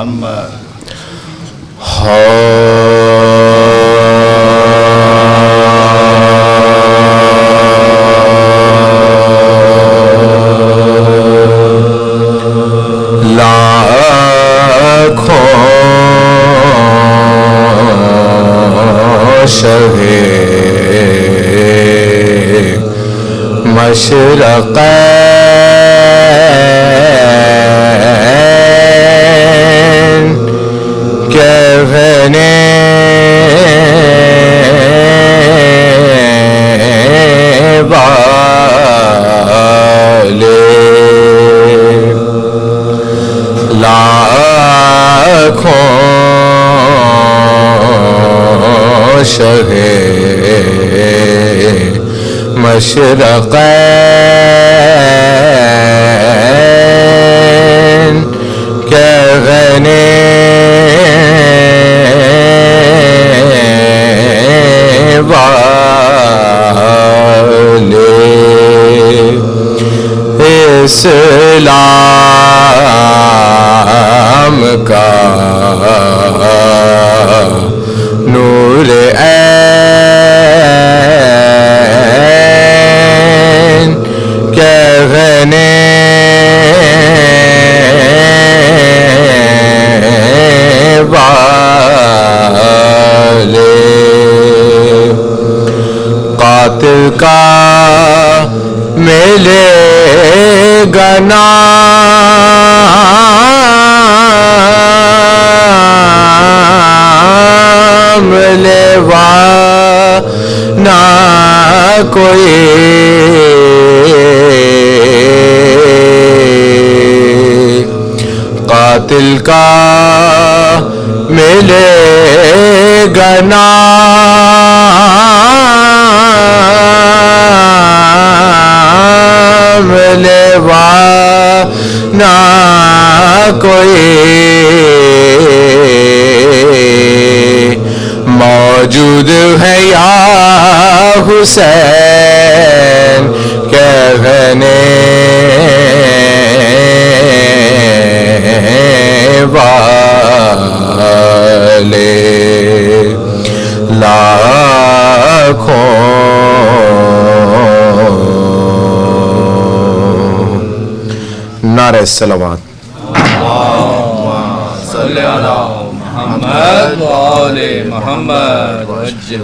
محمد. مشرقین کہنے والے لاکھوں شہ مشرقین کہنے والے اسلام کا نور کہنے والے قاتل کا ملے گا نام لیوا نہ کوئی قاتل کا ملے گا نام لیوا نہ کوئی موجود ہے یا حسین کہنے والے لاکھوں نعرہ صلوات. صلی علی محمد و آل محمد وجل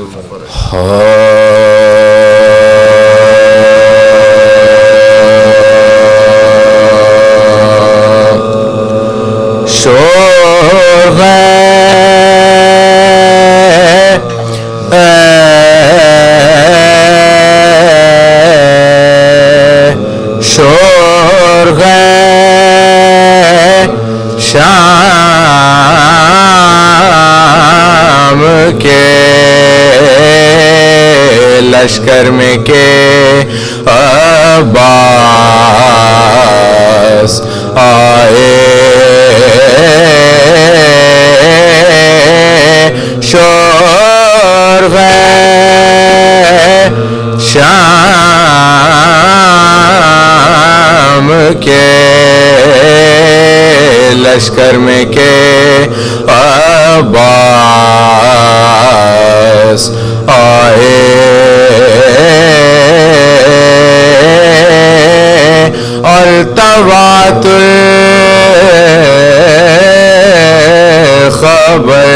شور شور شام کے لشکر میں کے عباس آئے شور شام کے لشکر میں کے عباس آئے اور تواتر خبر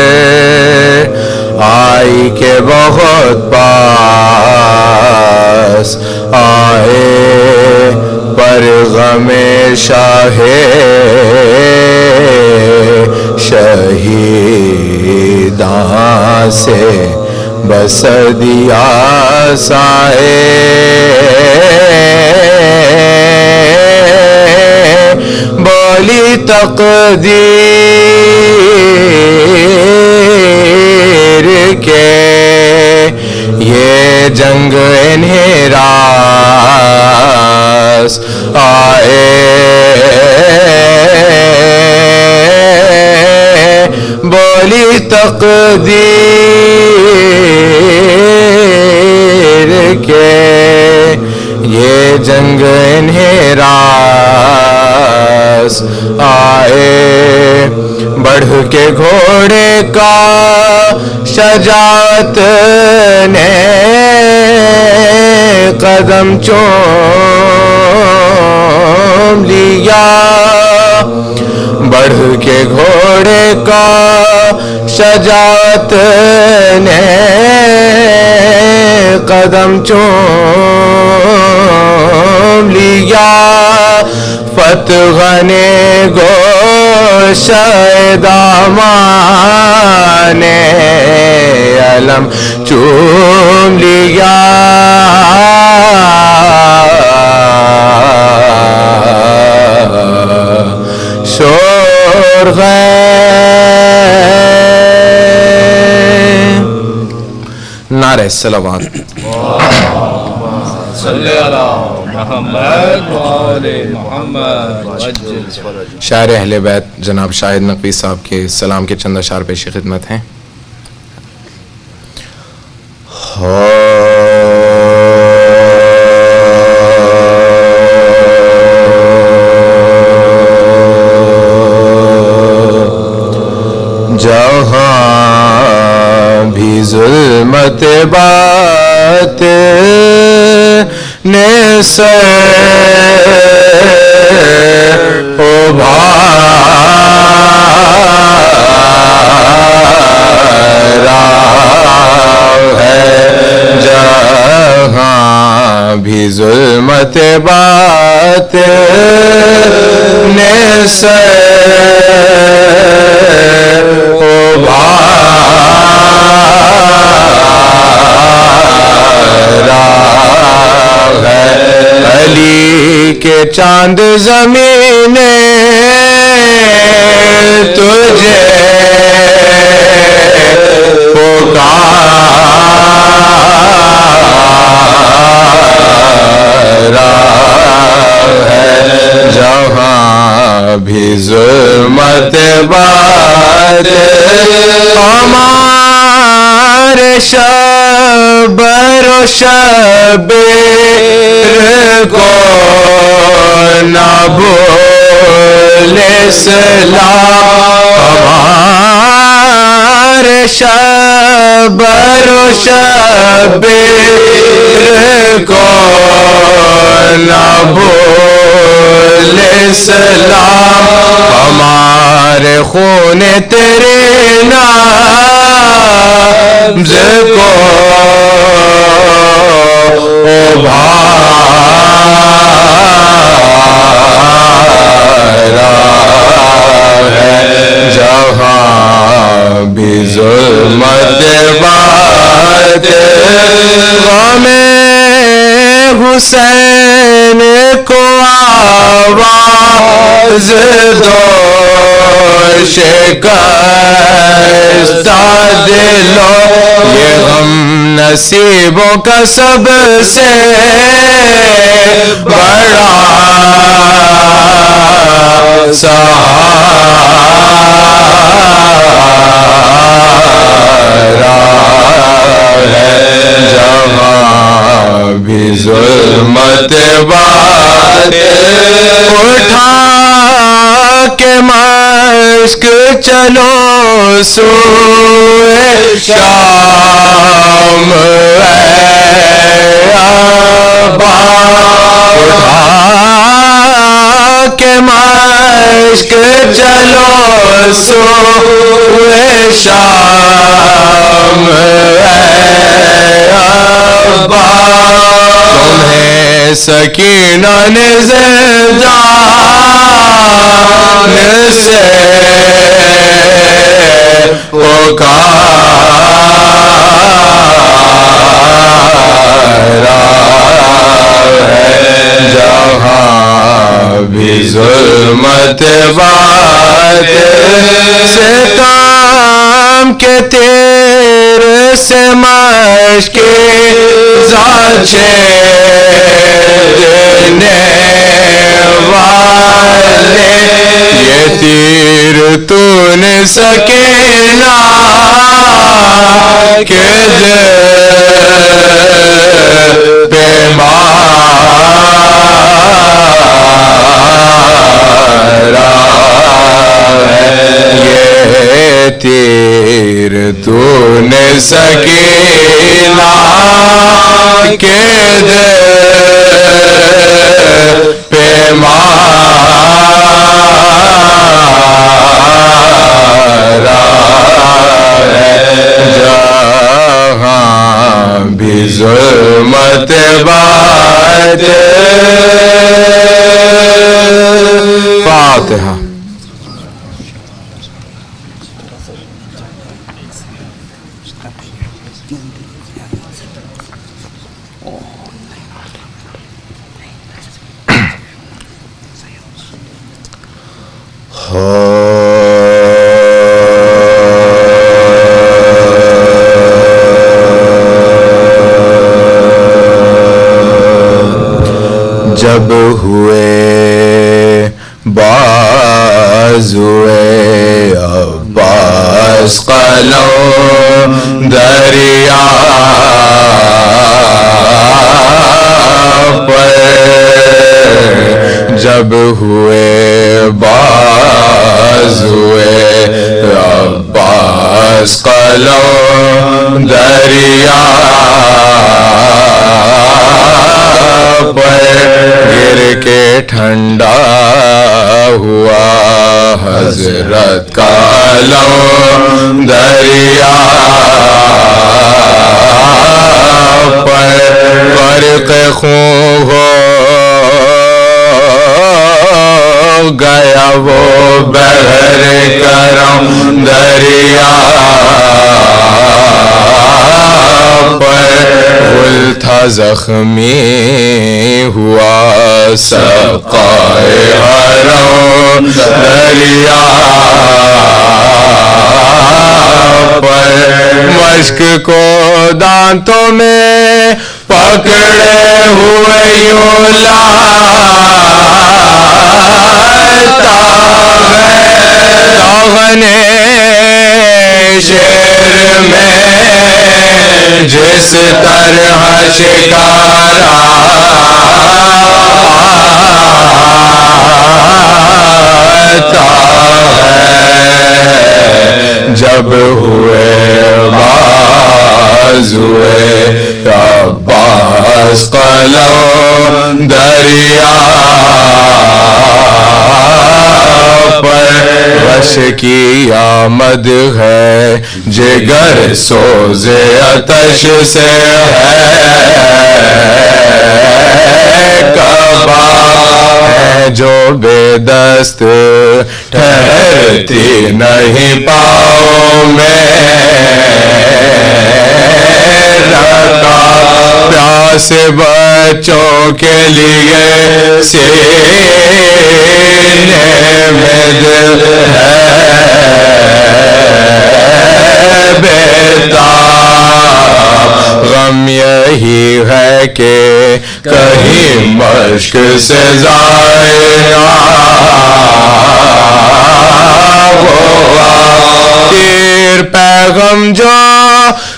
آئی کہ بہت پاس آئے پر غم شاہ شہیداں سے بس دیا سائے بولی تقدیر کے یہ جنگ انہیں راس آئے بولی تقدیر کے یہ جنگ انہیں راس آئے بڑھ کے گھوڑے کا شجاعت نے قدم چوم لیا بڑھ کے گھوڑے کا شجاعت نے قدم چوم لیا فتح نے گوشۂ دامان علم چوم لیا شور نعرہ صلوات صلی اللہ محمد وآل محمد وجل شاعر اہل بیت جناب شاہد نقوی صاحب کے سلام کے چند اشعار پیش خدمت ہیں. جہاں بھی ظلمت بات نے سر ابھارا ہے جہاں بھی ظلمت بات نے سر علی کے چاند زمین تجھے پکارا ہے جہاں بھی ظلمت بات ہمارے شبر و شبیر کو نہ بھولے سلام ہمارے شبر و شبیر کو نہ بھولے سلام ہمارے خون تیرے نام کو جہاں بھی ظلمت بات غم حسین کو آواز دو شکستہ دلو یہ غم نصیبوں کا سب سے بڑا سہارا ہے جہاں بھی ظلمت بات اٹھا کے مشق چلو سوئے شام اٹھا کے مشق چلو سوئے شام تمہیں سکینہ نے زندان سے پکارا ہے جہاں بھی ظلمت بات ستم کے تیر سے مشق چھیدنے والے یہ تیر تو نے سکینہ کے دل پہ مارا ہے یہ سکینہ کے دل پہ جہاں بھی ظلمت بات فاتحہ. جب ہوئے بازوئے عباس قلم دریا پر، جب ہوئے بازوئے عباس قلم دریا پر، گر کے ٹھنڈا ہوا حضرت کا علم دریا پر، غرق خون ہو گیا وہ بحر کرم دریا پر، غل تھا زخمی ہوا سقائے حرم دریا پر، مشک کو دانتوں میں پکڑے ہوئے یوں داغنے شیر میں جس طرح شکارا آتا ہے، جب ہوئے بازوئے عباس قلم دریا پر، غش کی آمد ہے جگر سوز آتش سے ہے، کعبہ ہے جو بے دست ٹھہرتی نہیں پاؤں میں، رکھا پیاس بچوں کے لیے سینے میں دل ہے بیتاب، غم یہی ہے کہ کہیں مشک سے ضائع ہوا تیر پیغم جو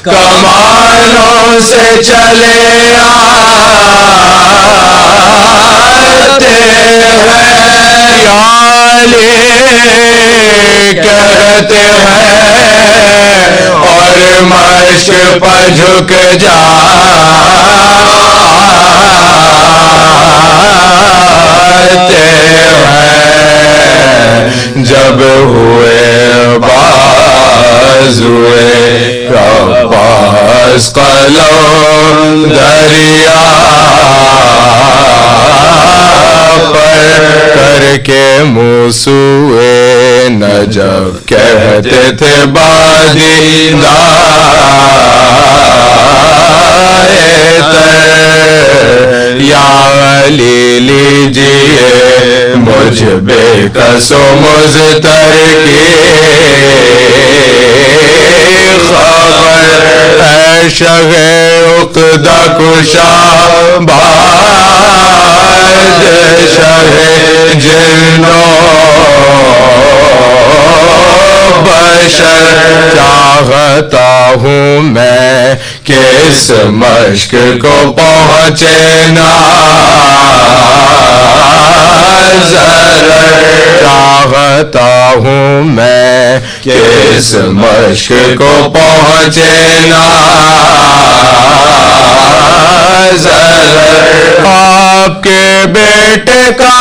کمانوں سے چلے آتے ہیں، یا علی کہتے ہیں اور مشک پر جھک جاتے ہیں، جب ہوئے بازوئے عباس قلم دریا پر، کر کے موسوئے نجف کہتے تھے بادیدائے تر، یا علی لیجئے مجھ بے کس و مضطر کی خبر، اے شہ عقدہ کشا بادشاہ جنوں بشر، چاہتا ہوں میں کہ اس مشک کو پہنچے نا چاہتا ہوں میں کہ اس مشق کو پہنچے نا ضرر، آپ کے بیٹے کا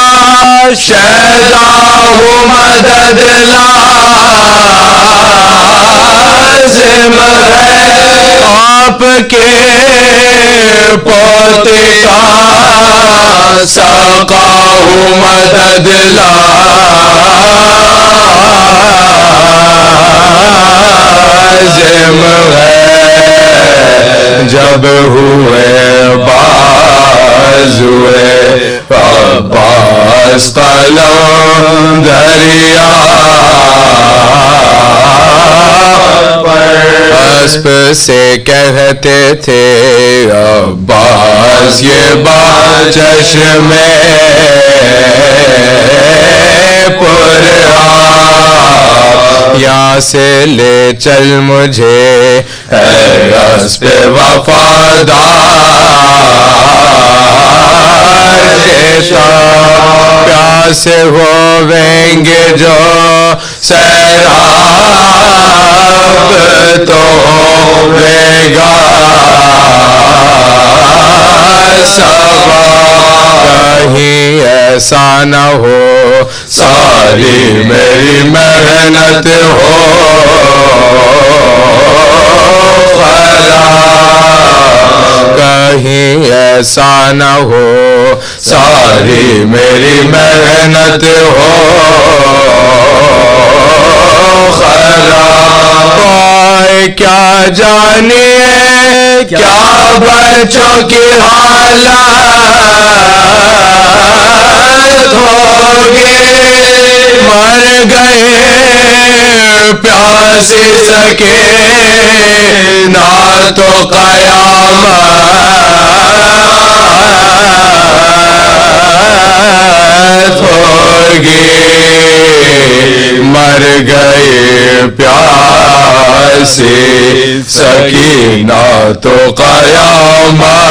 شہدا ہوں مدد لازم ہے، آپ کے پوتے کا ساقا ہوں مدد لازم ہے، جب ہوئے بازوئے عباس قلم دریا اسب سے کہتے تھے عباس یہ بات چشمے یہاں سے لے چل مجھے اے اسب وفادار، پیاسے ہوئیں گے جو سیراب تو ہوئے گا سبا، کہیں ایسا نہ ہو ساری میری محنت ہو کہیں ایسا نہ ہو ساری میری محنت ہو خراب، کیا جانیے کیا بچوں کی حالت ہوگی، مر گئے پیاسی سکے نہ تو قیامت ہوگی، مر گئے پیاسی سکینہ تو قیامت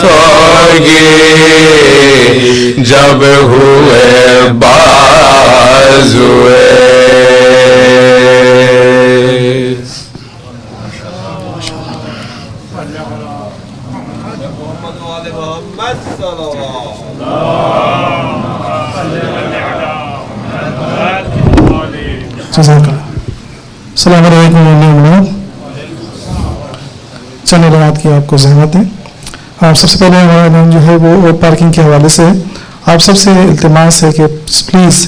ہوگی، جب ہوئے بازوئے السلام علیکم ورحمۃ چند علامات کی آپ کو زحمت ہے. آپ سب سے پہلے ہمارا نام جو ہے وہ پارکنگ کے حوالے سے ہے. آپ سب سے التماس ہے کہ پلیز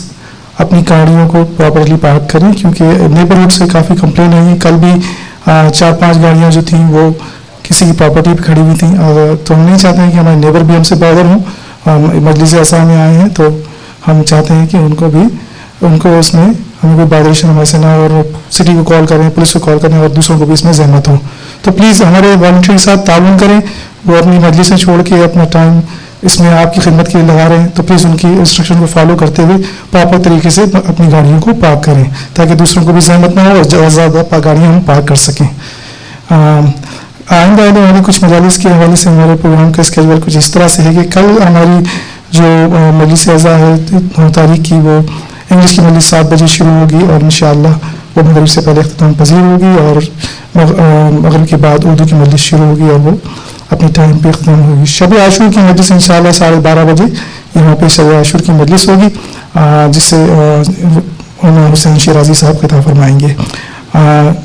اپنی گاڑیوں کو پراپرلی پارک کریں، کیونکہ نیبرہڈ سے کافی کمپلین آئی ہیں. کل بھی 4-5 گاڑیاں جو تھیں وہ کسی کی پراپرٹی پہ کھڑی ہوئی تھیں، تو ہم نہیں چاہتے ہیں کہ ہمارے نیبر بھی ہم سے بادر ہوں. مجلس اعصام میں آئے ہیں تو ہم چاہتے ہیں کہ ان کو اس میں ہمیں کوئی بادریشن ہمارے سے نہ ہو، اور سٹی کو کال کریں، پولیس کو کال کریں، اور دوسروں کو بھی اس میں زحمت ہو. تو پلیز ہمارے والنٹری کے ساتھ تعاون کریں. وہ اپنی مجلسیں چھوڑ کے اپنا ٹائم اس میں آپ کی خدمت کے لیے لگا رہے ہیں، تو پلیز ان کی انسٹرکشن کو فالو کرتے ہوئے پراپر طریقے سے اپنی گاڑیوں کو پارک کریں، تاکہ دوسروں کو بھی زحمت نہ ہو اور زیادہ گاڑیاں ہم پارک کر سکیں. آئندہ ہمارے کچھ مجالس کے حوالے سے ہمارے پروگرام کا اسکیجول کچھ اس طرح سے ہے کہ کل ہماری جو مجلس اعزا ہے 9 تاریخ کی، وہ انگلش کی مجلس 7 بجے شروع ہوگی، اور انشاءاللہ وہ مغرب سے پہلے اختتام پذیر ہوگی، اور مغرب کے بعد اردو کی مجلس شروع ہوگی اور وہ اپنی ٹائم پہ اختتام ہوگی. شب عاشور کی مجلس انشاءاللہ 12:30 بجے یہاں پہ شب عاشور کی مجلس ہوگی، جس سے حسین شیرازی صاحب خطاب فرمائیں گے.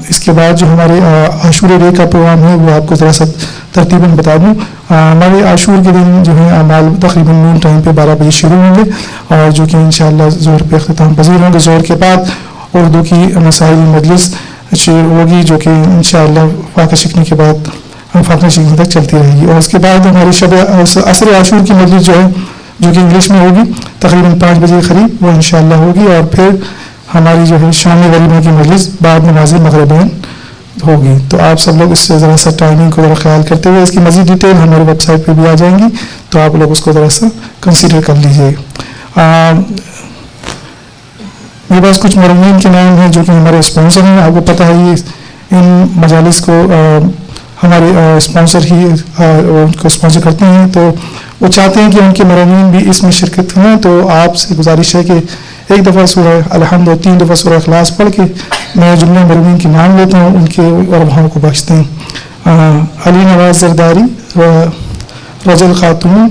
اس کے بعد جو ہمارے عاشور ڈے کا پروگرام ہے وہ آپ کو ذرا سا ترتیباً بتا دوں. ہمارے عاشور کے دن جو ہے اعمال تقریباً نون ٹائم پہ 12 بجے شروع ہوں گے، اور جو کہ انشاءاللہ ظہر پہ اختتام پذیر ہوں گے. ظہر کے بعد اردو کی مسائل مجلس ہوگی، جو کہ انشاءاللہ فاقہ شکنی کے بعد فاقہ شکنی تک چلتی رہے گی. اور اس کے بعد ہماری شب عصر عاشور کی مجلس جو ہے، جو کہ انگلش میں ہوگی تقریباً 5 بجے قریب، وہ انشاءاللہ ہوگی. اور پھر ہماری جو ہے شامی ولیمہ کی مجلس بعد نماز مغربین ہوگی. تو آپ سب لوگ اس سے ذرا سا ٹائمنگ کو ذرا خیال کرتے ہوئے، اس کی مزید ڈیٹیل ہماری ویب سائٹ پہ بھی آ جائیں گی، تو آپ لوگ اس کو ذرا سا کنسیڈر کر لیجیے. میرے پاس کچھ مرمین کے نام ہیں جو کہ ہمارے اسپانسر ہیں. آپ کو پتہ ہے یہ ان مجالس کو ہمارے اسپانسر ہی ان کو اسپانسر کرتے ہیں، تو وہ چاہتے ہیں کہ ان کے مرمین بھی اس میں شرکت ہوں. تو آپ سے گزارش ہے کہ ایک دفعہ سورہ الحمد اور 3 دفعہ سورہ اخلاص پڑھ کے میں جملہ مرمین کے نام لیتا ہوں, ان کے ارواحوں کو بخشتے ہیں. علی نواز زرداری, رجل خاتون,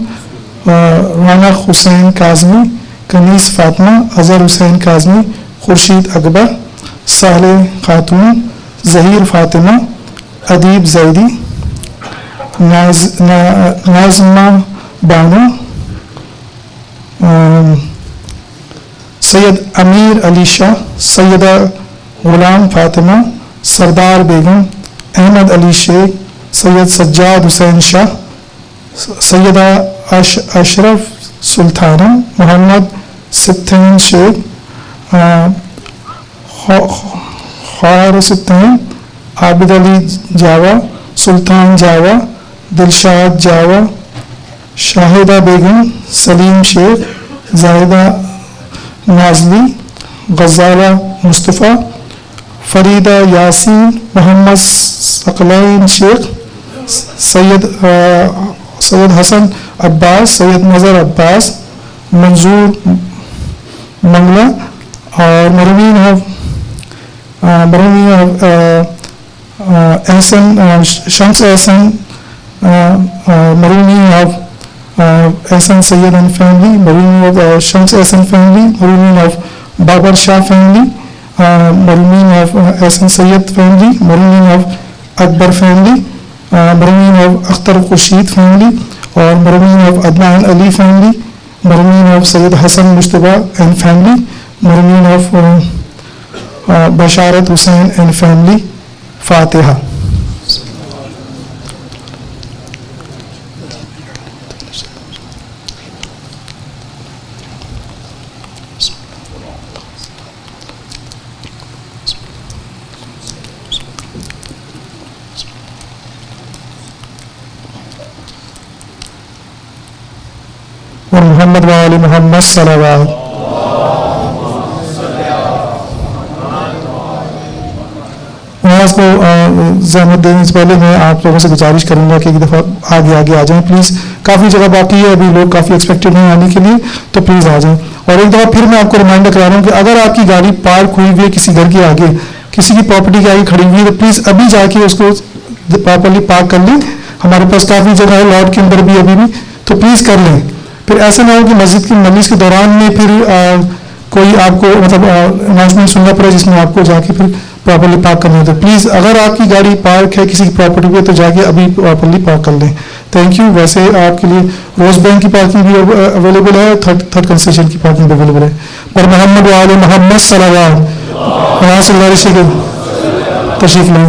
رونق حسین کاظمی, کنیز فاطمہ, اظہر حسین کاظمی, خورشید اکبر, صالح خاتون, ظہیر فاطمہ, ادیب زیدی, نازمہ بانو, سید امیر علی شاہ, سیدہ غلام فاطمہ, سردار بیگم, احمد علی شیخ, سید سجاد حسین شاہ, سیدہ اشرف سلطانہ, محمد ستین شیخ, خوار ستین, عابد علی جاوا, سلطان جاوا, دلشاد جاوا, شاہدہ بیگم, سلیم شیخ, زاہدہ نازلی, غزالہ مصطفیٰ, فریدہ یاسین, محمد ثقلین شیخ, سید حسن عباس, سید نظر عباس, منظور منگلہ, اور مرمین احسن شمس احسن, مرمین of Ahsan Syed and family, مرمین of Shams Ahsan family, مرمین of Babar Shah family, مرمین of Ahsan Syed family, مرمین of Akbar family, مرمین of Akhtar Khurshid family, اور مرمین of Adnan Ali family, مرمین of سید حسن مشتبہ اینڈ فیملی, مرمین آف بشارت حسین اینڈ فیملی. فاتحہ. محمد وآل محمد صلوات. نماز کو زحمت دینے سے پہلے میں آپ لوگوں سے گزارش کروں گا کہ ایک دفعہ آگے آ جائیں پلیز. کافی جگہ باقی ہے, ابھی لوگ کافی ایکسپیکٹڈ ہیں آنے کے لیے, تو پلیز آ جائیں. اور ایک دفعہ پھر میں آپ کو ریمائنڈر کرا رہا ہوں کہ اگر آپ کی گاڑی پارک ہوئی ہوئی ہے کسی گھر کے آگے, کسی کی پراپرٹی کے آگے کھڑی ہوئی ہے, تو پلیز ابھی جا کے اس کو پراپرلی پارک کر لیں. ہمارے پاس کافی جگہ ہے لاٹ کے اندر بھی ابھی بھی, تو پلیز کر لیں. پھر ایسا نہ ہو کہ مسجد کی مجلس کے دوران میں پھر کوئی آپ کو مطلب اناؤنسمنٹ سننا پڑے جس میں آپ کو جا کے پھر پراپرلی پارک کرنا ہے. تو پلیز اگر آپ کی گاڑی پارک ہے کسی کی پراپرٹی پہ تو جا کے ابھی پراپرلی پارک کر لیں. Thank you. ویسے آپ کے لیے روز بینک کی پارکنگ بھی اویلیبل ہے, تھرڈ کنسیشن کی پارکنگ بھی اویلیبل ہے. پر محمد وآل محمد صلی اللہ علیہ وسلم. وہاں سے اللہ رشی کے تشریف لیں.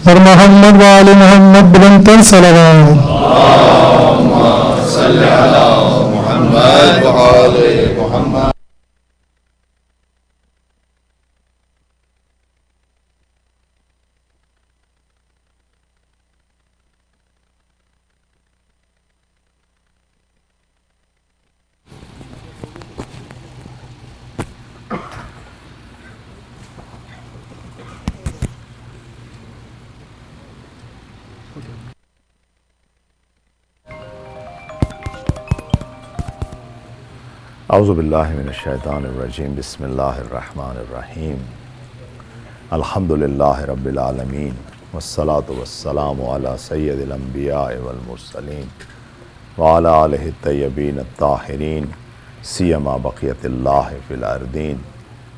اور محمد وآل محمد بلندتر صلوات. اللہم صلی علی محمد وآل محمد. اعوذ باللہ من الشیطان الرجیم. بسم اللہ الرحمن الرحیم. الحمدللہ رب العالمین والصلاة والسلام علی سید الانبیاء والمرسلین وعلی آلہ الطیبین الطاہرین سیما بقیت اللہ فی الارضین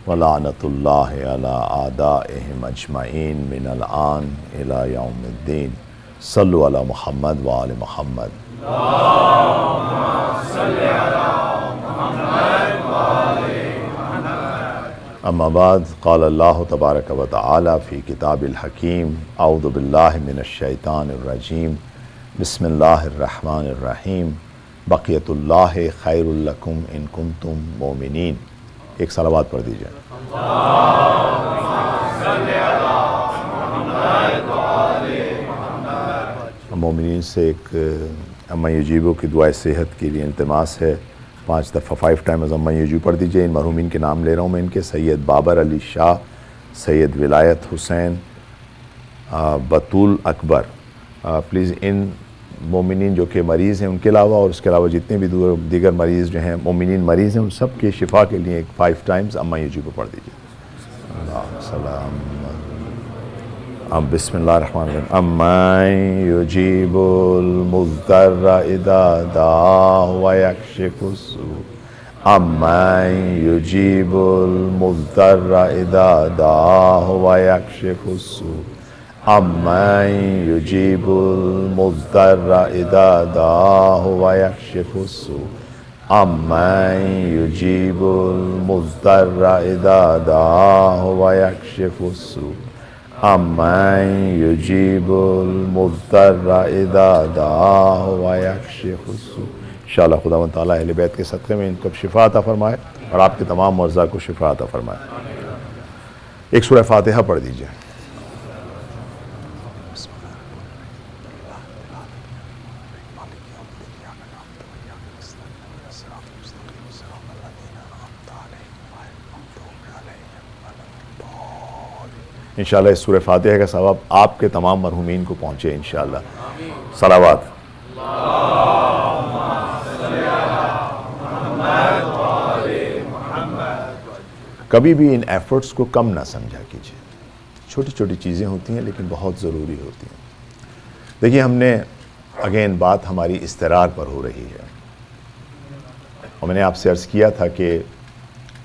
ولعنۃ اللہ علی اعدائہم اجمعین من الآن الی یوم الدین. صلوا علی محمد وآل محمد. اما بعد قال اللہ تبارک و تعالی فی کتاب الحکیم. اعوذ باللہ من الشیطان الرجیم. بسم اللہ الرحمن الرحیم. بقیت اللہ خیر لکم ان کنتم مومنین. ایک صلوات پڑھ دیجئے. مومنین سے ایک اما یجیبو کی دعائے صحت کے لیے التماس ہے 5 دفعہ 5 ٹائمز اما یوجو پڑھ دیجئے. ان مرحومین کے نام لے رہا ہوں میں ان کے: سید بابر علی شاہ، سید ولایت حسین، بطول اکبر. پلیز ان مومنین جو کہ مریض ہیں ان کے علاوہ اور اس کے علاوہ جتنے بھی دیگر مریض جو ہیں مومنین مریض ہیں ان سب کے شفا کے لیے 5 ٹائمز اما یوجو پہ پڑھ دیجئے. بسم اللہ الرحمن الرحیم. امن یجیب المضطر اذا دعاہ ویکشف السوء. امن یجیب المضطر اذا دعاہ ویکشف السوء. امن یجیب المضطر اذا دعاہ ویکشف السوء. امن یجیب المضطر اذا دعاہ ویکشف السوء. امن یجیب المضطر اذا دعاہ ویکشف السوء. انشاءاللہ خداوند تعالیٰ اہل بیت کے صدقے میں ان کو شفا عطا فرمائے اور آپ کے تمام مرضى کو شفا عطا فرمائے. ایک سورہ فاتحہ پڑھ دیجئے. انشاءاللہ اس سورہ فاتحہ کا ثواب آپ کے تمام مرحومین کو پہنچے انشاءاللہ. صلوات. کبھی بھی ان ایفرٹس کو کم نہ سمجھا کیجیے. چھوٹی چھوٹی چیزیں ہوتی ہیں لیکن بہت ضروری ہوتی ہیں. دیکھیے ہم نے اگین بات ہماری استقرار پر ہو رہی ہے اور میں نے آپ سے عرض کیا تھا کہ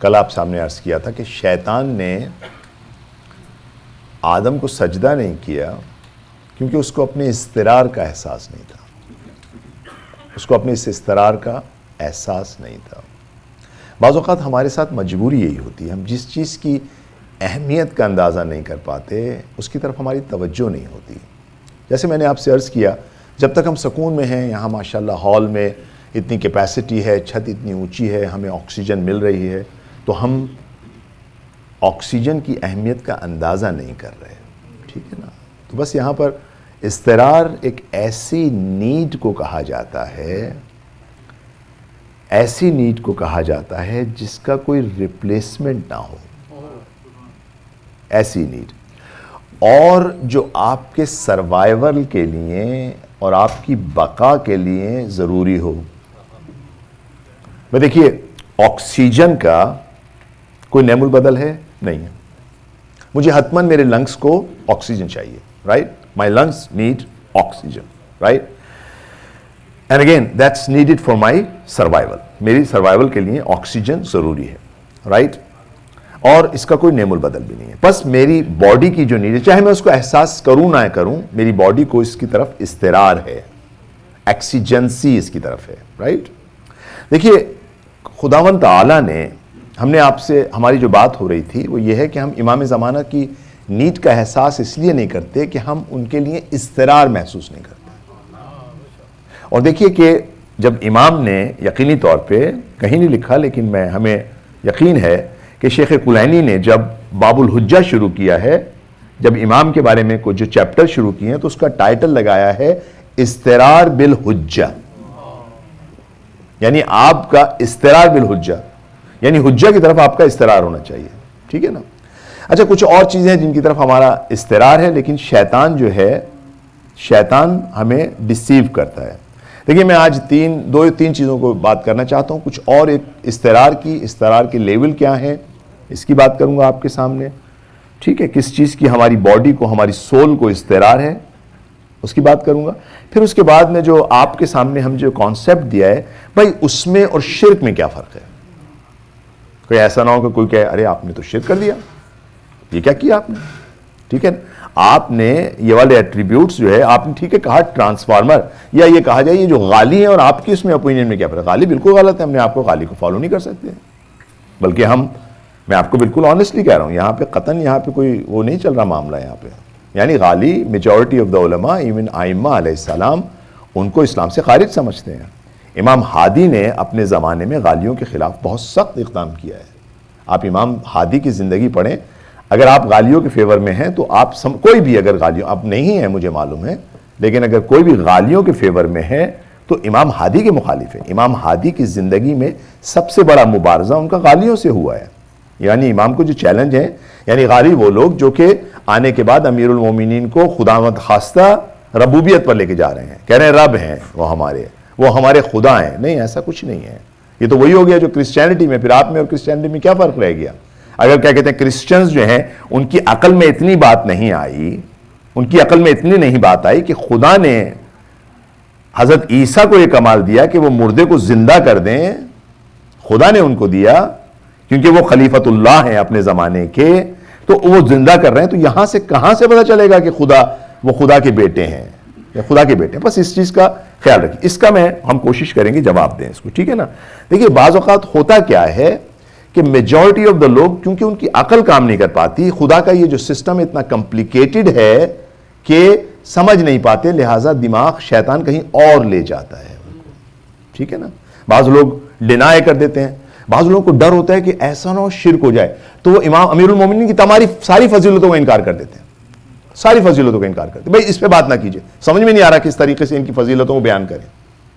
کل آپ سامنے عرض کیا تھا کہ شیطان نے آدم کو سجدہ نہیں کیا کیونکہ اس کو اپنے استقرار کا احساس نہیں تھا. اس کو اپنے اس استقرار کا احساس نہیں تھا. بعض اوقات ہمارے ساتھ مجبوری یہی ہوتی ہے، ہم جس چیز کی اہمیت کا اندازہ نہیں کر پاتے اس کی طرف ہماری توجہ نہیں ہوتی. جیسے میں نے آپ سے عرض کیا جب تک ہم سکون میں ہیں، یہاں ماشاءاللہ ہال میں اتنی کیپیسٹی ہے، چھت اتنی اونچی ہے، ہمیں آکسیجن مل رہی ہے، تو ہم آکسیجن کی اہمیت کا اندازہ نہیں کر رہے. ٹھیک ہے نا؟ تو بس یہاں پر استقرار ایک ایسی نیڈ کو کہا جاتا ہے، ایسی نیڈ کو کہا جاتا ہے جس کا کوئی ریپلیسمنٹ نہ ہو. ایسی نیڈ اور جو آپ کے سروائیول کے لیے اور آپ کی بقا کے لیے ضروری ہو. میں دیکھیے آکسیجن کا کوئی نعم البدل ہے نہیں ہے. مجھے حتماً میرے لنگس کو آکسیجن چاہیے. Right? My lungs need oxygen. Right? And again that's needed for my survival. میری سروائیول کے لیے آکسیجن ضروری ہے. رائٹ؟ اور اس کا کوئی نعم البدل بھی نہیں ہے. بس میری باڈی کی جو نیڈ ہے، چاہے میں اس کو احساس کروں نہ کروں، میری باڈی کو اس کی طرف اضطرار ہے، ایکسیجنسی اس کی طرف ہے. رائٹ؟ دیکھیے خداوند تعالیٰ نے، ہم نے آپ سے ہماری جو بات ہو رہی تھی وہ یہ ہے کہ ہم امام زمانہ کی نیڈ کا احساس اس لیے نہیں کرتے کہ ہم ان کے لیے اضطرار محسوس نہیں کرتے. اور دیکھیے کہ جب امام نے یقینی طور پہ کہیں نہیں لکھا لیکن ہمیں یقین ہے کہ شیخ کلینی نے جب باب الحجہ شروع کیا ہے، جب امام کے بارے میں کوئی جو چیپٹر شروع کیے ہیں تو اس کا ٹائٹل لگایا ہے اضطرار بالحجہ. یعنی آپ کا اضطرار بالحجہ، یعنی حجہ کی طرف آپ کا اضطرار ہونا چاہیے. ٹھیک ہے نا؟ اچھا کچھ اور چیزیں ہیں جن کی طرف ہمارا اضطرار ہے، لیکن شیطان جو ہے، شیطان ہمیں ڈسیو کرتا ہے. دیکھیے میں آج تین چیزوں کو بات کرنا چاہتا ہوں. کچھ اور ایک اضطرار کے لیول کیا ہیں اس کی بات کروں گا آپ کے سامنے. ٹھیک ہے؟ کس چیز کی ہماری باڈی کو، ہماری سول کو اضطرار ہے اس کی بات کروں گا. پھر اس کے بعد میں جو آپ کے سامنے ہم جو کانسیپٹ دیا ہے، بھائی اس میں اور شرک میں کیا فرق ہے. کوئی ایسا نہ ہو کہ کوئی کہے ارے آپ نے تو شرک کر دیا، یہ کیا کیا آپ نے. ٹھیک ہے؟ آپ نے یہ والے ایٹریبیوٹس جو ہے آپ نے ٹھیک ہے کہا ٹرانسفارمر، یا یہ کہا جائے یہ جو غالی ہیں اور آپ کی اس میں اپینین میں کیا فرق. غالی بالکل غلط ہے، ہم نے آپ کو غالی کو فالو نہیں کر سکتے. بلکہ میں آپ کو بالکل آنیسٹلی کہہ رہا ہوں، یہاں پہ قطعاً یہاں پہ کوئی وہ نہیں چل رہا معاملہ یہاں پہ. یعنی غالی میجورٹی آف دا علماء ایون ائمہ علیہ السلام ان کو اسلام سے خارج سمجھتے ہیں. امام ہادی نے اپنے زمانے میں غالیوں کے خلاف بہت سخت اقدام کیا ہے. آپ امام ہادی کی زندگی پڑھیں، اگر آپ غالیوں کے فیور میں ہیں تو آپ کوئی بھی اگر غالیوں، اب نہیں ہے مجھے معلوم ہے، لیکن اگر کوئی بھی غالیوں کے فیور میں ہے تو امام ہادی کے مخالف ہے. امام ہادی کی زندگی میں سب سے بڑا مبارزہ ان کا غالیوں سے ہوا ہے. یعنی امام کو جو چیلنج ہے، یعنی غالی وہ لوگ جو کہ آنے کے بعد امیر المومنین کو خداوند خواستہ ربوبیت پر لے کے جا رہے ہیں، کہہ رہے ہیں رب ہیں وہ ہمارے خدا ہیں. نہیں، ایسا کچھ نہیں ہے. یہ تو وہی ہو گیا جو کرسچینٹی میں، پھر آپ میں اور کرسچینٹی میں کیا فرق رہ گیا؟ اگر کیا کہتے ہیں کرسچنز جو ہیں ان کی عقل میں اتنی بات نہیں آئی، ان کی عقل میں اتنی نہیں بات آئی کہ خدا نے حضرت عیسیٰ کو یہ کمال دیا کہ وہ مردے کو زندہ کر دیں. خدا نے ان کو دیا کیونکہ وہ خلیفۃ اللہ ہیں اپنے زمانے کے، تو وہ زندہ کر رہے ہیں. تو یہاں سے کہاں سے پتہ چلے گا کہ وہ خدا کے بیٹے ہیں یا خدا کے بیٹے ہیں؟ بس اس چیز کا خیال رکھیں. اس کا ہم کوشش کریں گے جواب دیں اس کو، ٹھیک ہے نا. دیکھیے بعض اوقات ہوتا کیا ہے کہ میجورٹی آف دا لوگ کیونکہ ان کی عقل کام نہیں کر پاتی، خدا کا یہ جو سسٹم اتنا کمپلیکیٹڈ ہے کہ سمجھ نہیں پاتے، لہٰذا دماغ شیطان کہیں اور لے جاتا ہے ان کو، ٹھیک ہے نا. بعض لوگ ڈینائی کر دیتے ہیں، بعض لوگوں کو ڈر ہوتا ہے کہ ایسا نہ ہو شرک ہو جائے، تو وہ امام امیر المومنین کی تمہاری ساری فضیلتوں کا انکار کر دیتے ہیں، ساری فضیلتوں کا انکار کرتے ہیں. بھائی اس پہ بات نہ کیجئے، سمجھ میں نہیں آ رہا کس طریقے سے ان کی فضیلتوں کو بیان کریں،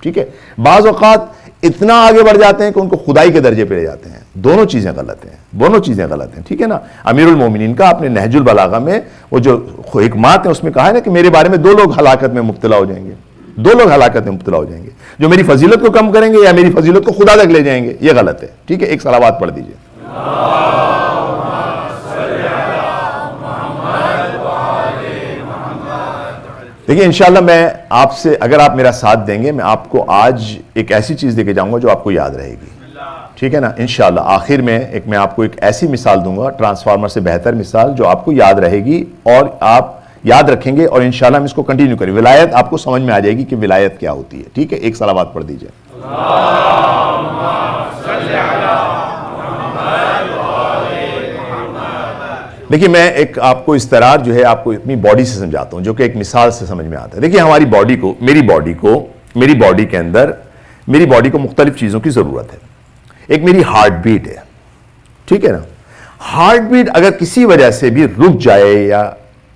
ٹھیک ہے. بعض اوقات اتنا آگے بڑھ جاتے ہیں کہ ان کو خدائی کے درجے پہ لے جاتے ہیں. دونوں چیزیں غلط ہیں، دونوں چیزیں غلط ہیں، ٹھیک ہے نا. امیر المومنین کا اپنے نہج البلاغہ میں وہ جو حکمات ہیں اس میں کہا ہے نا کہ میرے بارے میں 2 لوگ ہلاکت میں مبتلا ہو جائیں گے، 2 لوگ ہلاکت میں مبتلا ہو جائیں گے، جو میری فضیلت کو کم کریں گے یا میری فضیلت کو خدا تک لے جائیں گے. یہ غلط ہے، ٹھیک ہے. ایک صلوات پڑھ دیجئے. دیکھیں انشاءاللہ میں آپ سے، اگر آپ میرا ساتھ دیں گے، میں آپ کو آج ایک ایسی چیز دے کے جاؤں گا جو آپ کو یاد رہے گی، ٹھیک ہے نا. انشاءاللہ آخر میں میں آپ کو ایک ایسی مثال دوں گا، ٹرانسفارمر سے بہتر مثال، جو آپ کو یاد رہے گی اور آپ یاد رکھیں گے، اور انشاءاللہ ہم اس کو کنٹینیو کریں. ولایت آپ کو سمجھ میں آ جائے گی کہ ولایت کیا ہوتی ہے، ٹھیک ہے. ایک صلوات پڑھ دیجئے. دیکھیے میں ایک آپ کو استرار جو ہے آپ کو اپنی باڈی سے سمجھاتا ہوں، جو کہ ایک مثال سے سمجھ میں آتا ہے. دیکھیے ہماری باڈی کو، میری باڈی کے اندر میری باڈی کو مختلف چیزوں کی ضرورت ہے. ایک میری ہارٹ بیٹ ہے، ٹھیک ہے نا. ہارٹ بیٹ اگر کسی وجہ سے بھی رک جائے یا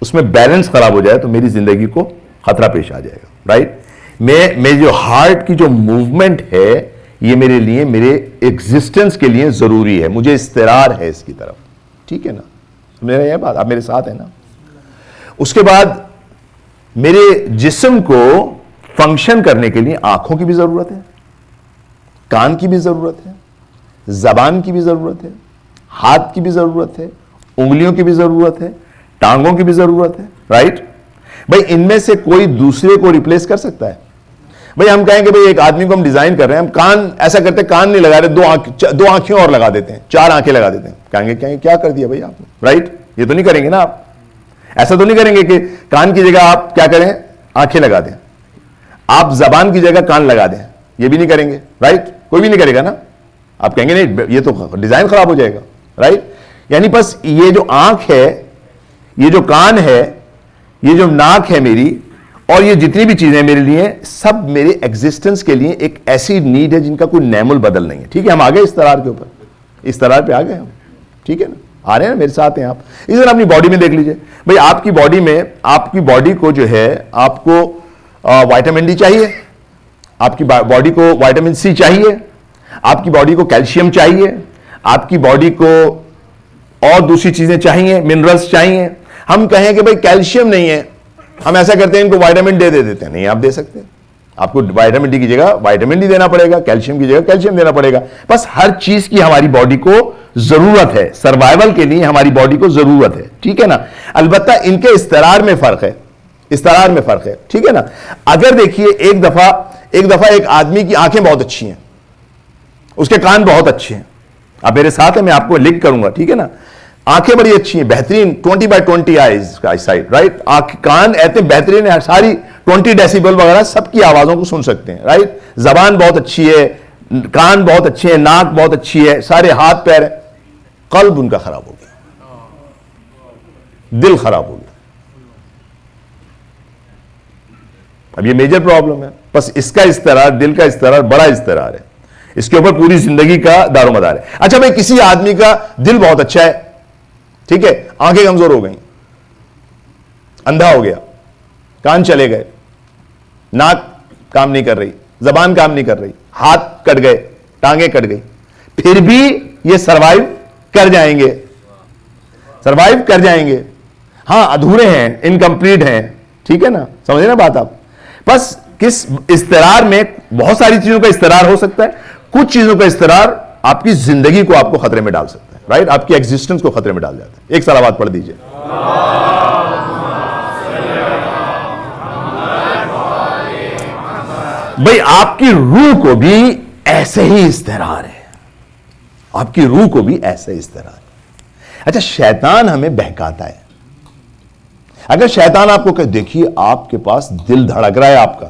اس میں بیلنس خراب ہو جائے تو میری زندگی کو خطرہ پیش آ جائے گا، رائٹ. میں جو ہارٹ کی جو موومنٹ ہے یہ میرے لیے، میرے ایگزسٹنس کے لیے ضروری ہے. مجھے استرار ہے اس کی طرف، ٹھیک ہے نا. میرا یہ بات آپ میرے ساتھ ہیں نا. اس کے بعد میرے جسم کو فنکشن کرنے کے لیے آنکھوں کی بھی ضرورت ہے، کان کی بھی ضرورت ہے، زبان کی بھی ضرورت ہے، ہاتھ کی بھی ضرورت ہے، انگلیوں کی بھی ضرورت ہے، ٹانگوں کی بھی ضرورت ہے، رائٹ. بھائی ان میں سے کوئی دوسرے کو ریپلیس کر سکتا ہے؟ بھئی ہم کہیں کہ بھئی ایک آدمی کو ہم ڈیزائن کر رہے ہیں، ہم کان ایسا کرتے ہیں، کان نہیں لگا رہے، 2 آنکھیں اور لگا دیتے ہیں، 4 آنکھیں لگا دیتے ہیں. کہیں گے کیا کر دیا بھئی آپ نے، رائٹ. یہ تو نہیں کریں گے نا آپ. ایسا تو نہیں کریں گے کہ کان کی جگہ آپ کیا کریں، آنکھیں لگا دیں. آپ زبان کی جگہ کان لگا دیں، یہ بھی نہیں کریں گے، رائٹ. کوئی بھی نہیں کرے گا نا. آپ کہیں گے نہیں یہ تو ڈیزائن خراب ہو جائے گا، رائٹ. یعنی بس یہ جو آنکھ ہے، یہ جو کان ہے، یہ جو ناک ہے میری، اور یہ جتنی بھی چیزیں میرے لیے، سب میرے ایگزسٹنس کے لیے ایک ایسی نیڈ ہے جن کا کوئی نیم البدل نہیں ہے، ٹھیک ہے. ہم آگے استرار کے اوپر، استرار پہ آگئے ہم، ٹھیک ہے نا. آ رہے ہیں نا میرے ساتھ ہیں آپ. اس طرح اپنی باڈی میں دیکھ لیجئے. بھئی آپ کی باڈی میں، آپ کی باڈی کو جو ہے، آپ کو وائٹامن ڈی چاہیے، آپ کی باڈی کو وائٹامن سی چاہیے، آپ کی باڈی کو کیلشیم چاہیے، آپ کی باڈی کو اور دوسری چیزیں چاہیے، منرلز چاہیے. ہم کہیں کہ بھئی کیلشیم نہیں ہے، ہم ایسا کرتے ہیں ان کو وائٹامن ڈی دے دیتے ہیں. نہیں آپ دے سکتے. آپ کو وائٹامن ڈی کی جگہ وائٹامن ڈی دینا پڑے گا، کیلشیم کی جگہ کیلشیم دینا پڑے گا. بس ہر چیز کی ہماری باڈی کو ضرورت ہے، سروائیول کے لیے ہماری باڈی کو ضرورت ہے، ٹھیک ہے نا. البتہ ان کے استرار میں فرق ہے، استرار میں فرق ہے، ٹھیک ہے نا. اگر دیکھیے ایک دفعہ ایک آدمی کی آنکھیں بہت اچھی ہیں، اس کے کان بہت اچھے ہیں. آپ میرے ساتھ ہیں، میں آپ کو لنک کروں گا، ٹھیک ہے نا. آنکھیں بڑی اچھی ہیں، بہترین 20/20 آئیز کا سائٹ، رائٹ. کان ایسے بہترین ہے، ساری 20 ڈیسیبل وغیرہ سب کی آوازوں کو سن سکتے ہیں، رائٹ. زبان بہت اچھی ہے، کان بہت اچھے ہیں، ناک بہت اچھی ہے، سارے ہاتھ پیر ہیں. قلب ان کا خراب ہو گیا، دل خراب ہو گیا. اب یہ میجر پرابلم ہے. بس اس کا استرار، دل کا استرار بڑا استرار ہے، اس کے اوپر پوری زندگی کا دار و مدار ہے. اچھا بھائی کسی آدمی کا دل بہت اچھا ہے، ٹھیک ہے، آنکھیں کمزور ہو گئیں، اندھا ہو گیا، کان چلے گئے، ناک کام نہیں کر رہی، زبان کام نہیں کر رہی, ہاتھ کٹ گئے, ٹانگیں کٹ گئی, پھر بھی یہ سروائیو کر جائیں گے, سروائیو کر جائیں گے. ہاں ادھورے ہیں, انکمپلیٹ ہیں, ٹھیک ہے نا, سمجھے نا بات آپ. بس کس استقرار میں بہت ساری چیزوں کا استقرار ہو سکتا ہے, کچھ چیزوں کا استقرار آپ کی زندگی کو آپ کو خطرے میں ڈال سکتا ہے, رائٹ, آپ کی ایگزسٹنس کو خطرے میں ڈال جاتا ہے. ایک صلوات پڑھ دیجئے. بھئی آپ کی روح کو بھی ایسے ہی استقرار ہے, آپ کی روح کو بھی ایسے ہی استقرار ہے. اچھا شیطان ہمیں بہکاتا ہے. اگر شیطان آپ کو کہ دیکھیے آپ کے پاس دل دھڑک رہا ہے آپ کا,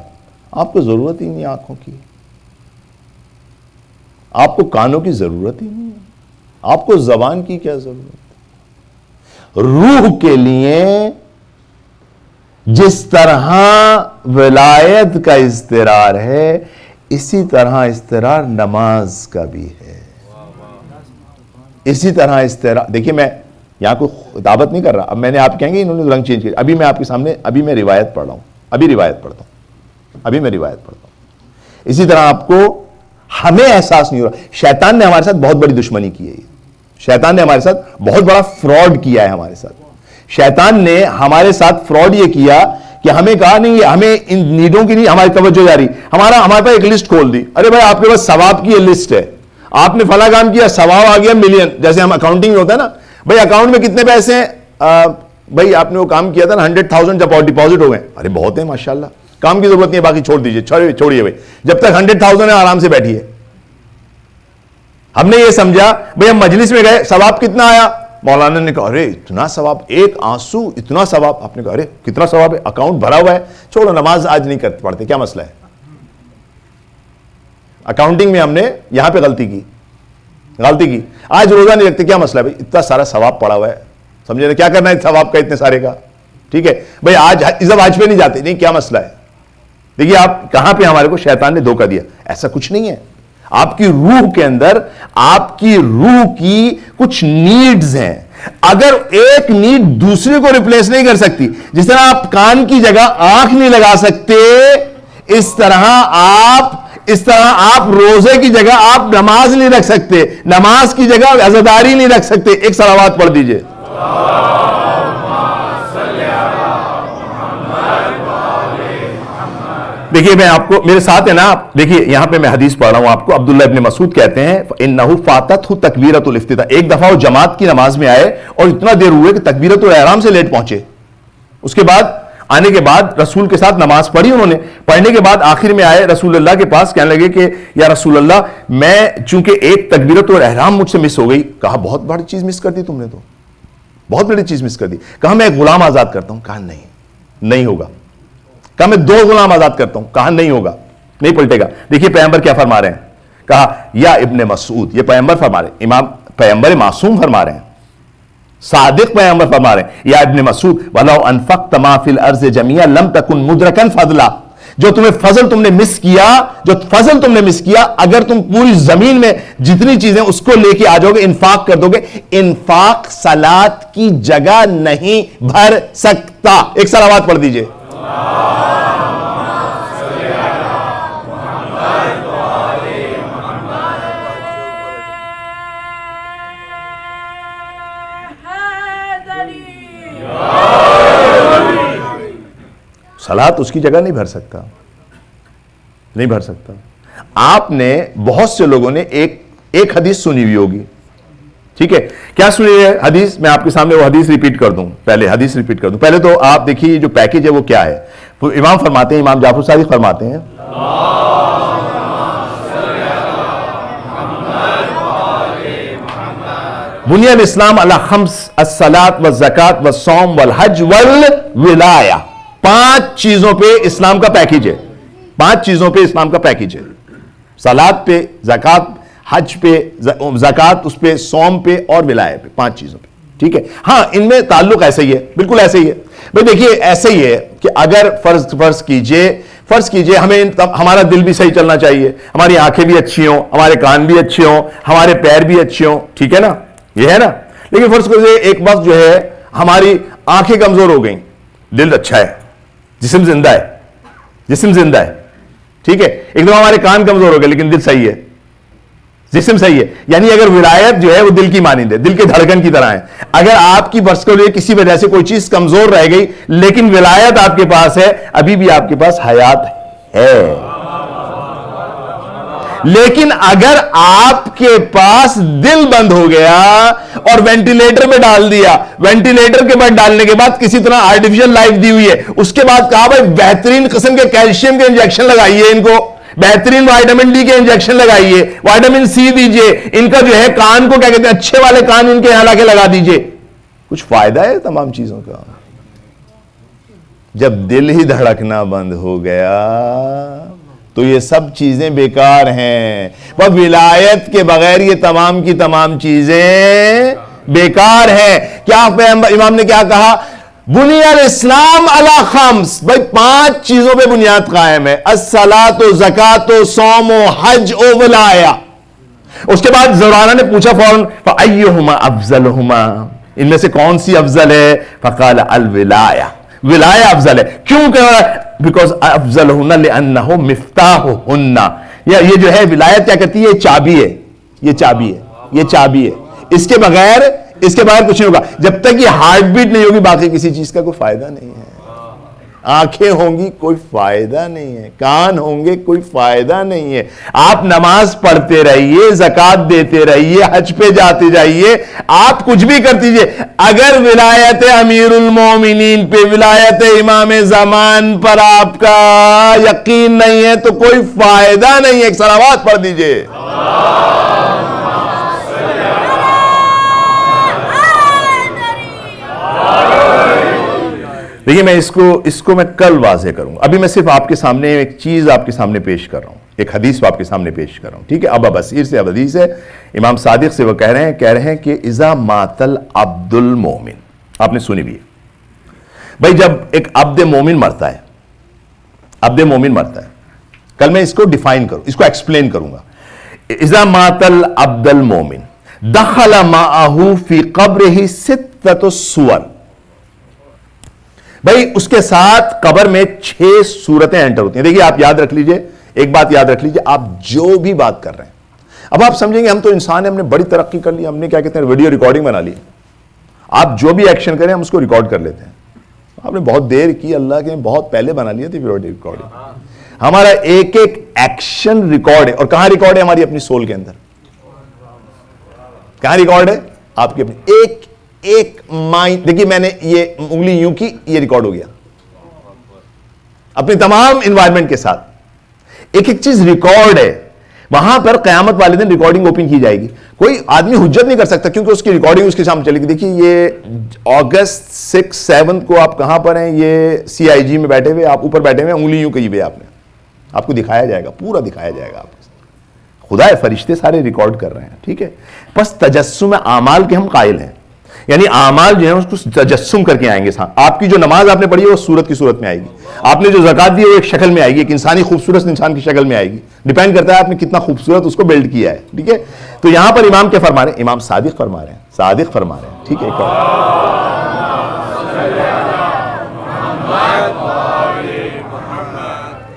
آپ کو ضرورت ہی نہیں آنکھوں کی, آپ کو کانوں کی ضرورت ہی نہیں ہے, آپ کو زبان کی کیا ضرورت. روح کے لیے جس طرح ولایت کا استقرار ہے اسی طرح استقرار نماز کا بھی ہے. اسی طرح استقرار, دیکھیے میں یہاں کوئی دعوت نہیں کر رہا, اب میں نے آپ کہیں گے انہوں نے رنگ چینج کیا, ابھی میں آپ کے سامنے ابھی میں روایت پڑھ رہا ہوں, ابھی روایت پڑھتا ہوں. اسی طرح آپ کو ہمیں احساس نہیں ہو رہا, شیطان نے ہمارے ساتھ بہت بڑی دشمنی کی ہے, شیطان نے ہمارے ساتھ بہت بڑا فراڈ کیا ہے ہمارے ساتھ. شیطان نے ہمارے ساتھ فراڈ یہ کیا کہ ہمیں کہا نہیں ہمیں ان نیڈوں کی نہیں ہماری توجہ جا رہی, ہمارے پاس ایک لسٹ کھول دی, ارے بھائی آپ کے پاس ثواب کی یہ لسٹ ہے, آپ نے فلاں کام کیا ثواب آ گیا ملین, جیسے ہم اکاؤنٹنگ میں ہوتا ہے نا, بھائی اکاؤنٹ میں کتنے پیسے ہیں, بھائی آپ نے وہ کام کیا تھا نا 100,000 جب ڈپازٹ ہو گئے, ارے بہت ہیں ماشاءاللہ, کام کی ضرورت نہیں ہے, باقی چھوڑ دیجئے, چھوڑیے بھائی, جب تک 100,000 ہے آرام سے بیٹھیے. ہم نے یہ سمجھا بھئی ہم مجلس میں گئے, ثواب کتنا آیا, مولانا نے کہا ارے اتنا ثواب, ایک آنسو اتنا ثواب, آپ نے کہا ارے کتنا ثواب ہے, اکاؤنٹ بھرا ہوا ہے, چھوڑو نماز آج نہیں پڑھتے, کیا مسئلہ ہے. اکاؤنٹنگ میں ہم نے یہاں پہ غلطی کی, آج روزہ نہیں رکھتے, کیا مسئلہ ہے بھائی, اتنا سارا ثواب پڑا ہوا ہے, سمجھے نا, کیا کرنا ہے ثواب کا اتنے سارے کا, ٹھیک ہے بھئی آج جب آج پہ نہیں جاتے, نہیں کیا مسئلہ ہے. دیکھیے آپ کہاں پہ ہمارے کو شیطان نے دھوکہ دیا, ایسا کچھ نہیں ہے. آپ کی روح کے اندر آپ کی روح کی کچھ نیڈز ہیں, اگر ایک نیڈ دوسرے کو ریپلیس نہیں کر سکتی, جس طرح آپ کان کی جگہ آنکھ نہیں لگا سکتے, اس طرح آپ روزے کی جگہ آپ نماز نہیں رکھ سکتے, نماز کی جگہ عزاداری نہیں رکھ سکتے. ایک صلوات پڑھ دیجئے. دیکھیے میں آپ کو میرے ساتھ ہے نا, آپ دیکھیے یہاں پہ میں حدیث پڑھ رہا ہوں آپ کو, عبداللہ ابن مسعود کہتے ہیں انہو فاتتہ تکبیرۃ الافتتاح, ایک دفعہ وہ جماعت کی نماز میں آئے اور اتنا دیر ہوئے کہ تکبیرۃ الاحرام سے لیٹ پہنچے. اس کے بعد آنے کے بعد رسول کے ساتھ نماز پڑھی انہوں نے, پڑھنے کے بعد آخر میں آئے رسول اللہ کے پاس, کہنے لگے کہ یا رسول اللہ میں چونکہ ایک تکبیرۃ الاحرام مجھ سے مس ہو گئی. کہا بہت بڑی چیز مس کر دی تم نے, تو بہت بڑی چیز مس کر دی. کہا میں ایک غلام آزاد کرتا ہوں. کہا نہیں ہوگا. کہا میں 2 غلام آزاد کرتا ہوں. کہا نہیں ہوگا, نہیں پلٹے گا. دیکھیے پیغمبر کیا فرما رہے ہیں, کہا یا ابن مسعود, یہ پیغمبر فرما رہے ہیں, امام پیغمبر معصوم فرما رہے ہیں, صادق پیغمبر فرما رہے ہیں, یا ابن مسعود وَلَوْ أَنفَقْتَ مَا فِي الْأَرْضِ جَمِيعًا لَمْ تَكُنْ مُدْرَكًا فَضْلًا, جو فضل تم نے مس کیا, اگر تم پوری زمین میں جتنی چیزیں اس کو لے کے آ جاؤ گے, انفاق کر دو گے, انفاق صلاۃ کی جگہ نہیں بھر سکتا. ایک صلوات پڑھ دیجئے. صلاۃ اس کی جگہ نہیں بھر سکتا. آپ نے بہت سے لوگوں نے ایک حدیث سنی ہوئی ہوگی, ٹھیک ہے, کیا سنی ہے حدیث, میں آپ کے سامنے وہ حدیث ریپیٹ کر دوں. پہلے تو آپ دیکھیے جو پیکیج ہے وہ کیا ہے. وہ امام فرماتے ہیں, امام جعفر صادق فرماتے ہیں, بنی الاسلام علی خمس الصلاۃ والزکاۃ والصوم والحج والولایہ. 5 چیزوں پہ اسلام کا پیکیج ہے. 5 چیزوں پہ اسلام کا پیکیج ہے. صلاۃ پہ, زکات, حج پہ, زکات اس پہ, صوم پہ اور ولایہ پہ. 5 چیزوں پہ, ٹھیک ہے. ہاں ان میں تعلق ایسے ہی ہے, بالکل ایسے ہی ہے. بھئی دیکھیے ایسے ہی ہے کہ اگر فرض کیجئے ہمیں ہمارا دل بھی صحیح چلنا چاہیے, ہماری آنکھیں بھی اچھی ہوں, ہمارے کان بھی اچھے ہوں, ہمارے پیر بھی اچھے ہوں, ٹھیک ہے نا, یہ ہے نا. لیکن فرض کیجئے ایک وقت جو ہے ہماری آنکھیں کمزور ہو گئیں, دل اچھا ہے, جسم زندہ ہے, ٹھیک ہے. ایک دفعہ ہمارے کان کمزور ہو گئے لیکن دل صحیح ہے, جسم صحیح ہے. یعنی اگر ولایت جو ہے وہ دل کی مانند ہے, دل کے دھڑکن کی طرح ہے. اگر آپ کی برس کے لیے کسی وجہ سے کوئی چیز کمزور رہ گئی لیکن ولایت آپ کے پاس ہے, ابھی بھی آپ کے پاس حیات ہے. لیکن اگر آپ کے پاس دل بند ہو گیا اور وینٹیلیٹر میں ڈال دیا, وینٹیلیٹر کے بعد ڈالنے کے بعد کسی طرح آرٹیفیشل لائف دی ہوئی ہے, اس کے بعد کہا بھائی بہترین قسم کے کیلشیم کے انجیکشن لگائیے ان کو, بہترین وائٹامن ڈی کے انجیکشن لگائیے, وائٹامن سی دیجئے, ان کا جو ہے کان کو کیا کہتے ہیں اچھے والے کان ان کے یہاں لا کے لگا دیجئے. کچھ فائدہ ہے تمام چیزوں کا. جب دل ہی دھڑکنا بند ہو گیا تو یہ سب چیزیں بیکار ہیں. وہ ولایت کے بغیر یہ تمام کی تمام چیزیں بیکار ہیں. کیا امام نے کیا کہا؟ بنی الاسلام علی خمس, بھائی 5 چیزوں پہ بنیاد قائم ہے, الصلاۃ و زکات و صوم و حج و ولایہ. اس کے بعد زورانہ نے پوچھا فوراً فایہما افضلہما, ان میں سے کون سی افضل ہے؟ فقال الولایہ, ولایہ افضل ہے. کیوں کہ بیکاز افضلہن لانہ مفتاحہن, یہ جو ہے ولایت کیا کرتی ہے؟ یہ چابی ہے, یہ چابی ہے, یہ چابی ہے. اس کے بغیر کچھ نہیں ہوگا. جب تک یہ ہارٹ بیٹ نہیں ہوگی باقی کسی چیز کا کوئی فائدہ نہیں ہے. آنکھیں ہوں گی کوئی فائدہ نہیں ہے, کان ہوں گے کوئی فائدہ نہیں ہے. آپ نماز پڑھتے رہیے, زکات دیتے رہیے, حج پہ جاتے جائیے, آپ کچھ بھی کر دیجئے, اگر ولایت امیر المومنین پہ, ولایت امام زمان پر آپ کا یقین نہیں ہے تو کوئی فائدہ نہیں ہے. ایک صلوات پڑھ دیجئے. دیکھیے میں اس کو میں کل واضح کروں گا. ابھی میں صرف آپ کے سامنے ایک چیز آپ کے سامنے پیش کر رہا ہوں, ایک حدیث آپ کے سامنے پیش کر رہا ہوں. ٹھیک ہے, ابا بصیر سے اب حدیث ہے امام صادق سے, وہ کہہ رہے ہیں کہ اذا مات العبد المومن, آپ نے سنی بھی ہے بھائی, جب ایک عبد مومن مرتا ہے, عبد مومن مرتا ہے, کل میں اس کو ڈیفائن کروں, اس کو ایکسپلین کروں گا. اذا مات العبد المومن دخل معه فی قبرہ 6 صور, بھائی اس کے ساتھ قبر میں 6 صورتیں انٹر ہوتی ہیں. دیکھیے آپ یاد رکھ لیجئے, ایک بات یاد رکھ لیجئے, آپ جو بھی بات کر رہے ہیں, اب آپ سمجھیں گے ہم تو انسان ہیں, ہم نے بڑی ترقی کر لی, ہم نے کیا کہتے ہیں ویڈیو ریکارڈنگ بنا لی. آپ جو بھی ایکشن کریں ہم اس کو ریکارڈ کر لیتے ہیں. آپ نے بہت دیر کی, اللہ کے بہت پہلے بنا لی تھی ویڈیو ریکارڈنگ. ہمارا ایک ایکشن ریکارڈ ہے, اور کہاں ریکارڈ ہے؟ ہماری اپنی سول کے اندر. کہاں ریکارڈ ہے؟ آپ کے اپنے ایک مائنڈ. دیکھیے میں نے یہ انگلی یوں کی, یہ ریکارڈ ہو گیا اپنی تمام انوائرمنٹ کے ساتھ. ایک چیز ریکارڈ ہے, وہاں پر قیامت والے دن ریکارڈنگ اوپن کی جائے گی. کوئی آدمی حجت نہیں کر سکتا کیونکہ اس کی ریکارڈنگ اس کے سامنے چلے گی. دیکھیے یہ اگست 6-7 کو آپ کہاں پر ہیں؟ یہ CIG میں بیٹھے ہوئے, آپ اوپر بیٹھے ہوئے, انگلی یوں کہی ہوئی آپ نے, آپ کو دکھایا جائے گا, پورا دکھایا جائے گا. آپ خدا ہے, فرشتے سارے ریکارڈ کر رہے ہیں. ٹھیک ہے, بس تجسم اعمال کے ہم قائل ہیں, یعنی اعمال جو ہیں اس کو تجسم کر کے آئیں گے. آپ کی جو نماز آپ نے پڑھی ہے وہ صورت کی صورت میں آئے گی, آپ نے جو زکات دی ہے وہ ایک شکل میں آئے گی, ایک انسانی خوبصورت انسان کی شکل میں آئے گی. ڈیپینڈ کرتا ہے آپ نے کتنا خوبصورت اس کو بلڈ کیا ہے. ٹھیک ہے, تو یہاں پر امام کیا فرما رہے ہیں؟ امام صادق فرما رہے ہیں, صادق فرما رہے ہیں. ٹھیک ہے, ایک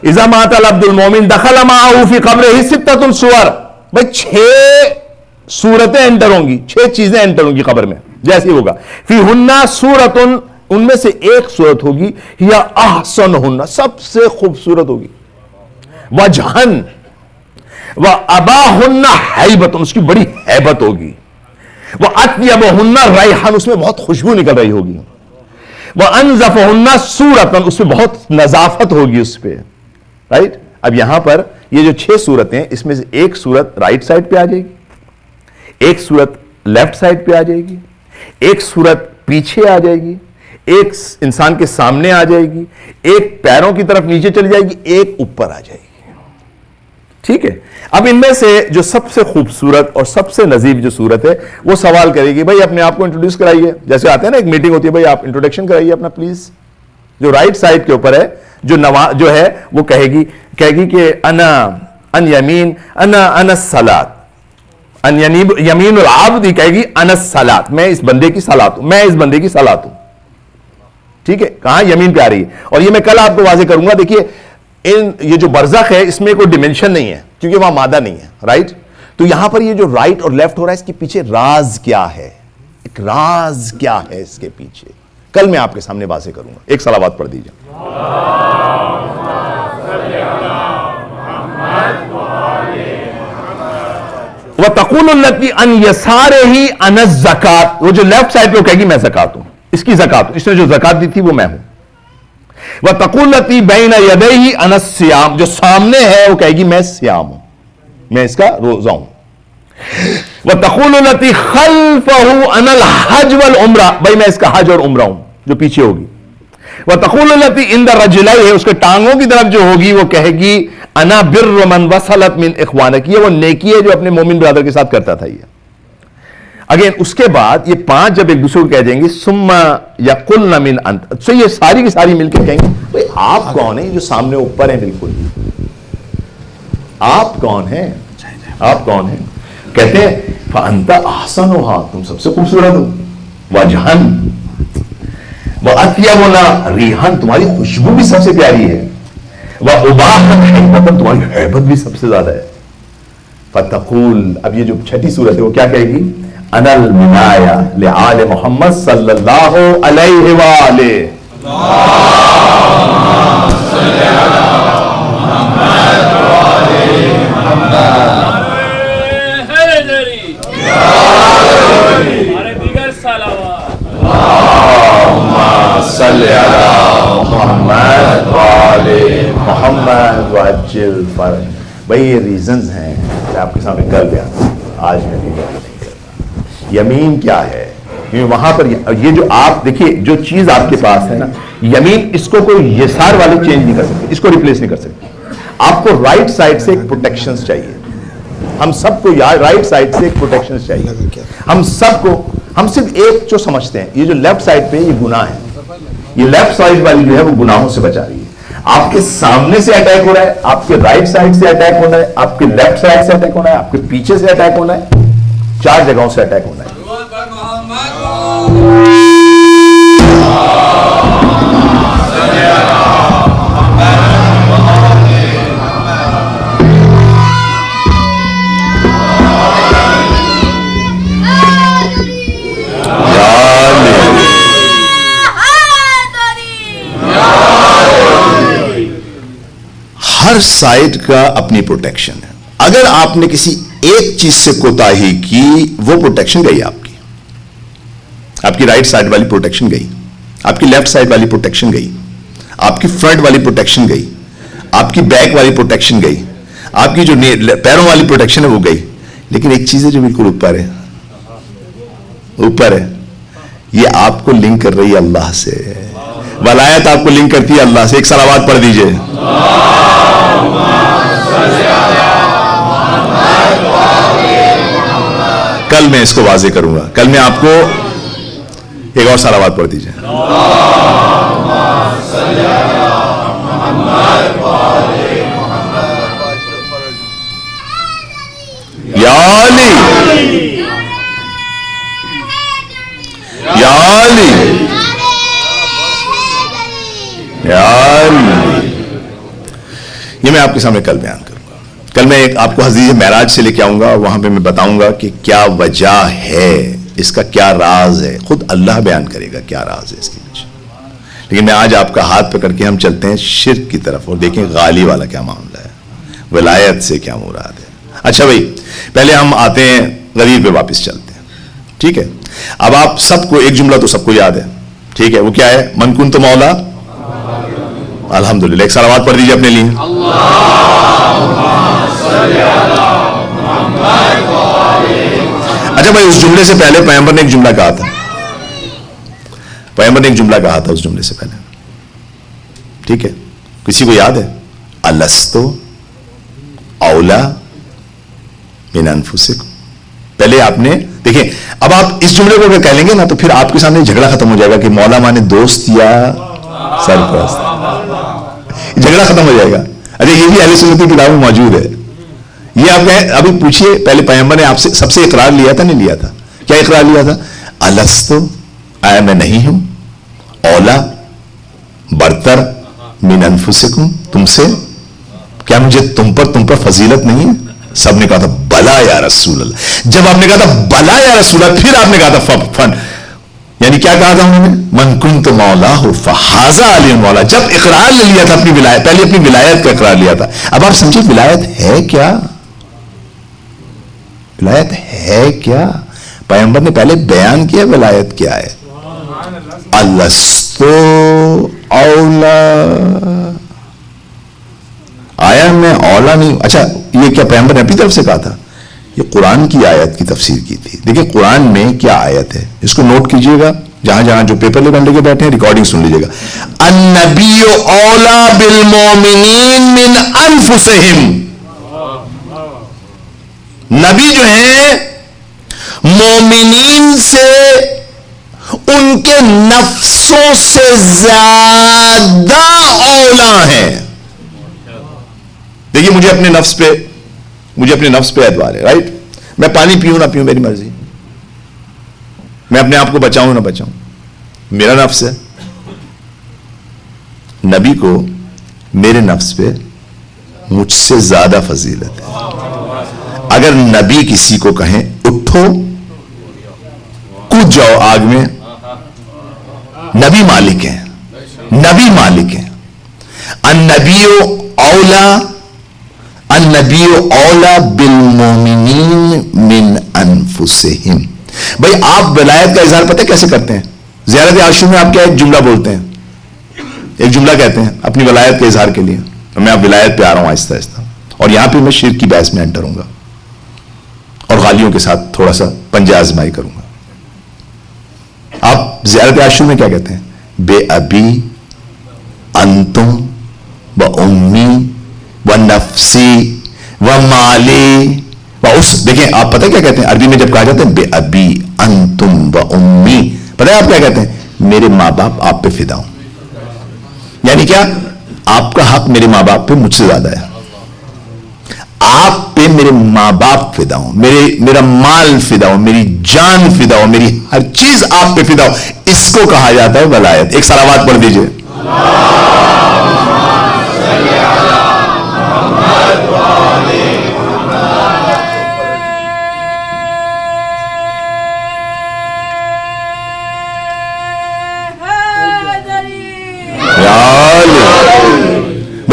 اذا مات العبد المومن دخل معه فی قبرہ 6 صور, بھائی 6 صورتیں انٹر ہوں گی, 6 چیزیں انٹر ہوں گی قبر میں. جیسے ہوگا فیہن صورت, ان میں سے ایک صورت ہوگی یا احسنہن, سب سے خوبصورت ہوگی, وجہن واباہن ہیبت, اس کی بڑی ہیبت ہوگی, واطیبہن ریحان, اس میں بہت خوشبو نکل رہی ہوگی, وانظفہن صورتا, اس میں بہت نظافت ہوگی اس پہ. رائٹ, اب یہاں پر یہ جو 6 صورتیں, اس میں سے ایک صورت رائٹ سائڈ پہ آ جائے گی, ایک صورت لیفٹ سائڈ پہ آ جائے گی, ایک صورت پیچھے آ جائے گی, ایک انسان کے سامنے آ جائے گی, ایک پیروں کی طرف نیچے چلی جائے گی, ایک اوپر آ جائے گی. ٹھیک ہے, اب ان میں سے جو سب سے خوبصورت اور سب سے نظیف جو صورت ہے وہ سوال کرے گی, بھائی اپنے آپ کو انٹروڈیوس کرائیے. جیسے آتے ہیں نا, ایک میٹنگ ہوتی ہے, بھائی آپ انٹروڈکشن کرائیے اپنا پلیز. جو رائٹ سائڈ کے اوپر ہے جو ہے وہ کہے گی کہ ان یمین انا الصلاۃ, ان یمین العبد کہے گی انا الصلاۃ, میں اس بندے کی صلاۃ ہوں, میں اس بندے کی صلاۃ ہوں. ٹھیک ہے, کہاں؟ یمین پہ آ رہی ہے. اور یہ میں کل آپ کو واضح کروں گا. دیکھیے یہ جو برزخ ہے اس میں کوئی ڈیمنشن نہیں ہے کیونکہ وہاں مادہ نہیں ہے, رائٹ. تو یہاں پر یہ جو رائٹ اور لیفٹ ہو رہا ہے اس کے پیچھے راز کیا ہے, ایک راز کیا ہے اس کے پیچھے, کل میں آپ کے سامنے واضح کروں گا. ایک صلوات پڑھ دیجیے. وَتَقُولُ الَّتِي عَنْ يَسَارِهِ أَنَا الزَّكَاةُ, وہ جو لیفٹ سائڈ پہ وہ کہے گی میں زکات ہوں, اس کی زکات ہوں, اس نے جو زکات دی تھی وہ میں ہوں. وَتَقُولُ الَّتِي بَيْنَ يَدَيْهِ أَنَا الصِّيَامُ, جو سامنے ہے وہ کہے گی میں صیام ہوں, میں اس کا روزہ ہوں. وَتَقُولُ الَّتِي خَلْفَهُ أَنَا الْحَجُّ وَالْعُمْرَةُ, بھائی میں اس کا حج اور عمرہ ہوں, جو پیچھے ہوگی. وَتَقُولُ الَّتِي عِنْدَ رَجْلَيْهِ, اس کے ٹانگوں کی طرف جو ہوگی وہ کہے گی انا بر من وصلت من اخوانک, یہ وہ نیکی ہے جو اپنے مومن برادر کے ساتھ کرتا تھا. یہ اگین اس کے بعد یہ 5 جب ایک دوسرے کو کہہ جائیں گے ثم یقلن من انت, تو یہ ساری کی ساری مل کے کہیں گے بھئی آپ کون ہیں جو سامنے اوپر ہیں, بالکل آپ کون ہیں, آپ کون ہیں. کہتے ہیں فانت احسنها, تم سب سے خوبصورت ہو, وجہن وَأَطْيَبُنَا رِيحًا, تمہاری خوشبو بھی سب سے پیاری ہے, وَأُبَاحًا حِكْمَةً, تمہاری حیبت بھی سب سے زیادہ ہے. فَتَقُول, اب یہ جو چھٹی صورت ہے وہ کیا کہے گی, أَنَا الْمِنَايَةُ لِآلِ محمد صلی اللہ علیہ وآلہ. صلی علی محمد وآلِ محمد وعجل فرج. بھئی یہ ریزنز ہیں میں آپ کے سامنے کر دیا, آج میں بھی بیان نہیں کرتا. یمین کیا ہے, کیونکہ وہاں پر یہ جو آپ دیکھیے جو چیز آپ کے پاس ہے نا, یمین, اس کو کوئی یسار والے چینج نہیں کر سکتے, اس کو ریپلیس نہیں کر سکتے. آپ کو رائٹ سائڈ سے ایک پروٹیکشنز چاہیے, ہم سب کو رائٹ سائڈ سے ایک پروٹیکشنز چاہیے. ہم سب کو, ہم صرف ایک جو سمجھتے ہیں یہ جو لیفٹ سائڈ پہ یہ گناہ ہے, یہ لیفٹ سائڈ والی جو ہے وہ گناہوں سے بچا رہی ہے. آپ کے سامنے سے اٹیک ہو رہا ہے, آپ کے رائٹ سائڈ سے اٹیک ہونا ہے, آپ کے لیفٹ سائڈ سے اٹیک ہونا ہے, آپ کے پیچھے سے اٹیک ہونا ہے, 4 جگہوں سے اٹیک ہونا ہے. ہر سائڈ کا اپنی پروٹیکشن ہے. اگر آپ نے کسی ایک چیز سے کوتاہی کی وہ پروٹیکشن گئی آپ کی, آپ کی رائٹ سائڈ والی پروٹیکشن گئی, آپ کی لیفٹ سائڈ والی پروٹیکشن گئی, آپ کی فرنٹ والی پروٹیکشن گئی, آپ کی بیک والی پروٹیکشن گئی, آپ کی جو پیروں والی پروٹیکشن ہے وہ گئی. لیکن ایک چیز ہے جو بالکل اوپر ہے, اوپر ہے, یہ آپ کو لنک کر رہی ہے اللہ سے, ولایت آپ کو لنک کرتی ہے اللہ سے. ایک صلوات پڑھ دیجئے. کل میں اس کو واضح کروں گا, کل میں آپ کو ایک اور صلوات پڑھ دیجئے. یا علی, یا علی, یا علی. یہ میں آپ کے سامنے کل بیان کروں گا. کل میں آپ کو حدیث معراج سے لے کے آؤں گا, وہاں پہ میں بتاؤں گا کہ کیا وجہ ہے, اس کا کیا راز ہے, خود اللہ بیان کرے گا کیا راز ہے اس کے پیچھے. لیکن میں آج آپ کا ہاتھ پکڑ کے ہم چلتے ہیں شرک کی طرف, اور دیکھیں غالی والا کیا معاملہ ہے, ولایت سے کیا مراد ہے. اچھا بھائی, پہلے ہم آتے ہیں غریب پہ واپس چلتے ہیں, ٹھیک ہے. اب آپ سب کو ایک جملہ تو سب کو یاد ہے, ٹھیک ہے, وہ کیا ہے, من کنت مولا. الحمدللہ. ایک صلوات پڑھ دیجیے اپنے لیے. اچھا بھائی, اس جملے سے پہلے پیغمبر نے ایک جملہ کہا تھا, پیغمبر نے ایک جملہ کہا تھا اس جملے سے پہلے, ٹھیک ہے, کسی کو یاد ہے؟ الستو اولا من انفسکم. پہلے آپ نے دیکھیں, اب آپ اس جملے کو اگر کہہ لیں گے نا تو پھر آپ کے سامنے جھگڑا ختم ہو جائے گا کہ مولا مانے دوست یا سرپرست, جھگڑا ختم ہو جائے گا. اچھا, یہ بھی اہل سنت کی کتاب میں موجود ہے. یہ آپ کہیں, ابھی پوچھئے, پہلے پیغمبر نے آپ سے سب سے اقرار لیا تھا, نہیں لیا تھا؟ کیا اقرار لیا تھا؟ الستو, آیا میں نہیں ہوں, اولا برتر من انفسکم, تم سے کیا مجھے تم پر فضیلت نہیں ہے؟ سب نے کہا تھا بلا یا رسول اللہ. جب آپ نے کہا تھا بلا یا رسول اللہ, پھر آپ نے کہا تھا فن, یعنی کیا کہا تھا انہوں نے؟ من کنت مولاہ فہذا علی مولا. جب اقرار لے لیا تھا اپنی ولایت, پہلے اپنی ولایت کا اقرار لیا تھا. اب آپ سمجھے ولایت ہے کیا؟ ولایت ہے کیا؟ پیغمبر نے پہلے بیان کیا ولایت کیا ہے. الستو اولا, آیا میں اولا نہیں. اچھا یہ کیا پیغمبر نے اپنی طرف سے کہا تھا؟ یہ قرآن کی آیت کی تفسیر کی تھی. دیکھیں قرآن میں کیا آیت ہے, اس کو نوٹ کیجئے گا, جہاں جہاں جو پیپر لے کے بیٹھے ہیں ریکارڈنگ سن لیجئے گا. النبی اولا بالمومنین من انفسہم. نبی جو ہیں مومنین سے ان کے نفسوں سے زیادہ اولا ہیں. دیکھیے مجھے اپنے نفس پہ اعتبار ہے, رائٹ. میں پانی پیوں نہ پیوں میری مرضی, میں اپنے آپ کو بچاؤں نہ بچاؤں, میرا نفس ہے. نبی کو میرے نفس پہ مجھ سے زیادہ فضیلت ہے. اگر نبی کسی کو کہیں اٹھو کود جاؤ آگ میں, نبی مالک ہیں, نبی مالک ہیں. النبی اولا, النبی اولا بالمومنین من انفسہم. بھائی آپ ولایت کا اظہار پتہ کیسے کرتے ہیں؟ زیارت عاشور میں آپ کیا ایک جملہ بولتے ہیں, ایک جملہ کہتے ہیں اپنی ولایت کے اظہار کے لیے. میں اب ولایت پہ آ رہا ہوں آہستہ آہستہ, اور یہاں پہ میں شرک کی بحث میں انٹر ہوں گا اور غالیوں کے ساتھ تھوڑا سا پنجہ آزمائی کروں گا. آپ زیارت عاشور میں کیا کہتے ہیں؟ بے ابی انتم و امی و نفسی و مالی و اس. دیکھیں آپ پتہ کیا کہتے ہیں عربی میں جب کہا جاتا ہے بے ابی انتم و امی, پتہ ہے آپ کیا کہتے ہیں؟ میرے ماں باپ آپ پہ فدا ہوں. یعنی کیا؟ آپ کا حق میرے ماں باپ پہ مجھ سے زیادہ ہے. آپ پہ میرے ماں باپ فدا ہوں, میرا مال فدا ہوں, میری جان فدا ہوں, میری ہر چیز آپ پہ فدا ہوں. اس کو کہا جاتا ہے ولایت. ایک صلوات پڑھ دیجئے.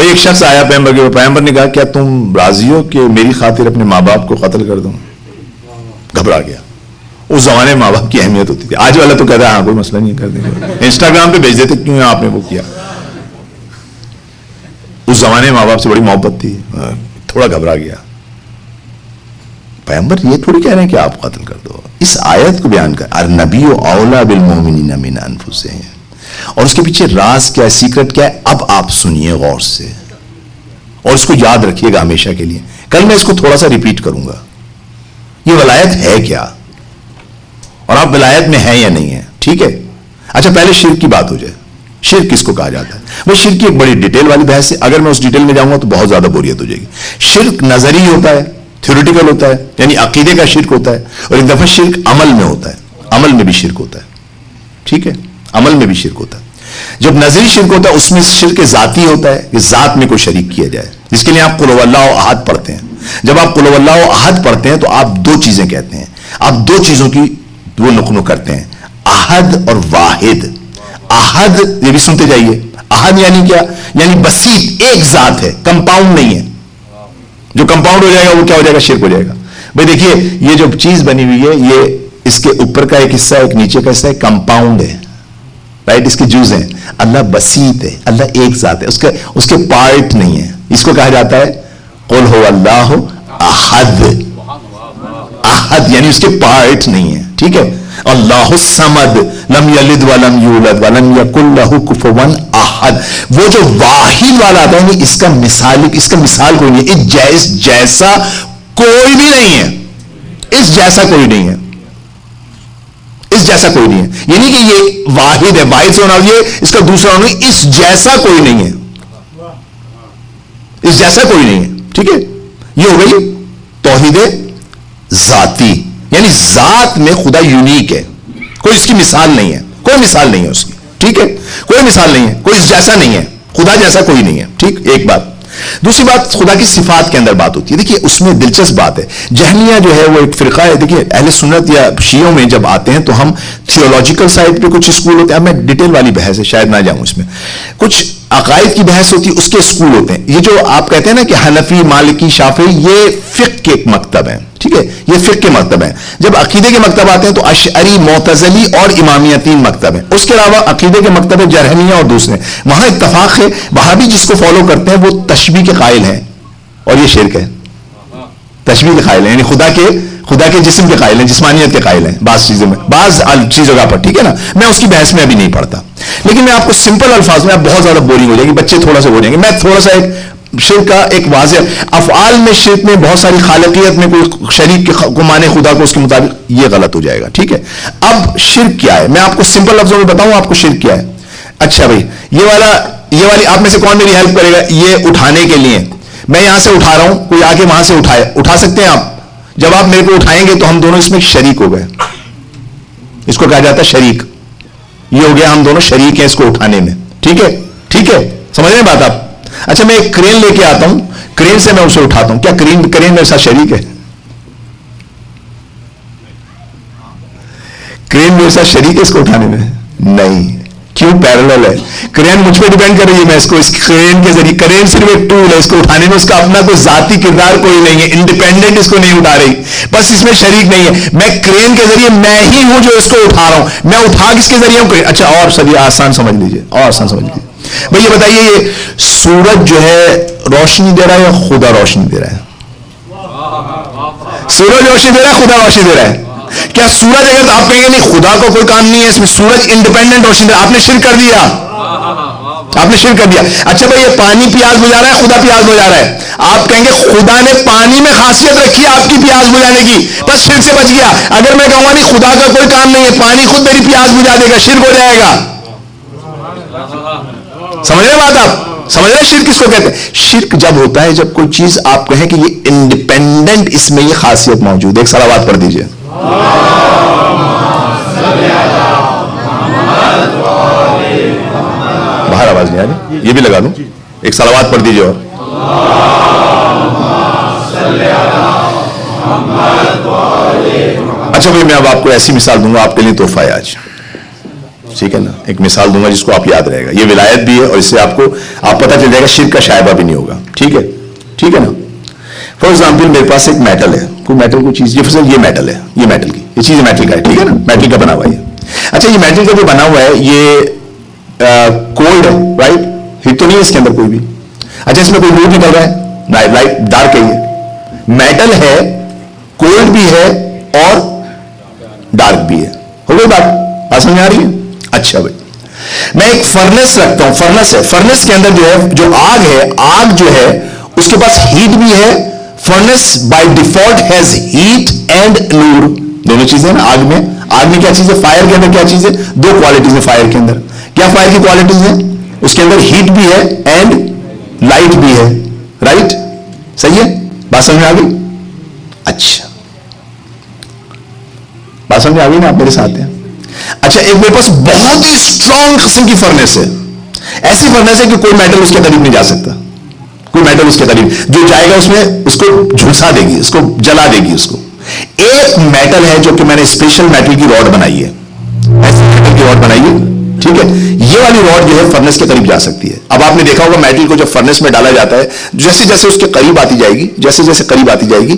ایک شخص آیا پیغمبر کے, پیغمبر نے کہا کیا تم راضی ہو کہ میری خاطر اپنے ماں باپ کو قتل کر دوں؟ گھبرا گیا. اس زمانے میں ماں باپ کی اہمیت ہوتی تھی. آج والا تو کہتا ہے ہاں کوئی مسئلہ نہیں, کر دیں گے, انسٹاگرام پہ بھیج دیتے, کیوں آپ نے وہ کیا. اس زمانے میں ماں باپ سے بڑی محبت تھی. تھوڑا گھبرا گیا. پیغمبر یہ تھوڑی کہہ رہے ہیں کہ آپ قتل کر دو. اس آیت کو بیان کر, النبی اولا بالمومنین من انفسہم, اور اس کے پیچھے راز کیا ہے, سیکرٹ کیا ہے, اب آپ سنیے غور سے اور اس کو یاد رکھیے گا ہمیشہ کے لیے. کل میں اس کو تھوڑا سا ریپیٹ کروں گا. یہ ولایت ہے کیا اور آپ ولایت میں ہیں یا نہیں ہیں, ٹھیک ہے. اچھا پہلے شرک کی بات ہو جائے. شرک کس کو کہا جاتا ہے؟ وہ شرک کی ایک بڑی ڈیٹیل والی بحث ہے. اگر میں اس ڈیٹیل میں جاؤں گا تو بہت زیادہ بوریت ہو جائے گی. شرک نظری ہوتا ہے, تھیوریٹیکل ہوتا ہے, یعنی عقیدے کا شرک ہوتا ہے, اور ایک دفعہ شرک عمل میں ہوتا ہے. عمل میں بھی شرک ہوتا ہے, ٹھیک ہے, عمل میں بھی شرک ہوتا ہے. جب نظری شرک ہوتا ہے اس میں شرک ذاتی ہوتا ہے کہ ذات میں کوئی شریک کیا جائے, جس کے لیے آپ قل واللہ احد پڑھتے ہیں. جب آپ قل واللہ احد پڑھتے ہیں تو آپ دو چیزیں کہتے ہیں, آپ دو چیزوں کی وہ نقل کرتے ہیں, احد اور واحد. احد یہ بھی سنتے جائیے. احد یعنی کیا؟ یعنی بسیط, ایک ذات ہے, کمپاؤنڈ نہیں ہے. جو کمپاؤنڈ ہو جائے گا وہ کیا ہو جائے گا؟ شرک ہو جائے گا. بھائی دیکھیے یہ جو چیز بنی ہوئی ہے, یہ اس کے اوپر کا ایک حصہ ایک نیچے کا حصہ ہے, کمپاؤنڈ ہے, رائٹ. اس کے جز ہیں. اللہ بسیط ہے, اللہ ایک ذات ہے, اس کے پارٹ نہیں ہے. اس کو کہا جاتا ہے قل هو اللہ احد. احد یعنی اس کے پارٹ نہیں ہے, ٹھیک ہے. اللہ الصمد لم یلد ولم یولد ولم یکن لہ کفوا احد. وہ جو واحد والا آتا ہے, اس کا مثال کوئی نہیں ہے. اس جیسا کوئی بھی نہیں ہے, اس جیسا کوئی نہیں ہے, اس جیسا کوئی نہیں ہے. یعنی کہ یہ واحد ہے, واحد سے ہونا یہ اس کا دوسرا ہونا, اس جیسا کوئی نہیں ہے, اس جیسا کوئی نہیں ہے, ٹھیک ہے. یہ ہو گئی توحید ذاتی, یعنی ذات میں خدا یونیک ہے, کوئی اس کی مثال نہیں ہے, کوئی مثال نہیں ہے اس کی, ٹھیک ہے, کوئی مثال نہیں ہے, کوئی اس جیسا نہیں ہے, خدا جیسا کوئی نہیں ہے, ٹھیک. ایک بات. دوسری بات خدا کی صفات کے اندر بات ہوتی ہے. دیکھیے اس میں دلچسپ بات ہے. جہمیہ جو ہے وہ ایک فرقہ ہے. دیکھیے اہل سنت یا شیعوں میں جب آتے ہیں تو ہم تھیولوجیکل سائڈ پہ کچھ اسکول ہوتے ہیں. اب میں ڈیٹیل والی بحث ہے شاید نہ جاؤں اس میں. کچھ عقائد کی بحث ہوتی ہے, اس کے اسکول ہوتے ہیں. یہ جو آپ کہتے ہیں نا کہ حنفی, مالکی, شافعی, یہ فقہ کے ایک مکتب ہیں. ٹھیک ہے, یہ فقہ کے مکتب ہیں. جب عقیدے کے مکتب آتے ہیں تو اشعری, معتزلی اور امامیہ 3 مکتب ہیں. اس کے علاوہ عقیدے کے مکتب ہے جرہمیہ اور دوسرے. وہاں اتفاق ہے وہابی جس کو فالو کرتے ہیں وہ تشبیہ کے قائل ہیں اور یہ شرک ہے. تشبیہ کے قائل ہیں یعنی خدا کے جسم کے قائل ہیں, جسمانیت کے قائل ہیں بعض چیزوں میں, بعض جگہ پر. ٹھیک ہے نا, میں اس کی بحث میں ابھی نہیں پڑھتا, لیکن میں آپ کو سمپل الفاظ میں, آپ بہت زیادہ بورنگ ہو جائے گی, بچے تھوڑا سا ہو جائیں گے. میں تھوڑا سا ایک شرک کا ایک واضح افعال میں شرک میں بہت ساری خالقیت میں کوئی شریک کو مانے خدا کو اس کے مطابق, یہ غلط ہو جائے گا. ٹھیک ہے, اب شرک کیا ہے میں آپ کو سمپل لفظوں میں بتاؤں آپ کو شرک کیا ہے. اچھا بھائی, یہ والی آپ میں سے کون میری ہیلپ کرے گا؟ یہ اٹھانے کے لیے میں یہاں سے اٹھا رہا ہوں, کوئی آ کے وہاں سے اٹھا سکتے ہیں آپ؟ جب آپ میرے کو اٹھائیں گے تو ہم دونوں اس میں شریک ہو گئے. اس کو کہا جاتا ہے شریک. یہ ہو گیا ہم دونوں شریک ہیں اس کو اٹھانے میں. ٹھیک ہے, ٹھیک ہے, سمجھ رہے ہیں بات آپ؟ اچھا میں ایک کرین لے کے آتا ہوں, کرین سے میں اسے اٹھاتا ہوں, کیا کرین میرے ساتھ شریک ہے؟ کرین میرے ساتھ شریک ہے اس کو اٹھانے میں؟ نہیں. کیوں؟ پیرالل ہے. کرین مجھ پہ ڈیپینڈ کر رہی ہے, میں اس کو اس کرین کے ذریعے, کرین صرف ایک ٹول ہے اس کو اٹھانے میں, اس کا اپنا کوئی ذاتی کردار کوئی نہیں ہے, انڈیپینڈنٹ اس کو نہیں اٹھا رہی, بس اس میں شریک نہیں ہے. میں کرین کے ذریعے میں ہی ہوں جو اس کو اٹھا رہا ہوں. میں اٹھا کس کے ذریعے ہوں؟ اچھا اور سب یہ آسان سمجھ لیجیے, اور آسان سمجھ لیجیے. بھائی یہ بتائیے, یہ سورج جو ہے روشنی دے رہا ہے یا خدا روشنی دے رہا ہے؟ سورج روشنی دے رہا ہے, خدا روشنی دے رہا ہے. کیا سورج, اگر آپ کہیں گے نہیں خدا کو کوئی کام نہیں ہے اس میں, سورج انڈیپینڈنٹ روشنی دے رہا ہے, آپ نے شرک کر دیا, آپ نے شرک کر دیا. اچھا بھائی یہ پانی پیاس بجھا رہا ہے, خدا پیاس بجھا رہا ہے, آپ کہیں گے خدا نے پانی میں خاصیت رکھی ہے آپ کی پیاس بجھانے کی, بس شرک سے بچ گیا. اگر میں کہوں گا نہیں خدا کا کوئی کام نہیں ہے, پانی خود میری پیاس بجھا دے گا, شرک ہو جائے گا. سمجھ رہے بات آپ؟ سمجھ رہے شرک کس کو کہتے ہیں؟ شرک جب ہوتا ہے جب کوئی چیز آپ کہیں کہ یہ انڈیپینڈنٹ, اس میں یہ خاصیت موجود ہے. ایک صلوات پڑھ دیجئے. باہر آواز نہیں آ رہی, یہ بھی لگا دوں, ایک صلوات پڑھ دیجئے. اور اچھا بھائی میں اب آپ کو ایسی مثال دوں گا, آپ کے لیے تحفہ ہے آج. ٹھیک ہے نا, ایک مثال دوں گا جس کو آپ یاد رہے گا. یہ ولایت بھی ہے اور اس سے آپ پتہ چل جائے گا, شرک کا شائبہ بھی نہیں ہوگا. ٹھیک ہے, ٹھیک ہے نا. فار ایگزامپل میرے پاس ایک میٹل ہے, کوئی چیز, یہ میٹل ہے, یہ میٹل کی یہ چیز میٹل کا ہے. ٹھیک ہے نا, میٹل کا بنا ہوا ہے. اچھا یہ میٹل کا جو بنا ہوا ہے یہ کولڈ ہے, رائٹ, ہیٹ تو نہیں ہے اس کے اندر کوئی بھی. اچھا اس میں کوئی نور نکل رہا ہے, لائٹ ڈارک ہے, یہ میٹل ہے, کولڈ بھی ہے اور ڈارک بھی ہے. ہو گئی بات سمجھ آ رہی ہے؟ اچھا بھائی میں ایک فرنس رکھتا ہوں, فرنس ہے, فرنس کے اندر جو ہے جو آگ ہے, آگ جو ہے اس کے پاس ہیٹ بھی ہے. Furnace by default has heat and نور, دونوں چیزیں نا. آگ میں کیا چیز ہے, فائر کے اندر کیا چیز ہے, 2 کوالٹیز ہیں فائر کے اندر. کیا فائر کی کوالٹیز ہیں؟ اس کے اندر ہیٹ بھی ہے اینڈ لائٹ بھی ہے, رائٹ, صحیح ہے, بات سمجھ میں آ گئی؟ اچھا بات سمجھ آ گئی نا, آپ میرے ساتھ ہیں. اچھا ایک میرے پاس بہت ہی اسٹرانگ قسم کی فرنس ہے, ایسی فرنس ہے کہ کوئی میٹل اس کے قریب نہیں جا سکتا, کوئی میٹل اس کے قریب جو جائے گا اس میں اس کو جھلسا دے گی, اس کو جلا دے گی. اس کو ایک میٹل ہے جو کہ میں نے اسپیشل میٹل کی راڈ بنائی ہے, ایسی میٹل کی راڈ بنائی ہے. ٹھیک ہے, یہ والی راڈ جو ہے فرنس کے قریب جا سکتی ہے. اب آپ نے دیکھا ہوگا میٹل کو جب فرنس میں ڈالا جاتا ہے, جیسے جیسے اس کے قریب آتی جائے گی, جیسے جیسے قریب آتی جائے گی,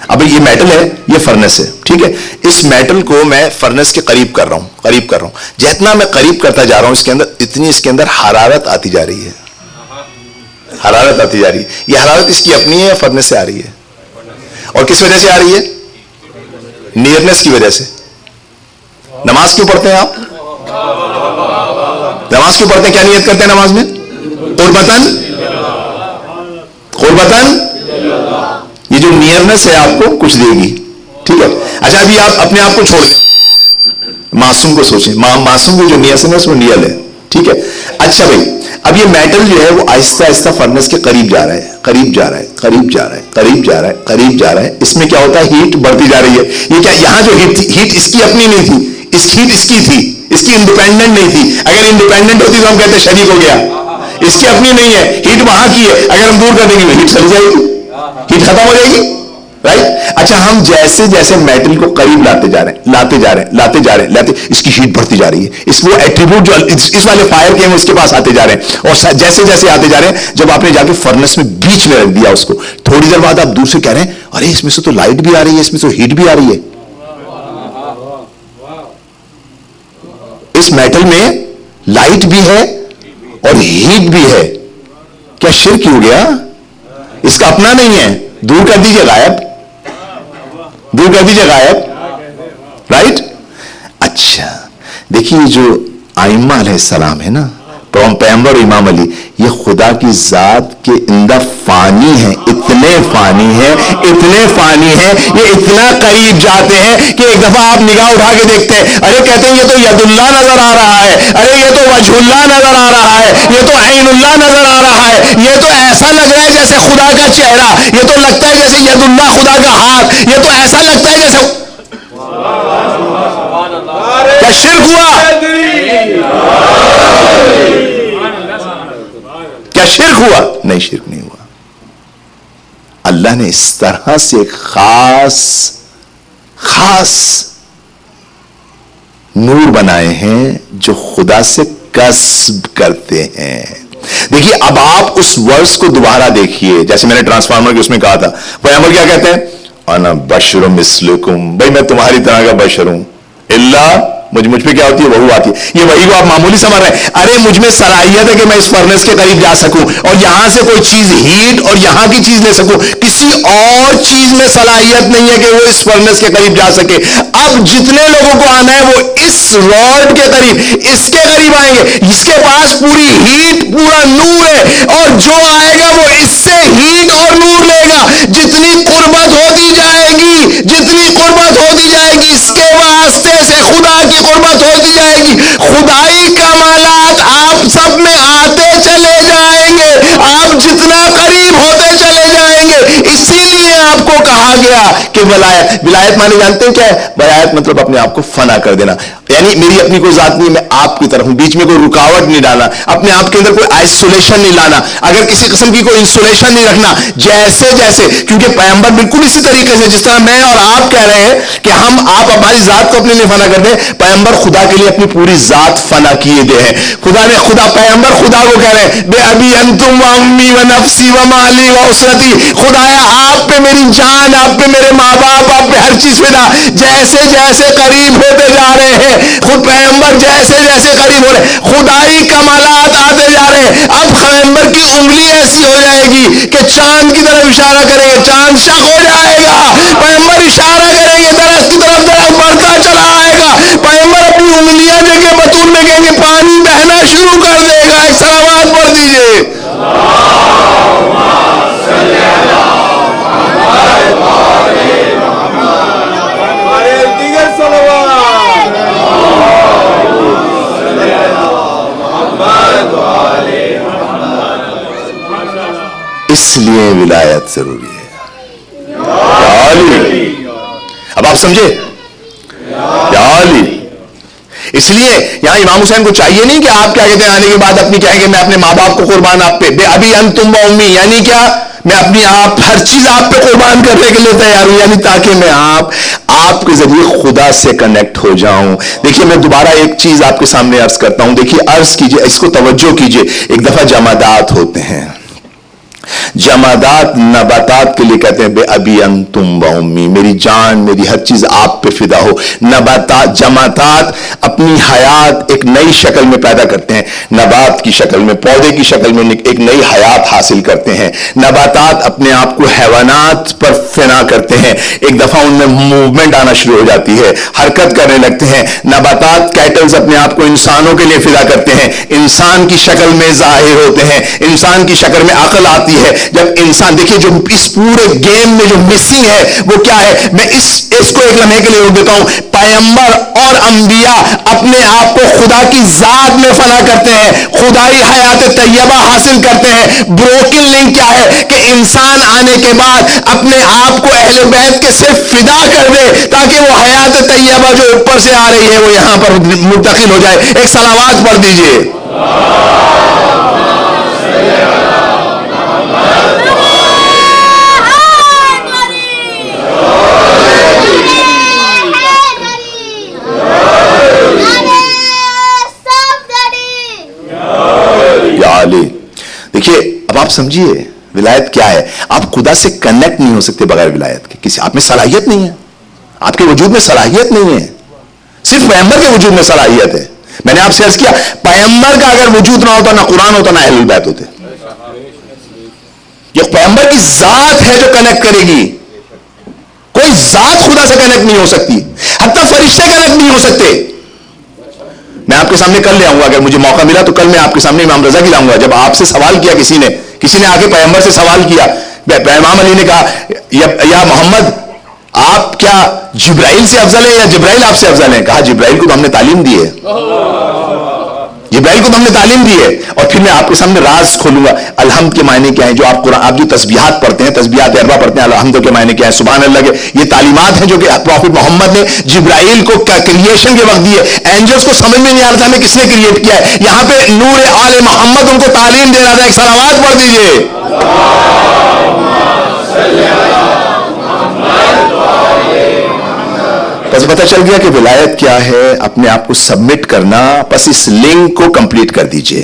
اب یہ میٹل ہے, یہ فرنس ہے. ٹھیک ہے, اس میٹل کو میں فرنس کے قریب کر رہا ہوں, جتنا میں قریب کرتا جا رہا ہوں اس کے اندر اتنی اس کے اندر حرارت آتی جا رہی ہے, حرارت آتی جا رہی ہے. یہ حرارت اس کی اپنی ہے یا فرنس سے آ رہی ہے؟ اور کس وجہ سے آ رہی ہے؟ نیئرنس کی وجہ سے. نماز کیوں پڑھتے ہیں آپ؟ نماز کیوں پڑھتے ہیں, کیا نیت کرتے ہیں نماز میں؟ قربتاً, یہ جو نیئرنس ہے آپ کو کچھ دے گی. ٹھیک ہے, اچھا ابھی آپ اپنے آپ کو چھوڑ دیں, معصوم کو سوچیں, معصوم کی جو نیئرنس وہ نیل ہے. ٹھیک ہے, اچھا بھائی اب یہ میٹل جو ہے وہ آہستہ آہستہ فرنس کے قریب جا رہا ہے, قریب جا رہا ہے, قریب جا رہا ہے, قریب جا رہا ہے, قریب جا رہا ہے. اس میں کیا ہوتا ہے, ہیٹ بڑھتی جا رہی ہے. یہ کیا, یہاں جو ہیٹ اس کی اپنی نہیں تھی, اس ہیٹ اس کی تھی, اس کی انڈیپینڈنٹ نہیں تھی. اگر انڈیپینڈنٹ ہوتی تو ہم کہتے شریک ہو گیا. اس کی اپنی نہیں ہے, ہیٹ وہاں کی ہے, اگر ہم دور کر دیں گے ہیٹ چلی جائے گی, ہیٹ ختم ہو جائے گی, رائٹ. اچھا ہم جیسے جیسے میٹل کو قریب لاتے جا رہے ہیں, اس کی ہیٹ بڑھتی جا رہی ہے, اس وہ ایٹریبیوٹ جو اس والے فائر کے ہیں اس کے پاس آتے جا رہے ہیں, اور جیسے جیسے آتے جا رہے ہیں, جب آپ نے جا کے فرنس میں بیچ میں رکھ دیا اس کو, تھوڑی دیر بعد آپ دور سے کہہ رہے ہیں ارے اس میں سے تو لائٹ بھی آ رہی ہے, اس میں تو ہیٹ بھی آ رہی ہے. اس میٹل میں لائٹ بھی ہے اور ہیٹ بھی ہے. کیا شرک ہو گیا؟ اس کا اپنا نہیں ہے, دور کر دیجئے غائب, دور کر دیجئے غائب, رائٹ. اچھا دیکھیے جو ائمہ علیہ السلام ہے نا, پیغمبر اور امام علی, یہ خدا کی ذات کے اندر فانی ہیں, اتنے فانی ہیں, یہ اتنا قریب جاتے ہیں کہ ایک دفعہ آپ نگاہ اٹھا کے دیکھتے ہیں, ارے کہتے ہیں یہ تو ید اللہ نظر آ رہا ہے, ارے یہ تو وجہ اللہ نظر آ رہا ہے, یہ تو عین اللہ نظر آ رہا ہے, یہ تو ایسا لگ رہا ہے جیسے خدا کا چہرہ, یہ تو لگتا ہے جیسے ید اللہ خدا کا ہاتھ, یہ تو ایسا لگتا ہے جیسے. کیا شرک ہوا؟ کیا شرک ہوا؟ نہیں, شرک نہیں ہوا. اللہ نے اس طرح سے ایک خاص نور بنائے ہیں جو خدا سے کسب کرتے ہیں. دیکھیے اب آپ اس ورس کو دوبارہ دیکھیے, جیسے میں نے ٹرانسفارمر کے اس میں کہا تھا, پیغمبر کیا کہتے ہیں, انا بشر مثلکم, بھائی میں تمہاری طرح کا بشر ہوں, اللہ مجھ پہ کیا ہوتی ہے, وہو آتی ہے. یہ وہی کو آپ معمولی سمجھ رہے ہیں, ارے مجھ میں صلاحیت ہے کہ میں اس فرنس کے قریب جا سکوں اور یہاں سے کوئی چیز ہیٹ اور یہاں کی چیز لے سکوں, کسی اور چیز میں صلاحیت نہیں ہے کہ وہ اس فرنس کے قریب جا سکے. اب جتنے لوگوں کو آنا ہے وہ اس راڈ کے قریب, اس کے قریب آئیں گے, اس کے پاس پوری ہیٹ, پورا نور ہے, اور جو آئے گا وہ اس سے ہیٹ اور نور لے گا. جتنی قربت ہوتی جائے گی, جتنی قربت ہوتی جائے گی, اس کے واسطے سے خدا کی قربت ہوتی جائے گی. خدائی کمالات آپ سب میں آتے چلے جائیں گے, آپ جتنا قریب ہوتے چلے جائیں گے. اسی لیے آپ کو کہا گیا کہ ولایت مانے جانتے ہیں کیا ہے؟ ولایت مطلب اپنے آپ کو فنا کر دینا, یعنی میری اپنی کوئی ذات نہیں, میں آپ کی طرف ہوں, بیچ میں کوئی رکاوٹ نہیں ڈالنا, اپنے آپ کے اندر کوئی آئسولیشن نہیں لانا, اگر کسی قسم کی کوئی انسولیشن نہیں رکھنا. جیسے کیونکہ پیغمبر بالکل اسی طریقے سے جس طرح میں اور آپ کہہ رہے ہیں کہ آپ ہماری ذات کو اپنے لیے فنا کر دیں, پیغمبر خدا کے لیے اپنی پوری ذات فنا کیے دے ہیں. پیغمبر خدا کو کہہ رہے ہیں بے ابی انتم و امی و نفسی و مالی و اسرتی, خدایا آپ پہ میری جان, آپ پہ میرے ماں باپ, آپ پہ ہر چیز فدا. جیسے جیسے قریب ہوتے جا رہے ہیں, خود پیغمبر جیسے جیسے قریب ہو رہے ہیں, خدائی کمالات آتے جا رہے ہیں. اب پیغمبر کی انگلی ایسی ہو جائے گی کہ چاند کی طرف اشارہ کریں گے, چاند شق ہو جائے گا. پیغمبر اشارہ کریں گے درخت کی طرف, درخت بڑھتا چلا آئے گا. پیغمبر اپنی انگلیاں دے کے بطول میں کہیں گے پانی بہنا شروع کر دے گا. ایک سلامات پڑھ دیجئے. اس لیے ولایت ضروری ہے. اب آپ سمجھے, اس لیے یہاں امام حسین کو چاہیے نہیں کہ آپ کیا کہتے ہیں, آنے کے بعد اپنی کہیں کہ میں اپنے ماں باپ کو قربان آپ پہ, بے ابی انتم و امی, یعنی کیا, میں اپنی آپ ہر چیز آپ پہ قربان کرنے کے لیے تیار ہوں, یعنی تاکہ میں آپ کے ذریعے خدا سے کنیکٹ ہو جاؤں. دیکھیے میں دوبارہ ایک چیز آپ کے سامنے عرض کرتا ہوں. دیکھیے عرض کیجئے, اس کو توجہ کیجئے. ایک دفعہ جمادات ہوتے ہیں, جمادات نباتات کے لیے کہتے ہیں بے ابی انتم و امی, میری جان میری ہر چیز آپ پہ فدا ہو. نباتات, جمادات اپنی حیات ایک نئی شکل میں پیدا کرتے ہیں, نبات کی شکل میں, پودے کی شکل میں ایک نئی حیات حاصل کرتے ہیں. نباتات اپنے آپ کو حیوانات پر فنا کرتے ہیں, ایک دفعہ ان میں موومنٹ آنا شروع ہو جاتی ہے, حرکت کرنے لگتے ہیں. نباتات کیٹلز اپنے آپ کو انسانوں کے لیے فدا کرتے ہیں, انسان کی شکل میں ظاہر ہوتے ہیں, انسان کی شکل میں عقل آتی ہے. جب انسان, دیکھیے جو اس پورے گیم میں جو مسنگ ہے وہ کیا ہے, میں اس کو ایک لمحے کے لیے روک دیتا ہوں. پیغمبر اور انبیاء اپنے آپ کو خدا کی ذات میں فنا کرتے ہیں, خدائی حیات طیبہ حاصل کرتے ہیں. بروکن لنک کیا ہے کہ انسان آنے کے بعد اپنے آپ کو اہل بیت کے صرف فدا کر دے تاکہ وہ حیات طیبہ جو اوپر سے آ رہی ہے وہ یہاں پر منتقل ہو جائے. ایک صلوات پڑھ دیجئے. دیکھیے اب آپ سمجھیے ولایت کیا ہے. آپ خدا سے کنیکٹ نہیں ہو سکتے بغیر ولایت کے. کسی آپ میں صلاحیت نہیں ہے, آپ کے وجود میں صلاحیت نہیں ہے, صرف پیغمبر کے وجود میں صلاحیت ہے. میں نے آپ سے عرض کیا پیغمبر کا اگر وجود نہ ہوتا نہ قرآن ہوتا نہ اہل البیت ہوتے. یہ پیغمبر کی ذات ہے جو کنیکٹ کرے گی. کوئی ذات خدا سے کنیکٹ نہیں ہو سکتی, حتیٰ فرشتے کنیکٹ نہیں ہو سکتے. میں آپ کے سامنے کل لے آؤں گا, اگر مجھے موقع ملا تو کل میں آپ کے سامنے امام رضا کی لاؤں گا. جب آپ سے سوال کیا کسی نے آ کے پیغمبر سے سوال کیا, امام علی نے کہا یا محمد آپ کیا جبرائیل سے افضل ہیں یا جبرائیل آپ سے افضل ہیں؟ کہا جبرائیل کو تو ہم نے تعلیم دی ہے, جبرائیل کو تو ہم نے تعلیم دی ہے. اور پھر میں آپ کے سامنے راز کھولوں گا الحمد کے معنی کیا ہیں. جو آپ قرآن آپ جو تسبیحات پڑھتے ہیں, تسبیحات اربع پڑھتے ہیں, الحمد کے معنی کیا ہے, سبحان اللہ کے, یہ تعلیمات ہیں جو کہ پروفٹ محمد نے جبرائیل کو کریشن کے وقت دیے. اینجلس کو سمجھ میں نہیں آ رہا تھا ہمیں کس نے کریٹ کیا ہے. یہاں پہ نور آل محمد ان کو تعلیم دے رہا تھا. ایک صلوات پڑھ دیجئے. بس پتہ چل گیا کہ ولایت کیا ہے, اپنے آپ کو سبمٹ کرنا. بس اس لنک کو کمپلیٹ کر دیجئے.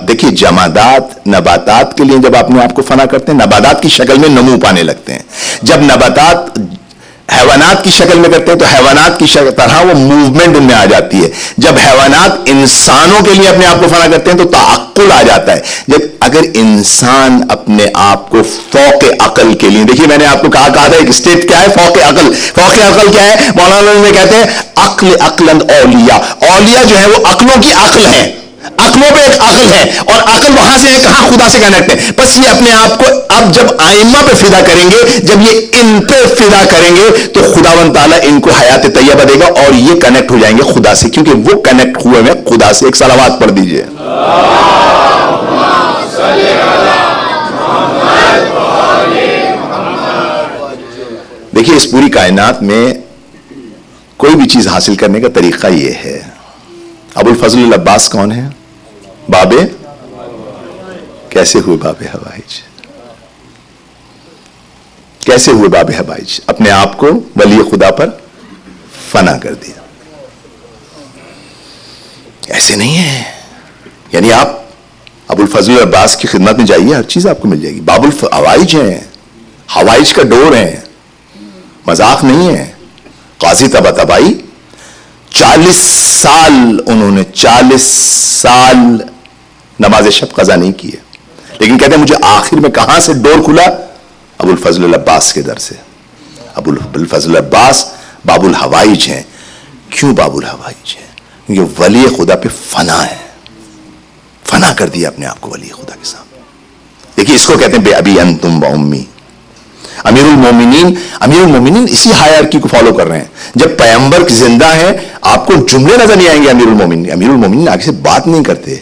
دیکھیے جمادات نباتات کے لیے جب اپنے آپ کو فنا کرتے ہیں, نباتات کی شکل میں نمو پانے لگتے ہیں. جب نباتات حیوانات کی شکل میں کرتے ہیں تو حیوانات کی طرح وہ موومنٹ ان میں آ جاتی ہے. جب حیوانات انسانوں کے لیے اپنے آپ کو فنا کرتے ہیں تو تعقل آ جاتا ہے. جب اگر انسان اپنے آپ کو فوق عقل کے لیے, دیکھیے میں نے آپ کو کہا تھا ایک اسٹیٹ کیا ہے فوق عقل. فوق عقل کیا ہے؟ مولانا میں کہتے ہیں عقل عقلند اولیاء. اولیاء جو ہے وہ عقلوں کی عقل ہے, عقلوں پہ ایک عقل ہے, اور عقل وہاں سے ہے کہاں, خدا سے کنیکٹ ہے. بس یہ اپنے آپ کو اب جب آئمہ پہ فدا کریں گے, جب یہ ان پہ فدا کریں گے تو خداوند تعالیٰ ان کو حیات طیبہ دے گا اور یہ کنیکٹ ہو جائیں گے خدا سے, کیونکہ وہ کنیکٹ ہوئے ہیں خدا سے. ایک صلوات پڑھ دیجئے. دیکھیے اس پوری کائنات میں کوئی بھی چیز حاصل کرنے کا طریقہ یہ ہے. ابو الفضل العباس کون ہے؟ بابے کیسے ہوئے بابے حوائج؟ کیسے ہوئے بابے حوائج؟ اپنے آپ کو ولی خدا پر فنا کر دیا. ایسے نہیں ہے, یعنی آپ ابو الفضل العباس کی خدمت میں جائیے, ہر چیز آپ کو مل جائے گی. باب الحوائج ہیں, حوائج کا ڈور ہیں, مذاق نہیں ہے. قاضی طباطبائی 40 سال انہوں نے 40 سال نماز شب قضا نہیں کی ہے, لیکن کہتے ہیں مجھے آخر میں کہاں سے ڈور کھلا؟ ابو الفضل العباس کے در سے. ابو الفضل العباس باب الحوائج ہیں. کیوں باب الحوائج ہیں؟ کیونکہ ولی خدا پہ فنا ہے, فنا کر دیا اپنے آپ کو ولی خدا کے سامنے. دیکھیے اس کو کہتے ہیں بے ابی انتم و امی. امیر المومنین اسی ہائرارکی کو فالو کر رہے ہیں. جب پیغمبر زندہ ہیں آپ کو جملے نظر نہیں آئیں گے امیر المومنین آگے سے بات نہیں کرتے.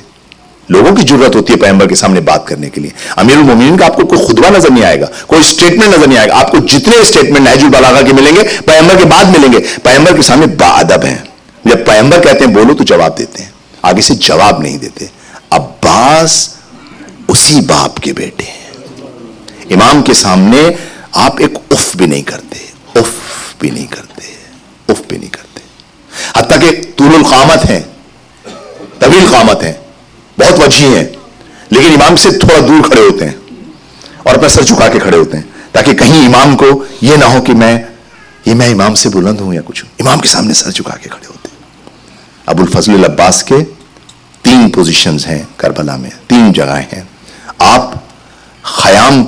لوگوں کی ضرورت ہوتی ہے پیغمبر کے سامنے بات کرنے کے لیے. امیر المومنین کا آپ کو کوئی خطبہ نظر نہیں آئے گا, کوئی اسٹیٹمنٹ نظر نہیں آئے گا. آپ کو جتنے اسٹیٹمنٹ نہج البلاغہ کے ملیں گے پیغمبر کے بعد ملیں گے. پیغمبر کے سامنے باادب ہیں. جب پیغمبر کہتے ہیں بولو تو جواب دیتے ہیں, آگے سے جواب نہیں دیتے. عباس اسی باپ کے بیٹے ہیں. امام کے سامنے آپ ایک اف بھی نہیں کرتے, اف بھی نہیں کرتے, اف بھی نہیں کرتے. حتیٰ کہ طول القامت ہیں, طویل قامت ہیں, بہت وجیح ہیں, لیکن امام سے تھوڑا دور کھڑے ہوتے ہیں اور اپنا سر جھکا کے کھڑے ہوتے ہیں تاکہ کہیں امام کو یہ نہ ہو کہ میں امام سے بلند ہوں یا کچھ. امام کے سامنے سر جھکا کے کھڑے ہوتے ہیں. ابو الفضل العباس کے 3 پوزیشنز ہیں کربلا میں, 3 جگہیں ہیں. آپ خیام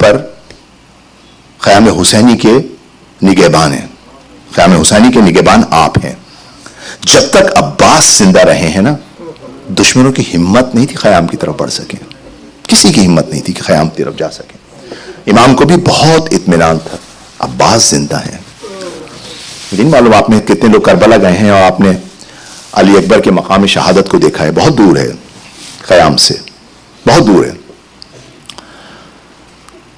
حسینی کے نگہبان ہیں. خیام حسینی کے نگہبان آپ ہیں. جب تک عباس زندہ رہے ہیں نا, دشمنوں کی ہمت نہیں تھی خیام کی طرف بڑھ سکیں, کسی کی ہمت نہیں تھی کہ خیام کی طرف جا سکیں. امام کو بھی بہت اطمینان تھا عباس زندہ ہیں. لیکن معلوم آپ نے کتنے لوگ کربلا گئے ہیں اور آپ نے علی اکبر کے مقام شہادت کو دیکھا ہے, بہت دور ہے خیام سے, بہت دور ہے.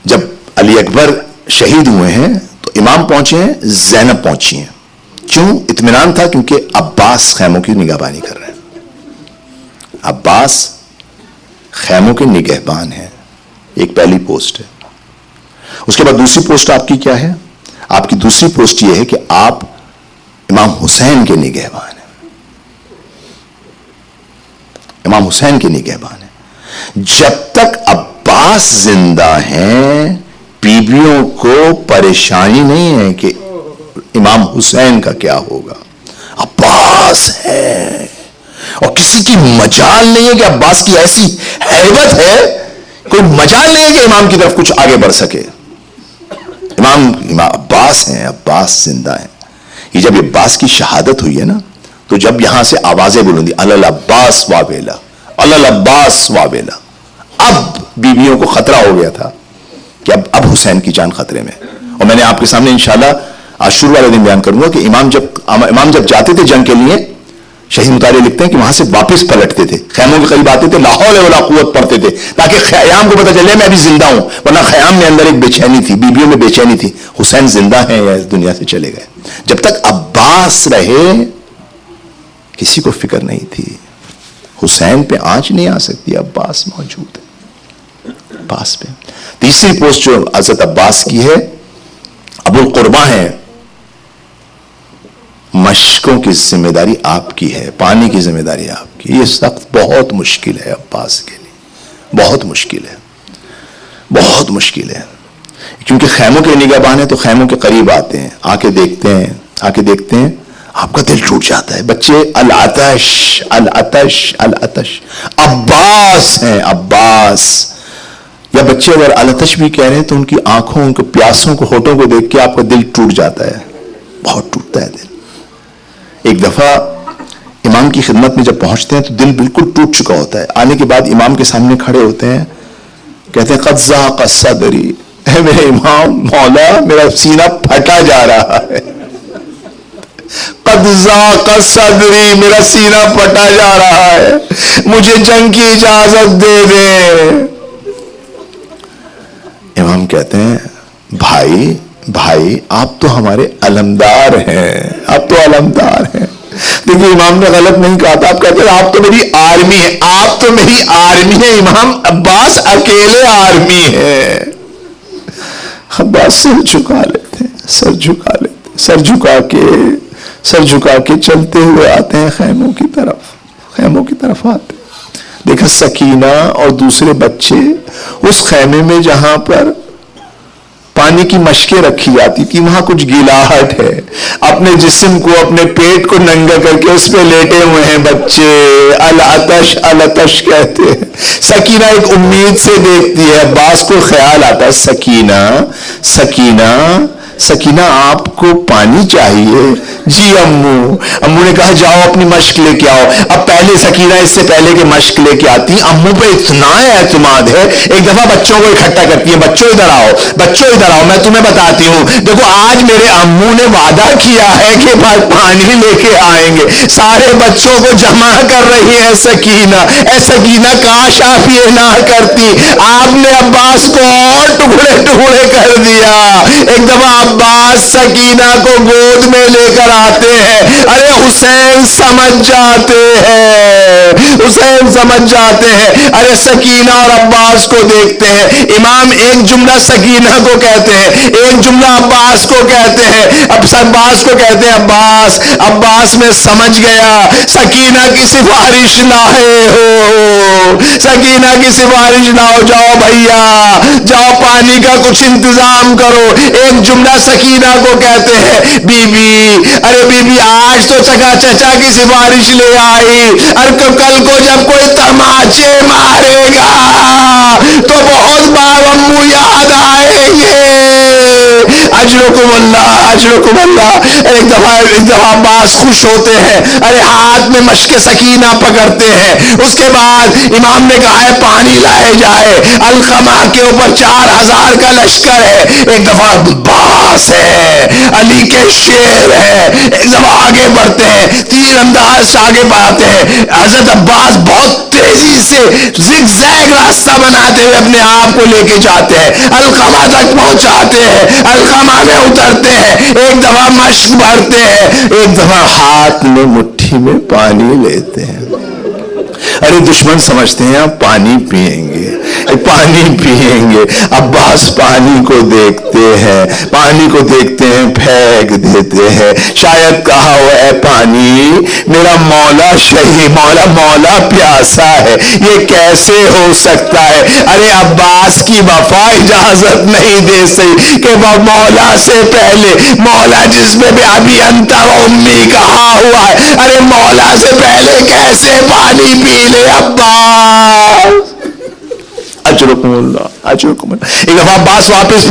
جب علی اکبر شہید ہوئے ہیں تو امام پہنچے ہیں, زینب پہنچی ہیں. کیوں؟ اطمینان تھا کیونکہ عباس خیموں کی نگہبانی کر رہے ہیں. عباس خیموں کے نگہبان ہیں. ایک پہلی پوسٹ ہے. اس کے بعد دوسری پوسٹ آپ کی کیا ہے؟ آپ کی دوسری پوسٹ یہ ہے کہ آپ امام حسین کے نگہبان ہیں. امام حسین کے نگہبان ہیں. جب تک عباس زندہ ہیں بیویوں کو پریشانی نہیں ہے کہ امام حسین کا کیا ہوگا. عباس ہے اور کسی کی مجال نہیں ہے کہ عباس کی ایسی ہیبت ہے, کوئی مجال نہیں ہے کہ امام کی طرف کچھ آگے بڑھ سکے. امام عباس ہیں, عباس زندہ ہیں. یہ جب عباس کی شہادت ہوئی ہے نا, تو جب یہاں سے آوازیں بلندی الل عباس واویلا, الل عباس واویلا, اب بیویوں کو خطرہ ہو گیا تھا کہ اب حسین کی جان خطرے میں. اور میں نے آپ کے سامنے انشاءاللہ آج شروع والے دن بیان کروں گا کہ امام جب جاتے تھے جنگ کے لیے, شہید مطالعے لکھتے ہیں کہ وہاں سے واپس پلٹتے تھے, خیموں کے قریب آتے تھے, لا حول ولا قوت پڑھتے تھے تاکہ خیام کو پتہ چلے میں ابھی زندہ ہوں, ورنہ خیام میں اندر ایک بے چینی تھی, بیویوں میں بے چینی تھی, حسین زندہ ہیں یا اس دنیا سے چلے گئے. جب تک عباس رہے کسی کو فکر نہیں تھی. حسین پہ آنچ نہیں آ سکتی, عباس موجود ہے. عباس پہ تیسری پوسٹ جو حضرت عباس کی ہے, ابو القربہ ہیں. مشکوں کی ذمہ داری آپ کی ہے, پانی کی ذمہ داری آپ کی. یہ سخت بہت مشکل ہے عباس کے لیے, بہت مشکل ہے, بہت مشکل ہے. کیونکہ خیموں کے نگہبان ہیں تو خیموں کے قریب آتے ہیں, آ کے دیکھتے ہیں, آپ کا دل ٹوٹ جاتا ہے. بچے العطش العطش العطش, عباس ہیں عباس. یا بچے اگر العطش بھی کہہ رہے ہیں تو ان کی آنکھوں, ان کے پیاسوں کو, ہونٹوں کو دیکھ کے آپ کا دل ٹوٹ جاتا ہے, بہت ٹوٹتا ہے دل. ایک دفعہ امام کی خدمت میں جب پہنچتے ہیں تو دل بالکل ٹوٹ چکا ہوتا ہے. آنے کے بعد امام کے سامنے کھڑے ہوتے ہیں, کہتے ہیں قد ضاق صدری, اے میرے امام مولا میرا سینہ پھٹا جا رہا ہے. قد ضاق صدری, میرا سینہ پھٹا جا رہا ہے, مجھے جنگ کی اجازت دے دیں. امام کہتے ہیں بھائی آپ تو ہمارے علمدار ہیں, آپ تو علمدار ہیں. دیکھیے امام نے غلط نہیں کہا تھا, آپ کہتے ہیں آپ تو میری آرمی ہے, آپ تو میری آرمی ہے. امام عباس اکیلے آرمی ہے. عباس سر جھکا لیتے, سر جھکا کے چلتے ہوئے آتے ہیں خیموں کی طرف آتے. دیکھا سکینہ اور دوسرے بچے اس خیمے میں جہاں پر پانی کی مشکیں رکھی جاتی تھی وہاں کچھ گلاہٹ ہے, اپنے جسم کو, اپنے پیٹ کو ننگا کر کے اس پہ لیٹے ہوئے ہیں بچے. العطش العطش کہتے ہیں. سکینہ ایک امید سے دیکھتی ہے, عباس کو خیال آتا ہے سکینہ آپ کو پانی چاہیے؟ جی امو نے کہا جاؤ اپنی مشق لے کے آؤ. اب پہلے سکینہ اس سے پہلے کہ مشق لے کے آتی, امو پہ اتنا اعتماد ہے, ایک دفعہ بچوں کو اکٹھا کرتی ہے, بچوں ادھر آؤ میں تمہیں بتاتی ہوں. دیکھو آج میرے امو نے وعدہ کیا ہے کہ پانی لے کے آئیں گے. سارے بچوں کو جمع کر رہی ہے سکینہ. اے سکینہ کاش آپ یہ نہ کرتی, آپ نے عباس کو اور ٹکڑے کر دیا. ایک دفعہ عباس سکینہ کو گود میں لے کر آتے ہیں. ارے حسین سمجھ جاتے ہیں. ارے سکینہ اور عباس کو دیکھتے ہیں. امام ایک جملہ سکینہ کو کہتے ہیں, ایک جملہ عباس کو کہتے ہیں. عباس کو کہتے ہیں عباس میں سمجھ گیا سکینہ کی سفارش لائے ہو, سکینہ کی سفارش لاؤ, جاؤ بھیا جاؤ پانی کا کچھ انتظام کرو. ایک جملہ سکینہ کو کہتے ہیں بی بی آج تو چچا کی سفارش لے آئی, اور کل کو جب کوئی تماچے مارے گا تو بہت بار امو یاد آئیں گے. اجرکم اللہ. ایک دفعہ عباس خوش ہوتے ہیں, ارے ہاتھ میں مشق سکینہ پکڑتے ہیں. اس کے بعد امام نے کہا ہے پانی لائے جائے. القمہ کے اوپر 4000 کا لشکر ہے. ایک دفعہ عباس ہے, علی کے شیر ہے. ایک دفعہ آگے بڑھتے ہیں, تیر انداز سے آگے بڑھتے ہیں. حضرت عباس بہت تیزی سے زگ زیگ راستہ بناتے ہوئے اپنے آپ کو لے کے جاتے ہیں, القمہ تک پہنچاتے ہیں, القمہ میں اترتے ہیں. ایک دفعہ مشق بھرتے ہیں, ایک دفعہ ہاتھ میں مٹھی میں پانی لیتے ہیں. ہمارے دشمن سمجھتے ہیں ہم پانی پئیں گے، پانی پئیں گے. عباس پانی کو دیکھتے ہیں، پانی کو دیکھتے ہیں، پھینک دیتے ہیں. شاید کہا ہو اے پانی میرا مولا شہید، مولا پیاسا ہے، یہ کیسے ہو سکتا ہے؟ ارے عباس کی وفا اجازت نہیں دے سکی کہ وہ مولا سے پہلے، مولا جس میں بھی ابھی انتا و امی کہا ہوا ہے، ارے مولا سے پہلے کیسے پانی پی لے عباس؟ اجرکم اللہ، اجرکم اللہ. ایک دفعہ عباس واپس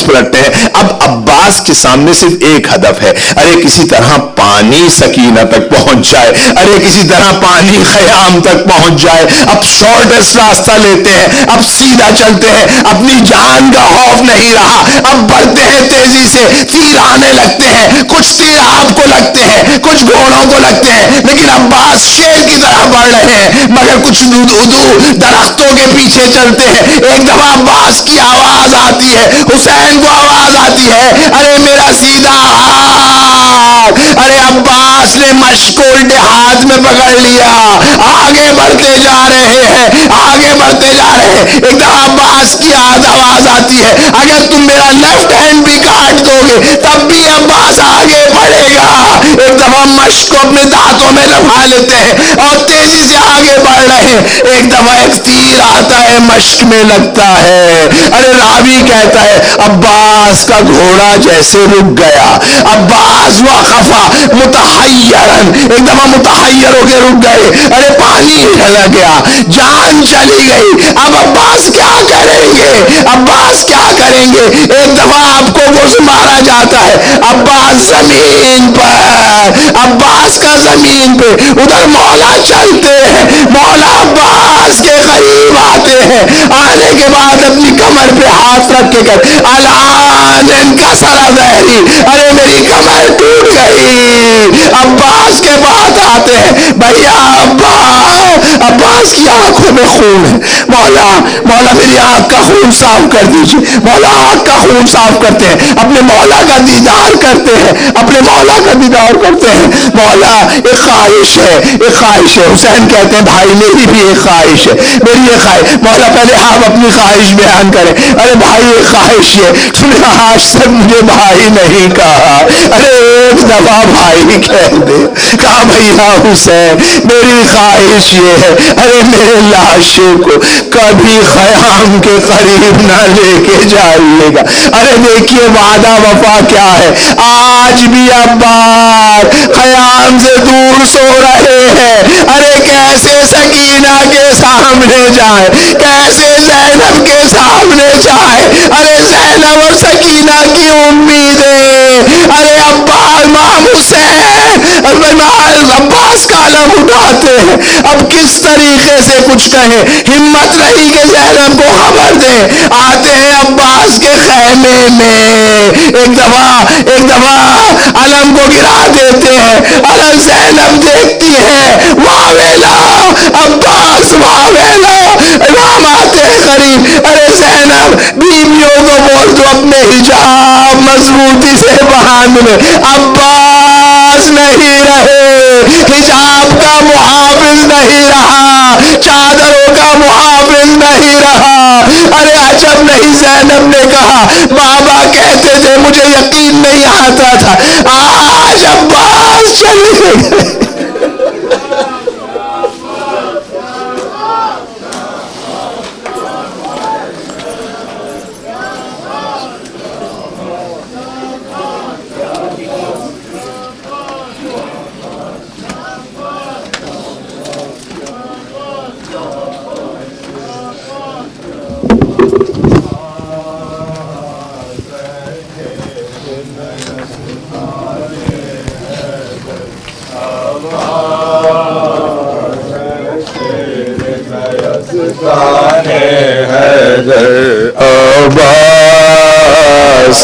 پلٹتے ہیں. اب عباس کے سامنے صرف ایک ہدف ہے، ارے کسی طرح پانی سکینہ تک پہنچ جائے، ارے کسی طرح پانی خیام تک پہنچ جائے. اب شارٹیسٹ راستہ لیتے ہیں، اب سیدھا چلتے ہیں، اپنی جان کا خوف نہیں رہا، اب بڑھتے ہیں تیزی سے. تیر آنے لگتے ہیں، کچھ تیر آپ کو لگتے ہیں، کچھ گھوڑوں کو لگتے ہیں، لیکن عباس شیر کی طرح بڑھ رہے ہیں. مگر کچھ درختوں کے پیچھے چلتے ہیں. ایک دفعہ عباس کی آواز آتی ہے، حسین کو آواز آتی ہے، ارے میرا سیدھا ہاتھ. ارے عباس نے مشق کو الٹے ہاتھ میں پکڑ لیا. آگے بڑھتے جا رہے ہیں. ایک دفعہ عباس کی آواز آتی ہے، اگر تم میرا لیفٹ ہینڈ بھی کاٹ دو گے تب بھی عباس آگے بڑھے گا. ایک دفعہ مشق کو اپنے دانتوں میں دبا لیتے ہیں اور تیزی سے آگے بڑھ رہے ہیں. ایک دفعہ ایک تیر آتا ہے، مشق میں لگتا ہے. ارے راوی کہتا ہے عباس کا گھوڑا جیسے رک گیا. عباس وقفا متحیرن، ایک دفعہ متحیر ہو کے رک گئے. ارے پانی ڈھل گیا، جان چلی گئی. اب عباس کیا کریں گے؟ ایک دفعہ آپ کو گھس مارا جاتا ہے. عباس زمین پر، عباس کا زمین پہ. ادھر مولا چلتے ہیں، مولا عباس کے قریب آتے ہیں. آنے کے بعد اپنی کمر پہ ہاتھ رکھ کے کہتے الان انکسر ظہری، ارے میری کمر ٹوٹ گئی. عباس کے بعد آتے ہیں، بھیا عباس کی آنکھوں میں خون ہے، مولا میری آنکھ کا خون صاف کر دیجیے. مولا آنکھ کا خون صاف کرتے ہیں، اپنے مولا کا دیدار کرتے ہیں. مولا ایک خواہش ہے. حسین کہتے ہیں بھائی میری بھی ایک خواہش ہے، مولا پہلے آپ اپنی خواہش بیان کریں. ارے بھائی ایک خواہش ہے، تم نے آج تک مجھے بھائی نہیں کہا، ارے ایک دفعہ بھائی کہہ دے. کہا بھیا حسین میری خواہش یہ ہے، ارے میرے لاشوں کو کبھی خیام کے قریب نہ لے کے جائیے گا. ارے دیکھیے وعدہ وفا کیا ہے. آج بھی عباس خیام سے دور سو رہے ہیں. ارے کیسے سکینہ کے سامنے جائے، کیسے زینب کے سامنے جائے. ارے زینب اور سکینہ کی امیدیں، ارے امام حسین عباس کا علم اٹھاتے ہیں. اب کس طریقے سے کچھ کہیں، ہمت نہیں کہ زینب کو خبر دیں. آتے ہیں عباس کے خیمے میں، ایک دفعہ علم کو گرا دیتے ہیں. علم زینب دیکھتی ہے، واویلا عباس واویلا. امام آتے ہیں قریب، ارے زینب بیویوں کو بول دو اپنے حجاب مضبوطی سے باندھ لے. عباس نہیں رہے، حجاب کا محافظ نہیں رہا، چادروں کا محافظ نہیں رہا. ارے عجب نہیں، زینب نے کہا بابا کہتے تھے مجھے یقین نہیں آتا تھا، آج عباس چلے گئے. عباس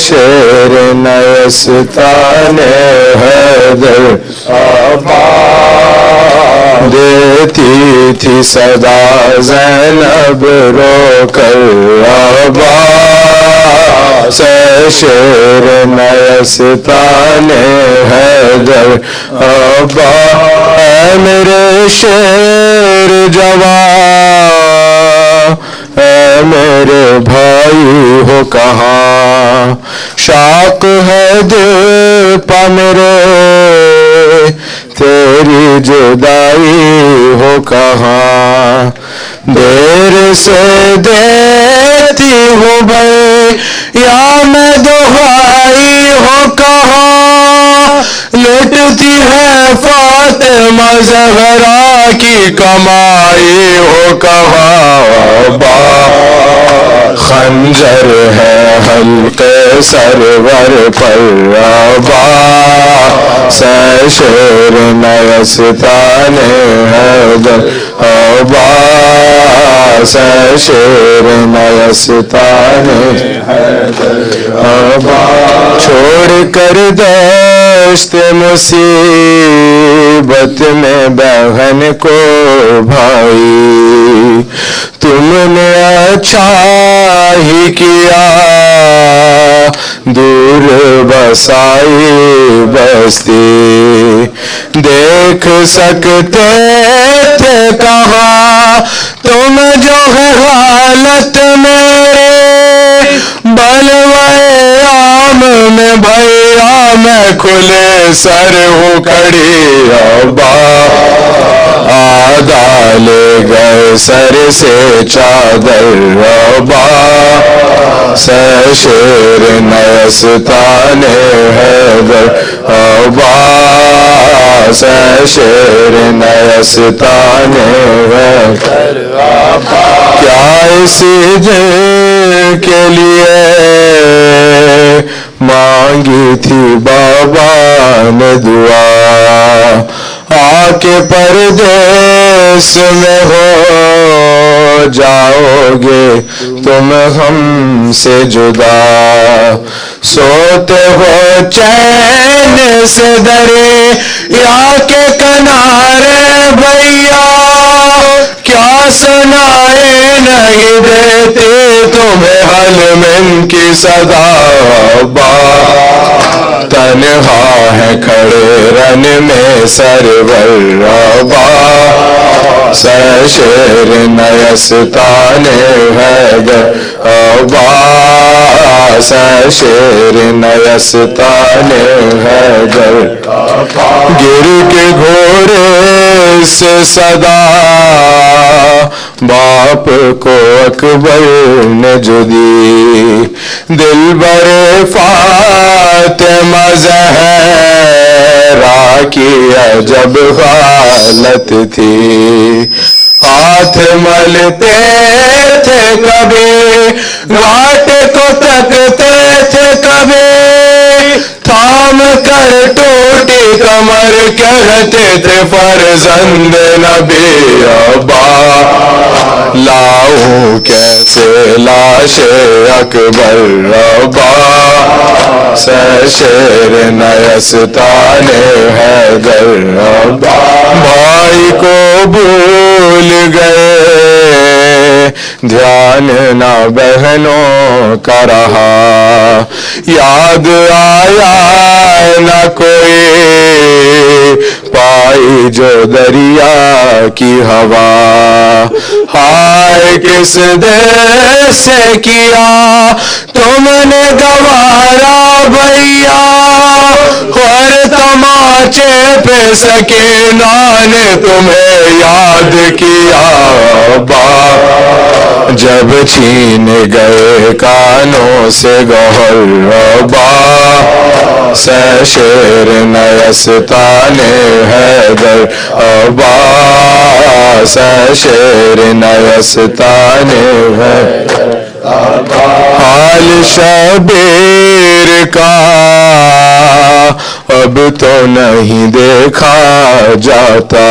شیر نیستان حیدر، دیتی تھی صدا زینب رو کر. عباس شیر نیستان حیدر، میرے شیر جوان اے میرے بھائی ہو کہاں شوق ہے دل پا میرے تیری جدائی ہو کہاں دیر سے دیتی ہوں بھائی یا میں دہائی ہو کہاں لٹتی ہے فاطمہ زہرا کی کمائی ہو کہاں خنجر ہے حلقے سرور پر سے شیر نیستان حیدر سے شیر نیستان حیدر چھوڑ کر دشت مصیبت میں بہن کو بھائی تم نے اچھا ہی کیا دور بسائی بستی دیکھ سکتے تھے کہاں تم جو ہے حالت میرے بلوائے عام میں بھیا میں کھلے سر ہوں کھڑی آدھا لے گئے سر سے چادر سے شیر نیستان حیدر سے شیر نیستان حیدر کیا اسی دل کے لیے مانگی تھی بابا نے دعا آ کے پردیس میں ہو جاؤ گے تم ہم سے جدا سوتے ہو چین سے درے یا کے کنارے بھیا کیا سنائے نہیں دیتے تمہیں حلمن کی صدا تنہا ہے کھڑے رن میں سرور سے شیر نیستان حیدر سے شیر نیستان حیدر گر کے گھوڑے سے صدا باپ کو اکبر نے جو دی دل بر فاطمہ زہرا کی عجب حالت تھی ہاتھ ملتے تھے کبھی گھاٹ کو تکتے تھے کبھی تھام کر ٹوٹی کمر کہتے تھے فرزند نبی ابا لاؤں کیسے لاش اکبر ابا سے شیر نیستان حیدر ابا بھائی کو بھول گئے دھیان نہ بہنوں کا رہا یاد آیا نہ کوئی پائی جو دریا کی ہوا ہائے کس دیر سے کیا تم نے گوارا بھیا ہر تماچے پہ سکینہ نے تمہیں یاد کیا جب چھین گئے کانوں سے گوہر سے شیر نیستان حیدر سے شیر نیستان حیدر حال شبیر کا اب تو نہیں دیکھا جاتا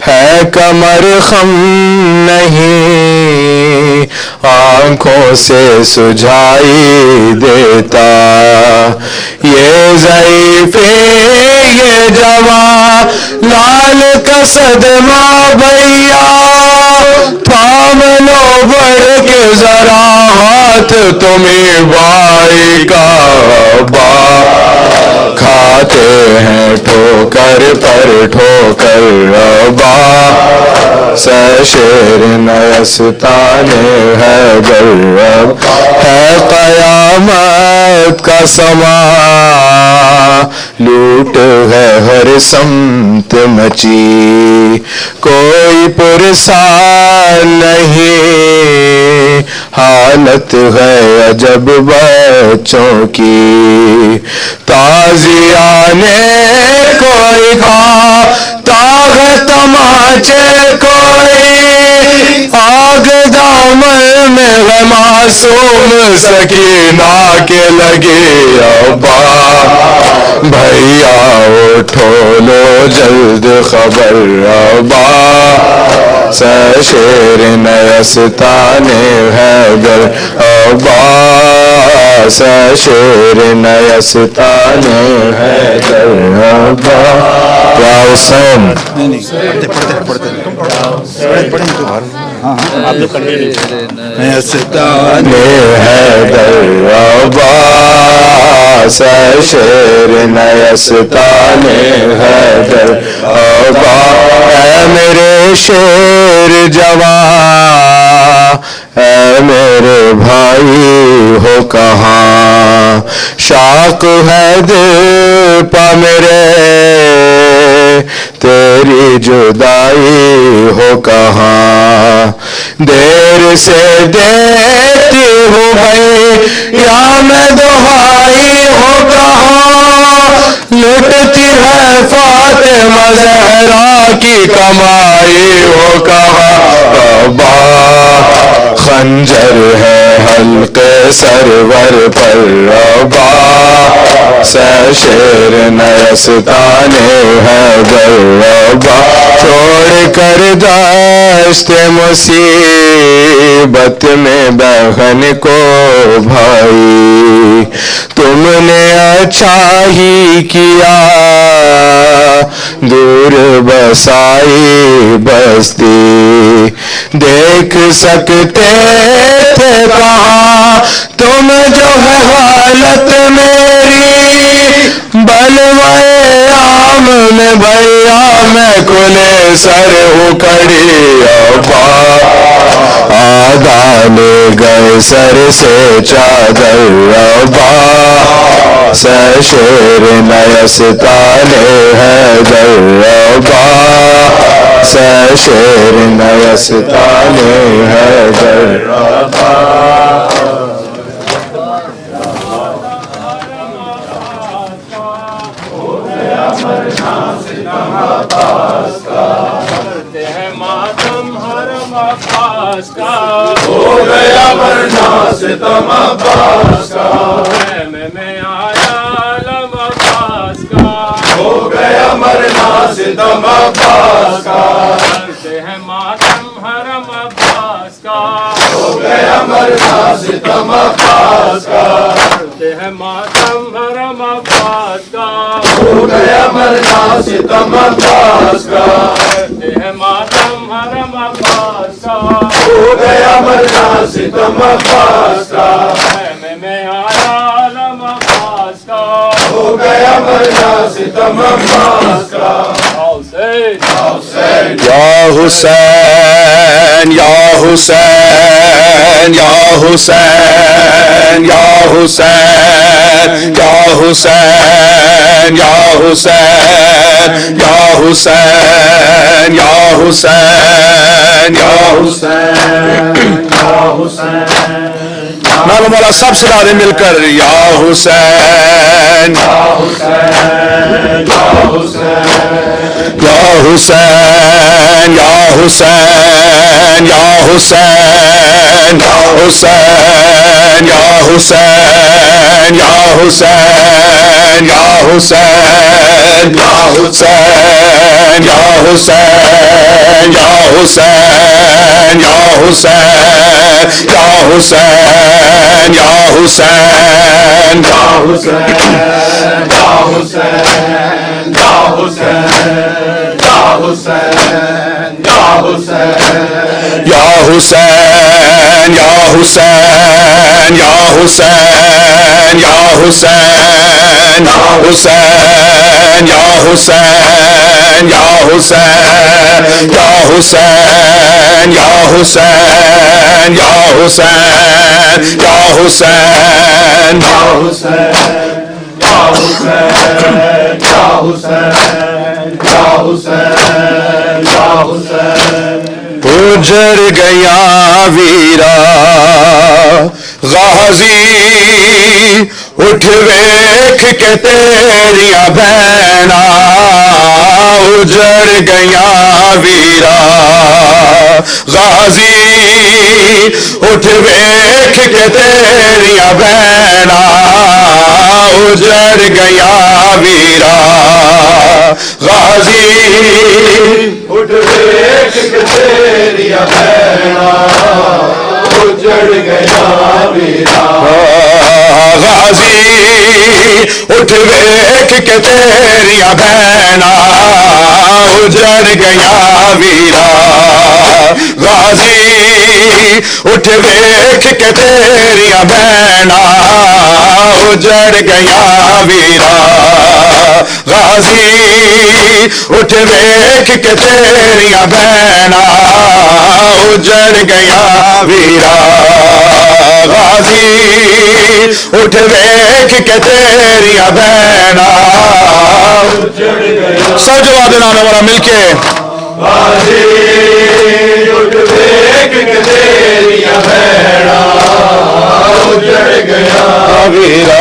ہے کمر خم نہیں آنکھوں سے سجھائی دیتا یہ ضعیف یہ جوان لال کا صدمہ بھیا تھام لو بڑھ کے ذرا ہاتھ تمہیں بھائی کا کھاتے ہیں ٹھوکر پر ٹھوکر شیر نیستان حیدر ہے قیامت کا سما لوٹ ہے ہر سمت مچی کوئی پرسان نہیں حالت ہے عجب بچوں کی تازیانے کوئی کھاتا ہے تماچے کوئی آگ دامن میں ہے معصوم سکینہ کے لگے ابا بھیا اٹھو لو جلد خبر ابا شیر نیستان حیدر ابا شیر نیستان حیدر ابا سم نیستان حیدر ابا شیر نیستان حیدر ابا اے میرے شیر جوان اے میرے بھائی ہو کہاں شاق ہے دل پا میرے تیری جدائی ہو کہاں دیر سے دیکھتی ہوں بھائی یا میں دہائی ہو کہاں لٹتی ہے فاطمہ زہرا کی کمائی ہو کہاں ابا خنجر ہے حلقے سرور پر ابا شیر نیستان حیدر ابا چھوڑ کر دشت مصیبت میں بہن کو بھائی تم نے اچھا ہی کیا دور بسائی بستی دیکھ سکتے تھے کہاں تم جو ہے حالت میری بلوائے عام میں بھیا میں کھلے سر ہوں کھڑی ابا آدھا لے گئے سر سے چادر ابا شیر نیستان حیدر ابا شیر نیستان حیدر ابا ہو گیا ورنہ ستم عباس کا میں آیا علم عباس کا ہو گیا مرنا ستم عباس کا کرتے ہیں ماتم حرم عباس کا ہو گیا مرنا ستم عباس کا کرتے ہیں ماتم حرم عباس کا ہو گیا مرنا ستم عباس کا کرتے ہیں ماتم حرم عباس کا ہو گیا مرنا ستم عباس کا میں آیا عالم عباس کا ہو گیا مرنا ستم عباس کا یا حسین یا حسین یا حسین یا حسین یا حسین یا حسین یا حسین یا حسین یا حسین معلوم والا سب سے زیادہ مل کر یا حسین یا حسین یا حسین یا حسین یا حسین یا حسین یا حسین یا حسین یا حسین یا حسین یا حسین یا حسین یا حسین یا حسین یا حسین یا یا حسین یا حسین یا حسین یا حسین یا حسین یا حسین یا حسین یا حسین یا حسین یا حسین یا حسین یا حسین یا حسین یا حسین یا حسین یا حسین اجڑ گیا ویرا غازی اٹھ ویکھ کے تیریاں بہنا اجڑ گیا ویرا غازی اٹھ ویکھ کے تیریاں بہنا اجڑ گیا ویرا غازی اٹھ ویکھ کے تیریاں بہنا اجڑ گیا ویرا غازی اٹھ ویکھ کے تیریاں بہنا اجڑ گیا ویرا غازی اٹھ ویکھ کے تیریاں بہنا اجڑ گیا ویرا غازی اٹھ ویکھ کے تیریاں بہنا اجڑ گیا ویرا غازی اٹھ ویکھ کے تیریاں بہنا اجڑ گیا سب جواب دینا ہمارا مل کے غازی اٹھ ویکھ کے تیریاں بہنا اجڑ گیا ویرا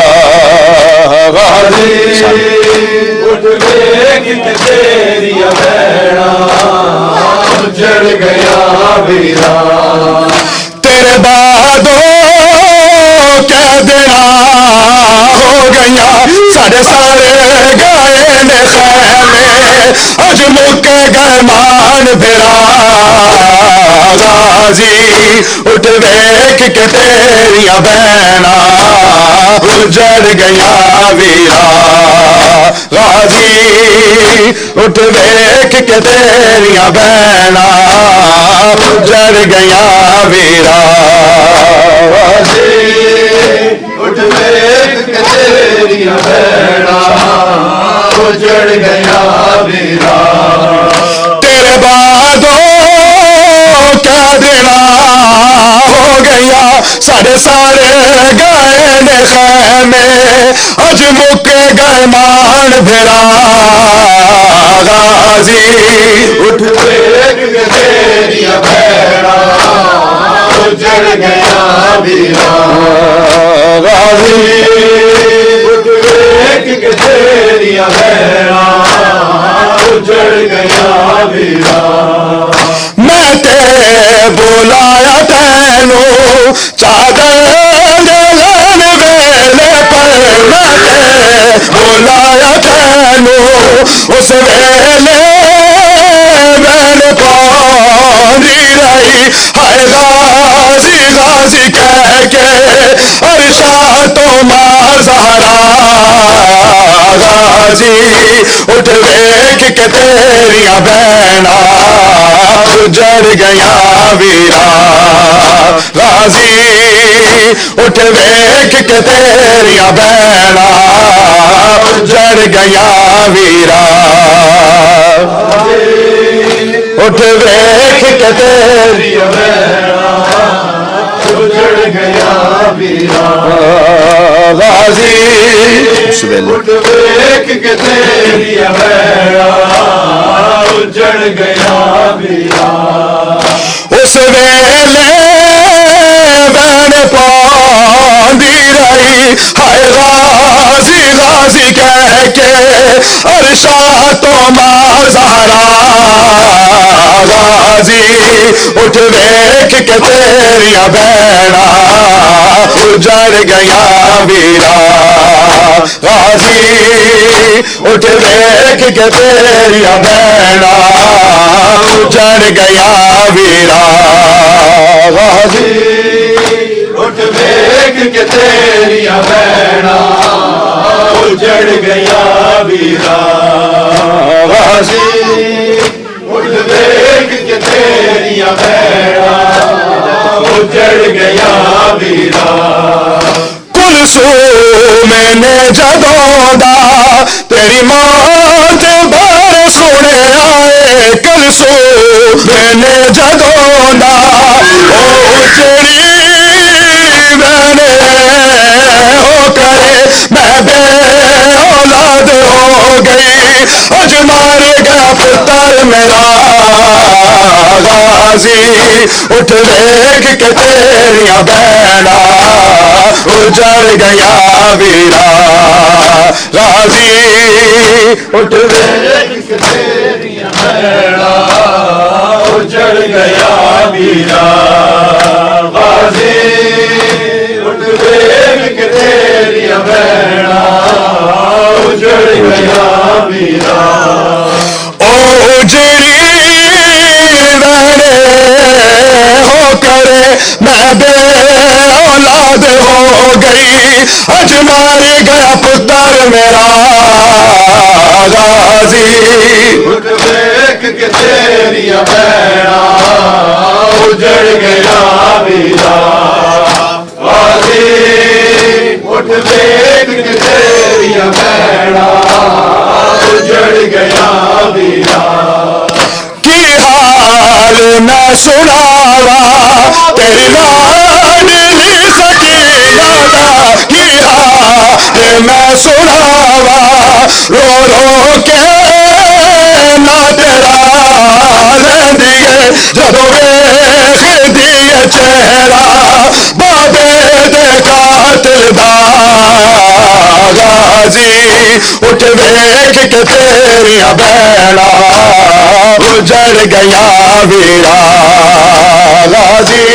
غازی اٹھ ویکھ کے تیریاں بہنا اجڑ گیا ویرا تیرے بعدوں کہہ دینا ہو گیا سارے سارے گائے نے خیمے اج مکے گئے مان پھرا غازی اٹھ ویکھ کے تیریاں بہنا اجڑ گیا ویرا غازی اٹھ ویکھ کے تیریاں بہنا اجڑ گیا ویرا غازی اٹھ ویکھ کے تیریاں بہنا اجڑ گیا ویرا تیرے بعدوں کہہ دینا ہو گیا سارے سارے گائے نے خیمے اج مکے گئے مان پھرا غازی اٹھ ویکھ کے تیریاں بہنا اجڑ گیا ویرا غازی اٹھ ویکھ کے تیریاں بہنا اجڑ گیا ویرا میں تے بلایا تینو چادر جلن ویلے پر میں تے بلایا تینو اس ویلے میں پانی رہی ہائے غازی غازی کہہ کے عرشا تو مازارا غازی اٹھ ویکھ کے تیریاں بہنا اجڑ گیا ویرا غازی اٹھ ویکھ کے تیریاں بہنا اجڑ گیا ویرا اٹھ ویکھ کے تیریاں بہنا اجڑ گیا ویرا غازی اٹھ ویکھ کے تیریاں بہنا اجڑ گیا ویرا اس ویلے بہن پاندی رہی ہائے غازی غازی کہہ کے عرشا تو مازارا غازی اٹھ ویکھ کے تیریاں بہنا اجڑ گیا ویرا غازی اٹھ ویکھ کے تیریاں بہنا اجڑ گیا ویرا غازی اٹھ ویکھ کے تیریاں بہنا اجڑ گیا ویرا غازی اٹھ ویکھ کے تیریاں بہنا اجڑ گیا ویرا کلثوم نے جدوں دا تیری موت برس سونے آئے کلسو میں جدوں دا او جڑی میں ہو کرے میں بے اولاد ہو گئی اج مار گیا پتر میرا غازی اٹھ دیکھ کے تیریاں بہنا اجڑ گیا ویرا غازی اٹھ دیکھ کے تیریاں بہنا اجڑ گیا ویرا غازی اٹھ دیکھ کے تیریاں بہنا اجڑ گیا ویرا او جڑی ہو کرے میں بے اولاد ہو گئی اج مار گیا پتر میرا غازی اٹھ دیکھ کے تیریاں بہنا اجڑ گیا ویرا غازی اٹھ دیکھ کے تیریاں بہنا اجڑ گیا ویرا حال میں سناوا تیری لاڈلی سکینہ دا کی حال میں سناوا رو رو کے نہ تیرا لیندیے جدو ویکھ دیے چہرہ بابے دے قاتل دا غازی اٹھ ویکھ کے تیریاں بہنا اجڑ گیا ویرا غازی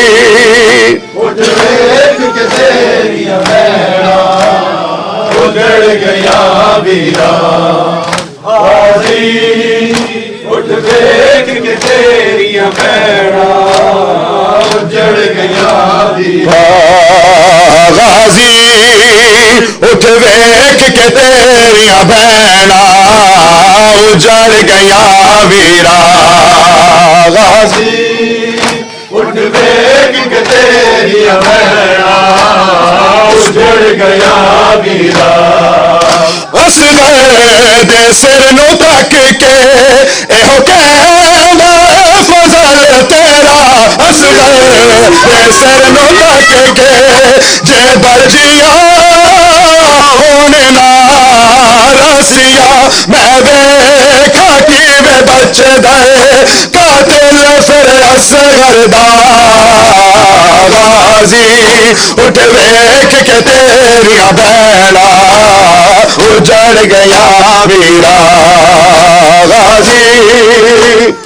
اٹھ ویکھ کے تیریاں بہنا اجڑ گیا ویرا غازی اٹھ ویکھ کے تیریاں بہنا اجڑ گیا ویرا غازی اٹھ ویکھ کے تیریاں بہنا اجڑ گیا ویرا غازی اٹھ ویکھ کے تیریاں بہنا اجڑ گیا ویرا اسلے دے سر نو تک کے ایہو کہندا فضل تیرا اسلے دے سر نو تک کے جے برجیا ہونے نا رسیا میں ویکھا کیویں بچے دے قاتل پھر اصغر دا غازی اٹھ ویکھ کے تیریاں بہنا اجڑ گیا ویرا غازی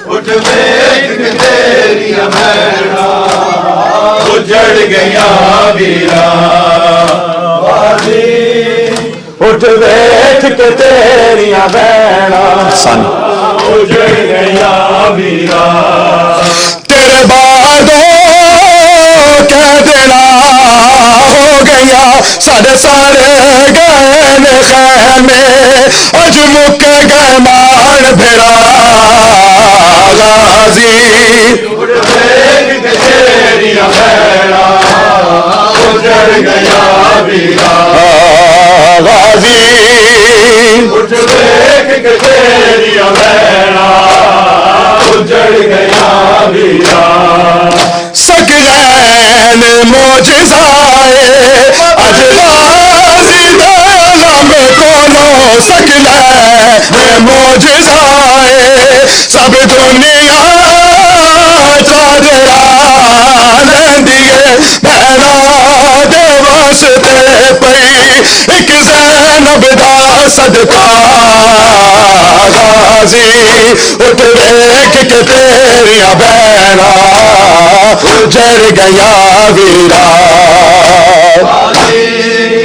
اٹھ ویکھ کے تیریاں بہنا اجڑ گیا ویرا غازی اٹھ ویکھ کے تیریاں بہنا اجڑ گیا ویرا تیرے بعدوں کہہ دینا ہو گیا ساڈے سارے گئے نے خیمے اج مک گئے مان پھرا غازی اٹھ ویکھ کے تیریاں بہنا اجڑ گیا ویرا غازی اٹھ ویکھ کے تیریاں بہنا اجڑ گیا ویرا سکلین معجزائے اج غازی دے غم کولو سکلین معجزائے سب دنیا چادرا لیندیے بہنا دے واسطے پئی ایک زینب دا صدقہ غازی اٹھ ویکھ کے تیریاں بہنا اجڑ گیا ویرا غازی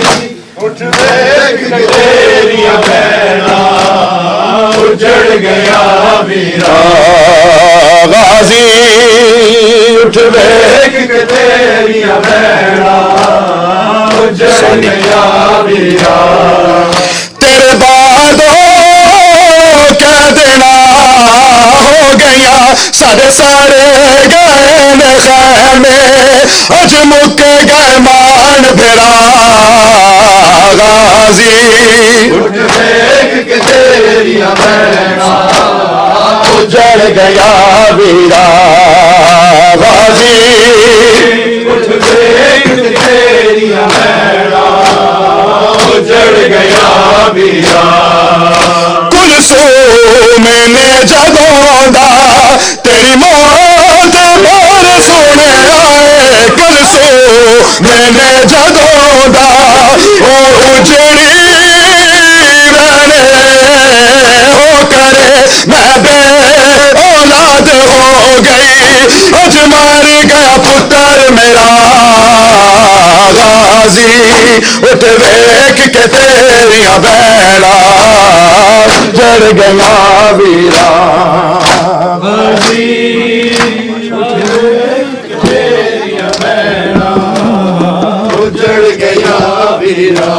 اٹھ ویکھ کے تیریاں بہنا اجڑ گیا ویرا غازی اٹھ ویکھ کے تیریاں بہنا اجڑ گیا ویرا تیرے بعدوں کہہ دینا ہو گیا ساڈے سارے گئے نے خیمے اج مک گئے مان پھرا غازی اٹھ ویکھ کے تیریاں بہنا اجڑ گیا ویرا غازی اٹھ دیکھ تیریاں بھیڑا اجڑ گیا ویرا کلثوم نے جگوں دا تیری موت بار سونے آئے کلثوم نے جگوں دا او اجڑی رہنے او کرے میں بے اولاد ہو گئی اج مار گیا پتر میرا غازی اٹھ ویکھ کے تیریاں بیڑا جڑ گیا ویرا غازی اٹھ ویکھ کے تیریاں بیڑا اجڑ گیا ویرا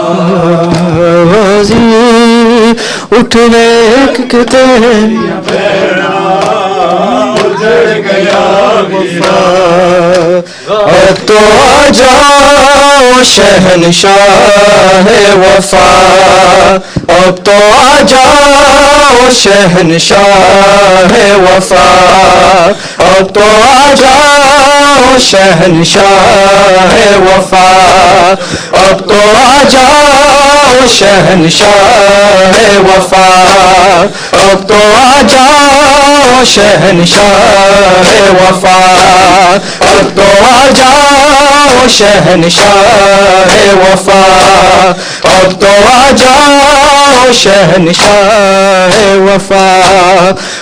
غازی اٹھ ویکھ کے تیریاں بیڑا اجڑ گیا ویرا اب تو آ جاؤ شہنشاہ وفا اب تو آ جاؤ شہنشاہ وفا اب تو آ جاؤ شہنشاہ وفا اب تو آ جاؤ شہنشاہ وفا اب تو آ جاؤ شہنشاہ وفا اب تو آ جاؤ شہنشاہ وفا اب تو آ جاؤ شہنشاہ وفا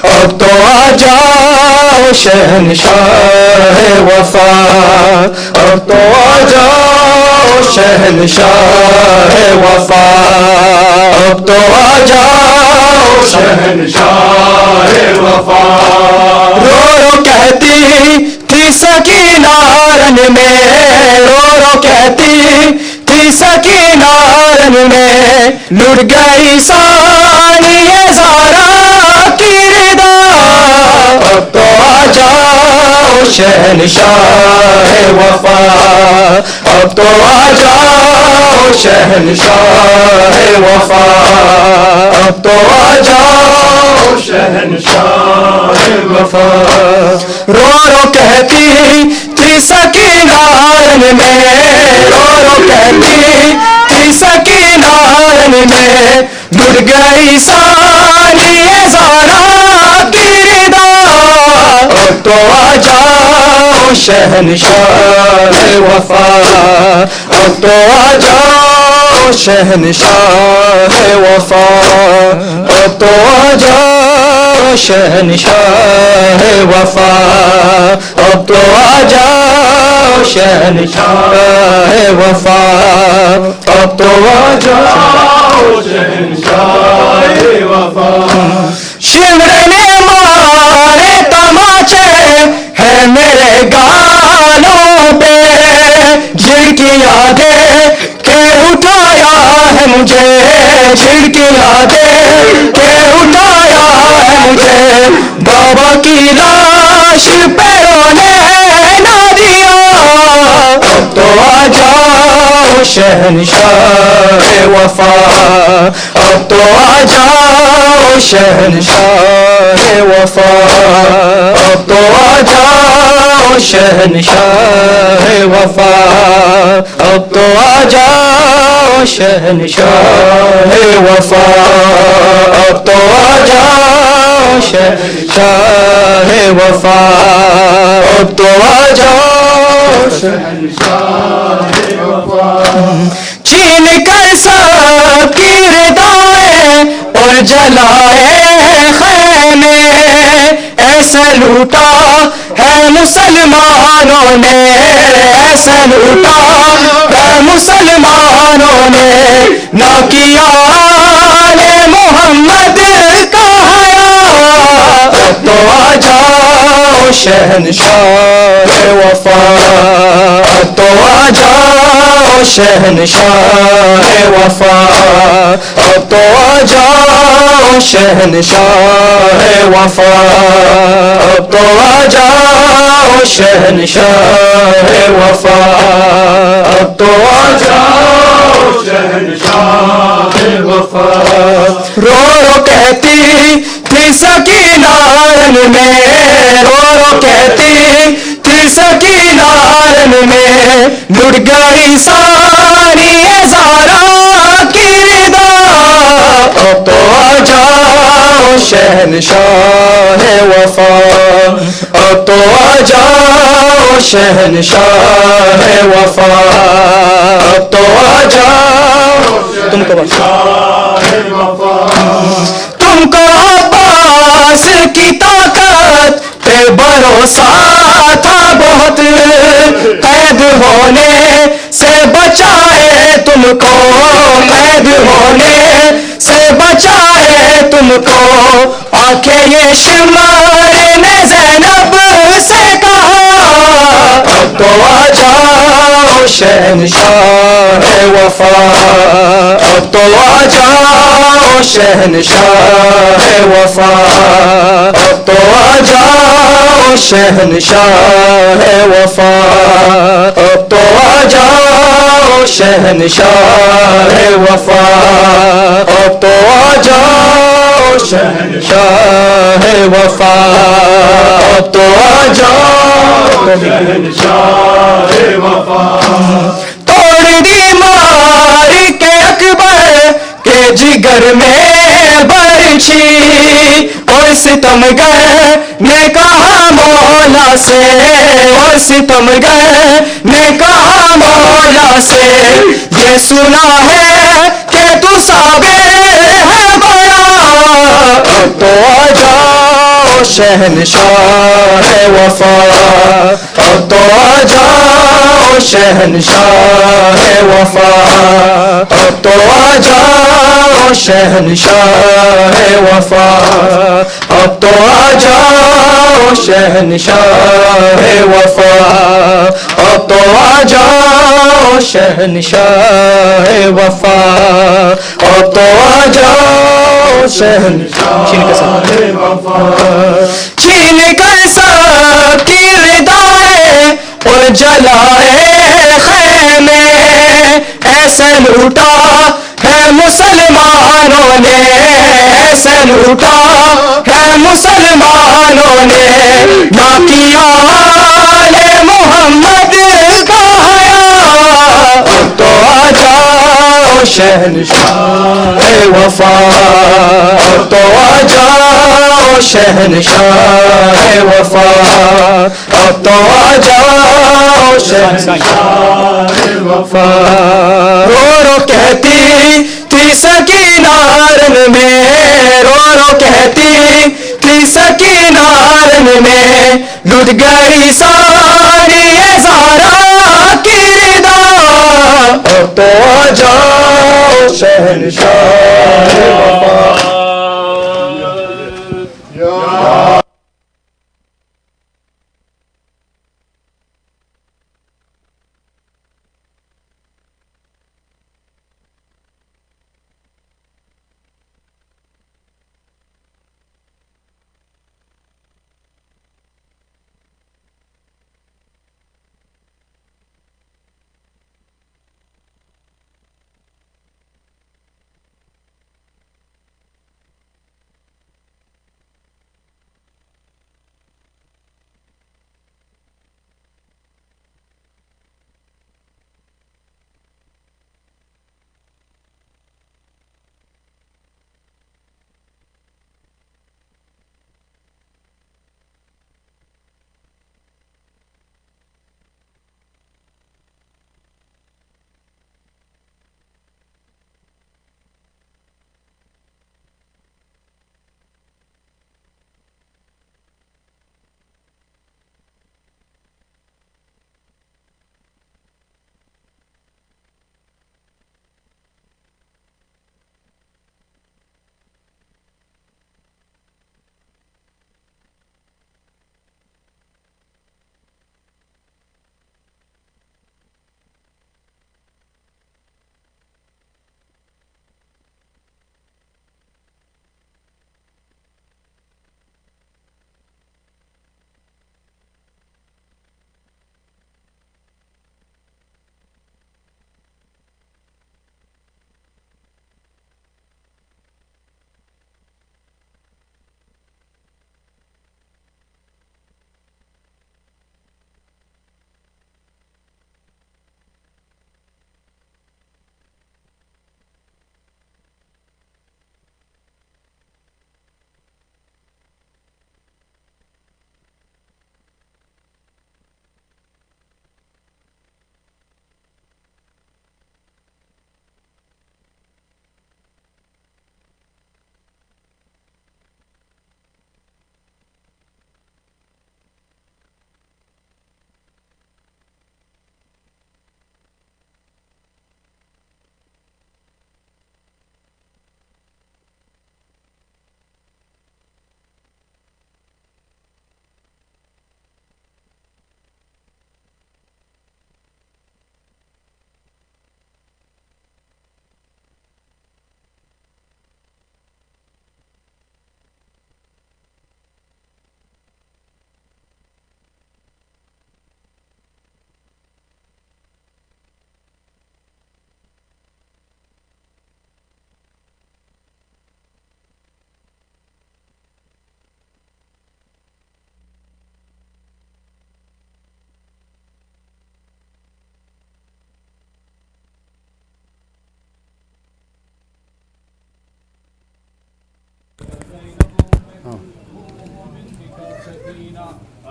اب تو آ جاؤ شہنشاہ وفا اب تو آ جاؤ شہنشاہ وفا اب تو آ جاؤ شہنشاہ وفا رو رو کہتی تھی سکینہ رن میں رو رو کہتی تھی سکینہ رن میں لٹ گئی ثانیہ زہرا کی ردا اب تو آ جاؤ شہنشاہ وفا اب تو آ جاؤ شہنشاہ وفا اب تو آ جاؤ شہنشاہ وفا رو رو کہتی تھی سکینہ رن میں رو رو کہتی تھی سکینہ رن میں ڈر گئی ثانیہ زہرا کی ردا اب تو آ جاؤ شہنشاہ وفا اب تو آ جاؤ شہنشاہ وفا اب تو آ جاؤ شہنشاہ وفا اب تو آ جاؤ شہنشاہ وفا اب تو آ جاؤ شہنشاہ وفا شمرنے مارے تماچے ہے میرے گالوں پہ جن کی یادیں کہ اٹھایا ہے مجھے جن کی یادیں کہ اٹھایا ہے مجھے بابا کی لاش پیروں نے نہ دیا اب تو آ جاؤ شہنشاہ وفا اب تو آ جاؤ شہنشاہ وفا اب تو آ جاؤ شہنشاہ وفا اب تو آ جاؤ شہنشاہ وفا اب تو آ جاؤ شہنشاہ وفا اب تو آ جاؤ شہنشاہ وفا چھین کر سب کی ردائیں اور جلائے خیمے ایسا لوٹا ہے مسلمانوں نے ایسا لوٹا ہے مسلمانوں نے نہ کیا آل محمد کا حیا اب تو آ جاؤ شہنشاہ وفا اب تو آ جاؤ شہنشاہ وفا اب تو آ جاؤ شہنشاہ وفا اب تو آ جاؤ شہنشاہ وفا اب تو آ جاؤ شہنشاہ وفا رو رو کہتی تھی سکینہ رن میں رو رو کہتی تھی سکینہ رن میں لٹ گئی ساری زارا کی ردا اب تو آ جاؤ شہنشاہ وفا اب تو آ جاؤ شہنشاہ وفا اب تو آ جاؤ تم کو عباس کی طاقت پہ بھروسہ تھا بہت قید ہونے سے بچائے تم کو قید ہونے سے بچائے تم کو آنکھیں یہ شمر نے زینب سے کہا اب تو آ جاؤ شہنشاہ وفا اب تو آ جاؤ شہنشاہ وفا اب تو آ جاؤ شہنشاہ وفا اب تو آ جاؤ شہنشاہ وفا اب تو آ جاؤ شہنشاہ وفا اب تو آ جاؤ شہنشاہ وفا توڑ دی مار کے اکبر کے جگر میں برچھی اور ستمگر نے کہا مولا سے اور ستمگر نے کہا مولا سے یہ سنا ہے کہ تو صابر ہے بڑا اب تو آ جاؤ شہنشاہ وفا اب تو آ جاؤ شہنشاہ وفا اب تو آ جاؤ شہنشاہ وفا اب تو آ جاؤ شہنشاہ وفا اب تو آ جاؤ شہنشاہ وفا اب تو آ جاؤ شہنشاہ وفا چھین کر سب کی ردائیں اور جلائے خیمے ایسے لوٹا ہے مسلمانوں نے ایسے لوٹا ہے مسلمانوں نے نہ کیا آل محمد کا حیا اب تو آ جاؤ شہنشاہ وفا اب تو آ جاؤ شہنشاہ وفا اب تو آ جاؤ شہنشاہ وفا رو رو کہتی تھی سکینہ رن میں رو رو کہتی تھی سکینہ رن میں لٹ گئی ساری زارا کی ردا اب تو آ جاؤ شہنشاہ وفا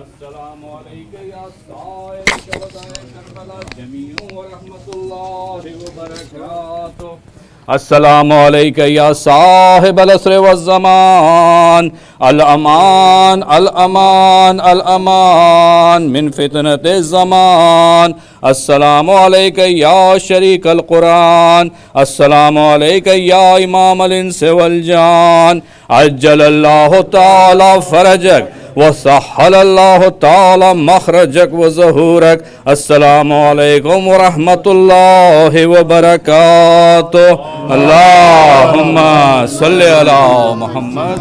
السلام عليك يا صائب شهداء كربلاء جميعا ورحمة الله وبركاته. السلام عليك يا صاحب العصر والزمان. الأمان الأمان الأمان من فتنة الزمان. السلام عليك يا شريك القرآن. السلام عليك يا إمام الإنس والجان. عجل الله تعالى فرجك وسهل الله تعالى مخرجك وظهورك. السلام عليكم ورحمة الله وبركاته. اللهم صل على محمد.